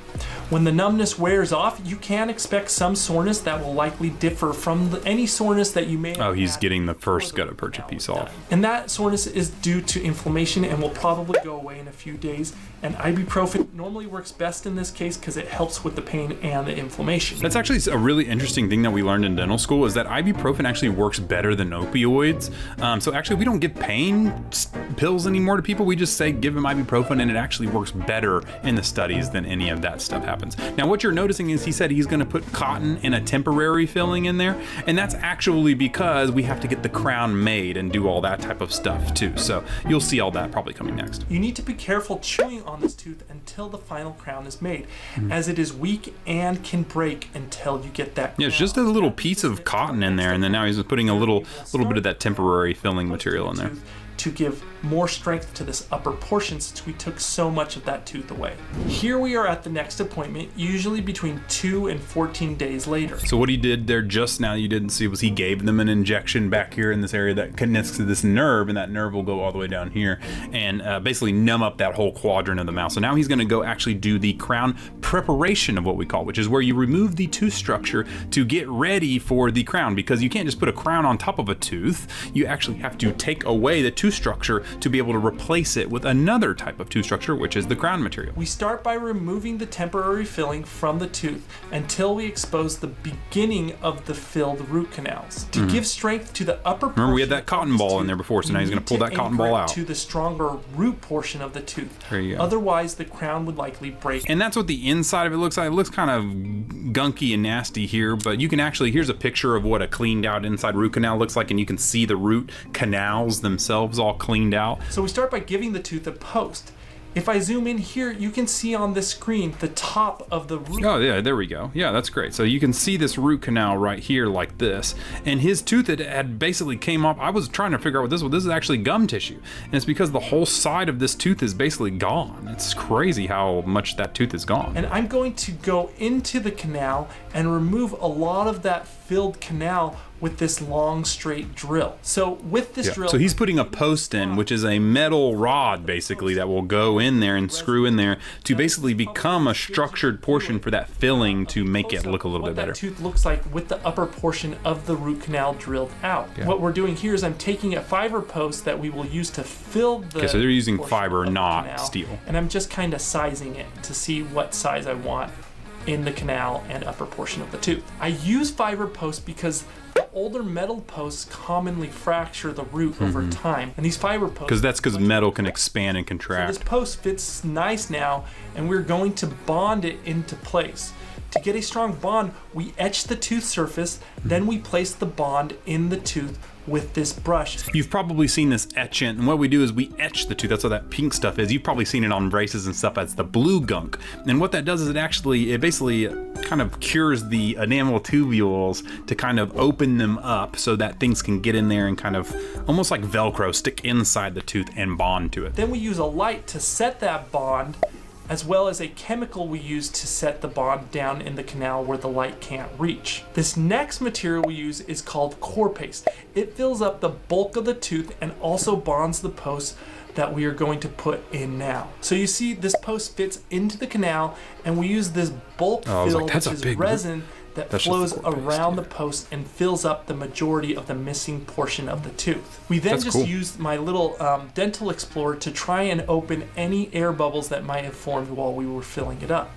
When the numbness wears off, you can expect some soreness that will likely differ from any soreness that you may have. Oh, he's getting the first gutta percha piece off. And that soreness is due to inflammation and will probably go away in a few days. And ibuprofen normally works best in this case because it helps with the pain and the inflammation. That's actually a really interesting thing that we learned in dental school, is that ibuprofen actually works better than opioids. So actually we don't give pain pills anymore to people. We just say give them ibuprofen, and it actually works better in the studies than any of that stuff happens. Now what you're noticing is he said he's going to put cotton and a temporary filling in there, and that's actually because we have to get the crown made and do all that type of stuff too. So you'll see all that probably coming next. You need to be careful chewing on this tooth until the final crown is made, as it is weak and can break until you get that crown. Yeah, it's just a little piece of cotton in there, and then now he's putting a little bit of that temporary filling material in there to give more strength to this upper portion, since we took so much of that tooth away. Here we are at the next appointment, usually between 2 and 14 days later. So what he did there just now, you didn't see, was he gave them an injection back here in this area that connects to this nerve, and that nerve will go all the way down here and basically numb up that whole quadrant of the mouth. So now he's going to go actually do the crown preparation of what we call, which is where you remove the tooth structure to get ready for the crown, because you can't just put a crown on top of a tooth. You actually have to take away the tooth tooth structure to be able to replace it with another type of tooth structure, which is the crown material. We start by removing the temporary filling from the tooth until we expose the beginning of the filled root canals. To give strength to the upper portion, remember we had that cotton ball in there before, so now he's going to pull that cotton ball out to the stronger root portion of the tooth. There you go. Otherwise, the crown would likely break. And that's what the inside of it looks like. It looks kind of gunky and nasty here, but you can actually, here's a picture of what a cleaned out inside root canal looks like, and you can see the root canals themselves all cleaned out. So we start by giving the tooth a post. If I zoom in here, you can see on this screen the top of the root. Oh yeah, there we go. Yeah, that's great. So you can see this root canal right here like this. And his tooth had basically came off. I was trying to figure out what this was. This is actually gum tissue. And it's because the whole side of this tooth is basically gone. It's crazy how much that tooth is gone. And I'm going to go into the canal and remove a lot of that filled canal with this long straight drill. So with this drill, so he's putting a post in, which is a metal rod basically that will go in there and screw in there to basically become a structured portion for that filling to make it look a little bit better. What that tooth looks like with the upper portion of the root canal drilled out. What we're doing here is I'm taking a fiber post that we will use to fill the Okay, so they're using fiber, not steel. And I'm just kind of sizing it to see what size I want in the canal and upper portion of the tooth. I use fiber posts because the older metal posts commonly fracture the root over time, and these fiber posts, because metal can expand and contract. So this post fits nice now, and we're going to bond it into place. To get a strong bond, we etch the tooth surface, then we place the bond in the tooth with this brush. You've probably seen this etchant, and what we do is we etch the tooth. That's what that pink stuff is. You've probably seen it on braces and stuff. That's the blue gunk. And what that does is it basically kind of cures the enamel tubules to kind of open them up so that things can get in there and kind of almost like Velcro stick inside the tooth and bond to it. Then we use a light to set that bond, as well as a chemical we use to set the bond down in the canal where the light can't reach. This next material we use is called core paste. It fills up the bulk of the tooth and also bonds the posts that we are going to put in now. So you see this post fits into the canal, and we use this bulk fill, which is resin that flows around the post and fills up the majority of the missing portion of the tooth. We then use my little dental explorer to try and open any air bubbles that might have formed while we were filling it up.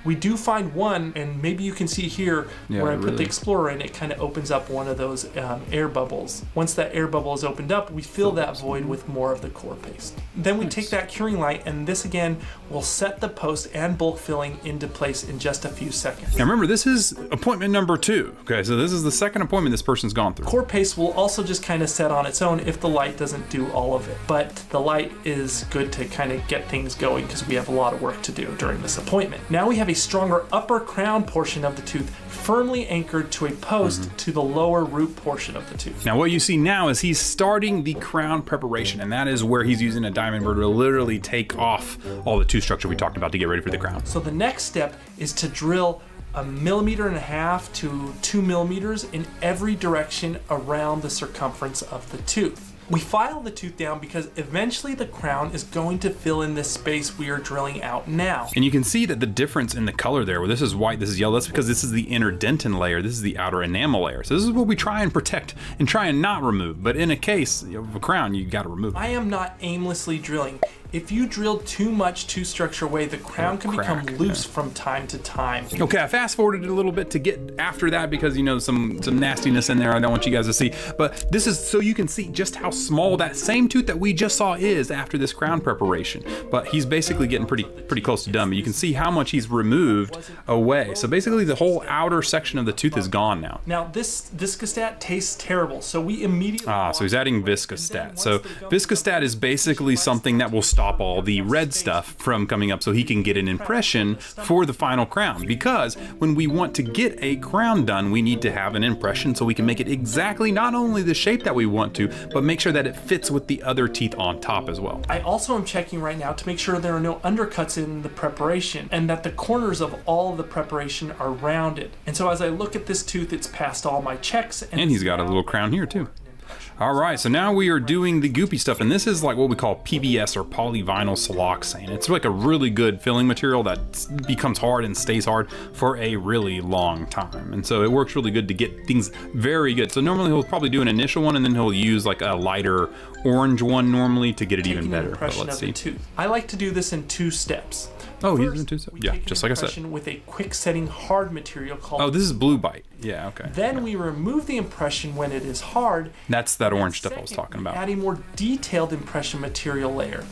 We do find one, and maybe you can see here where I put the explorer in, it kind of opens up one of those air bubbles. Once that air bubble is opened up, we fill that void with more of the core paste. Then we take that curing light, and this again will set the post and bulk filling into place in just a few seconds. Now remember, this is appointment number 2. Okay, so this is the second appointment this person's gone through. Core paste will also just kind of set on its own if the light doesn't do all of it. But the light is good to kind of get things going because we have a lot of work to do during this appointment. Now we have a stronger upper crown portion of the tooth firmly anchored to a post to the lower root portion of the tooth. Now what you see now is he's starting the crown preparation, and that is where he's using a diamond burr to literally take off all the tooth structure we talked about to get ready for the crown. So the next step is to drill 1.5 millimeters to 2 millimeters in every direction around the circumference of the tooth. We file the tooth down because eventually the crown is going to fill in this space we are drilling out now. And you can see that the difference in the color there, where this is white, this is yellow, that's because this is the inner dentin layer, this is the outer enamel layer. So this is what we try and protect and try and not remove. But in a case of a crown, you gotta remove it. I am not aimlessly drilling. If you drill too much tooth structure away, the crown can become loose from time to time. Okay, I fast forwarded it a little bit to get after that because you know some nastiness in there I don't want you guys to see. But this is so you can see just how small that same tooth that we just saw is after this crown preparation. But he's basically getting pretty close to done. But you can see how much he's removed away. So basically the whole outer section of the tooth is gone now. Now this Viscostat tastes terrible, so we immediately so he's adding Viscostat. So Viscostat is basically something that will stop all the red stuff from coming up so he can get an impression for the final crown. Because when we want to get a crown done, we need to have an impression so we can make it exactly not only the shape that we want to, but make sure that it fits with the other teeth on top as well. I also am checking right now to make sure there are no undercuts in the preparation and that the corners of all of the preparation are rounded. And so as I look at this tooth, it's passed all my checks. And he's got a little crown here too. All right, so now we are doing the goopy stuff, and this is like what we call PVS or polyvinyl siloxane. It's like a really good filling material that becomes hard and stays hard for a really long time. And so it works really good to get things very good. So normally he'll probably do an initial one, and then he'll use like a lighter orange one normally to get it even better. But let's see. I like to do this in 2 steps. Oh, he's in 2 steps. Yeah, just like I said. With a quick setting hard material called. Oh, this is Blue Bite. Yeah, okay. Then we remove the impression when it is hard. That's that orange stuff I was talking about. Add a more detailed impression material layer,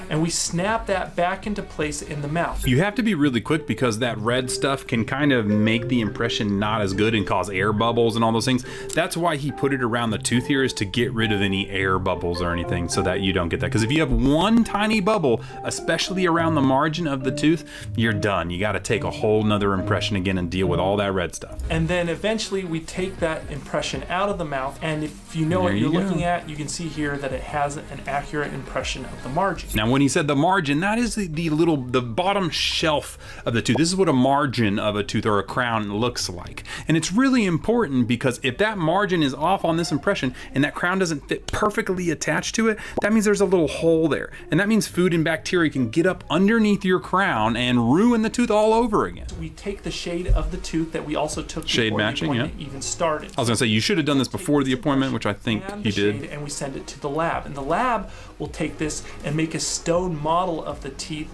and we snap that back into place in the mouth. You have to be really quick because that red stuff can kind of make the impression not as good and cause air bubbles and all those things. That's why he put it around the tooth here, is to get rid of any air bubbles or anything so that you don't get that. Because if you have one tiny bubble, especially around the margin of the tooth, you're done. You got to take a whole nother impression again and deal with all that red stuff. And then eventually we take that impression out of the mouth, and if you know what you're looking at, you can see here that it has an accurate impression of the margin. Now when he said the margin, that is the bottom shelf of the tooth. This is what a margin of a tooth or a crown looks like. And it's really important because if that margin is off on this impression and that crown doesn't fit perfectly attached to it, that means there's a little hole there. And that means food and bacteria can get up underneath your crown and ruin the tooth all over again. We take the shade of the tooth that we also took shade before matching, the appointment even started. I was gonna say you should have done this before the appointment, which I think he did. And we send it to the lab, and the lab will take this and make a stone model of the teeth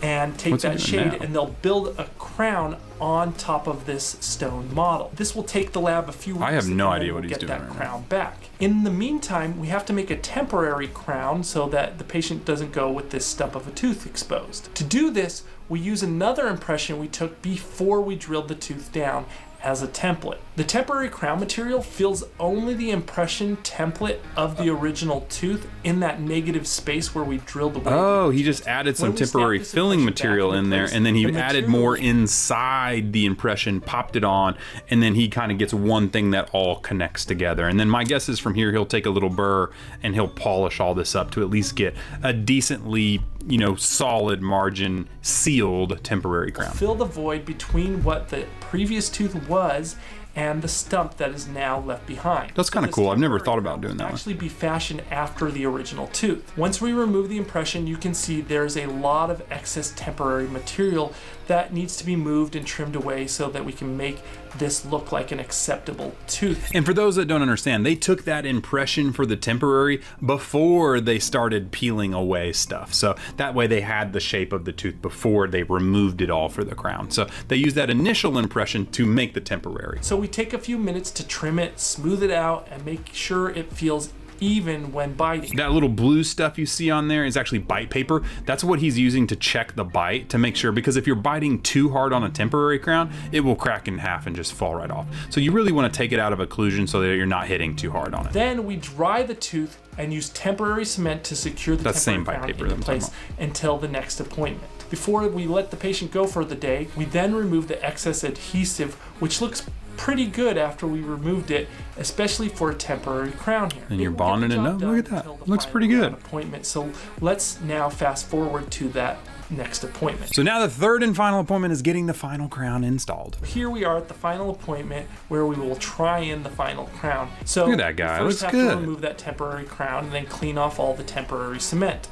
and take that shade, and they'll build a crown on top of this stone model. This will take the lab a few weeks. I have no idea what he's doing. Get that crown back. In the meantime, we have to make a temporary crown so that the patient doesn't go with this stump of a tooth exposed. To do this, we use another impression we took before we drilled the tooth down as a template. The temporary crown material fills only the impression template of the original tooth in that negative space where we drilled the. Oh, he just added some temporary filling material in there, and then he added more inside the impression, popped it on, and then he kind of gets one thing that all connects together. And then my guess is from here he'll take a little burr and he'll polish all this up to at least get a decently, solid margin sealed temporary crown. Fill the void between what the previous tooth was and the stump that is now left behind. That's kind of cool. I've never thought about doing that. Actually be fashioned after the original tooth. Once we remove the impression, you can see there's a lot of excess temporary material that needs to be moved and trimmed away so that we can make this look like an acceptable tooth. And for those that don't understand, they took that impression for the temporary before they started peeling away stuff. So that way they had the shape of the tooth before they removed it all for the crown. So they used that initial impression to make the temporary. So we take a few minutes to trim it, smooth it out, and make sure it feels even when biting. That little blue stuff you see on there is actually bite paper. That's what he's using to check the bite, to make sure, because if you're biting too hard on a temporary crown, it will crack in half and just fall right off. So you really want to take it out of occlusion so that you're not hitting too hard on it. Then we dry the tooth and use temporary cement to secure the temporary crown into place until the next appointment. Before we let the patient go for the day, we then remove the excess adhesive, which looks pretty good after we removed it, especially for a temporary crown here. And you're bonding it up. Look at that. Looks pretty good. Appointment. So let's now fast forward to that next appointment. So now the third and final appointment is getting the final crown installed. Here we are at the final appointment where we will try in the final crown. So look at that guy. First Looks have good. to remove that temporary crown and then clean off all the temporary cement.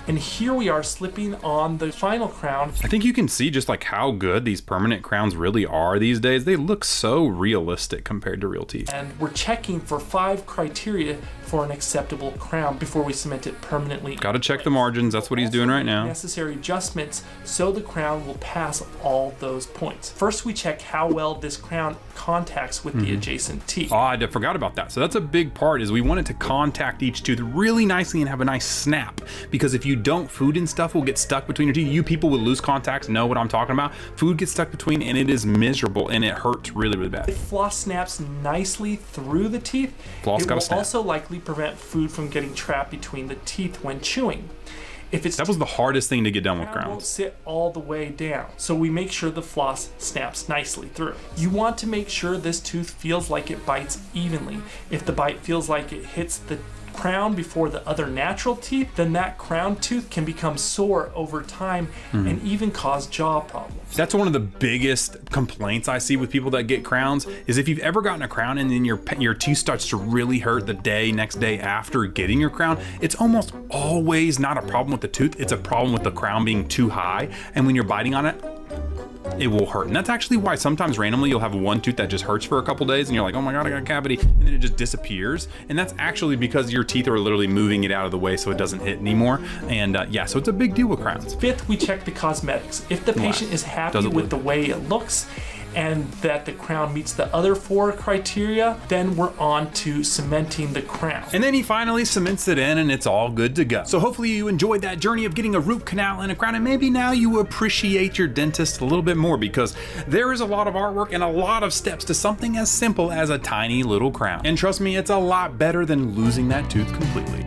And here we are slipping on the final crown. I think you can see just like how good these permanent crowns really are these days. They look so realistic compared to real teeth. And we're checking for 5 criteria for an acceptable crown before we cement it permanently. Got to check the margins. That's what he's doing right now. Necessary adjustments so the crown will pass all those points. First, we check how well this crown contacts with the adjacent teeth. Oh, I forgot about that. So that's a big part, is we want it to contact each tooth really nicely and have a nice snap. Because if you don't, food and stuff will get stuck between your teeth. You people with loose contacts know what I'm talking about. Food gets stuck between and it is miserable and it hurts really, really bad. If floss snaps nicely through the teeth, floss it will snap. Also likely prevent food from getting trapped between the teeth when chewing. If it's that was the hardest thing to get done with crowns. It won't sit all the way down, so we make sure the floss snaps nicely through. You want to make sure this tooth feels like it bites evenly. If the bite feels like it hits the crown before the other natural teeth, then that crown tooth can become sore over time and even cause jaw problems. That's one of the biggest complaints I see with people that get crowns is if you've ever gotten a crown and then your teeth starts to really hurt the next day after getting your crown, it's almost always not a problem with the tooth, it's a problem with the crown being too high, and when you're biting on it, it will hurt. And that's actually why sometimes randomly you'll have one tooth that just hurts for a couple days and you're like, oh my God, I got a cavity, and then it just disappears. And that's actually because your teeth are literally moving it out of the way so it doesn't hit anymore. And yeah, so it's a big deal with crowns. Fifth, we check the cosmetics. If the patient is happy with the way it looks and that the crown meets the other 4 criteria, then we're on to cementing the crown. And then he finally cements it in and it's all good to go. So hopefully you enjoyed that journey of getting a root canal and a crown, and maybe now you appreciate your dentist a little bit more, because there is a lot of artwork and a lot of steps to something as simple as a tiny little crown. And trust me, it's a lot better than losing that tooth completely.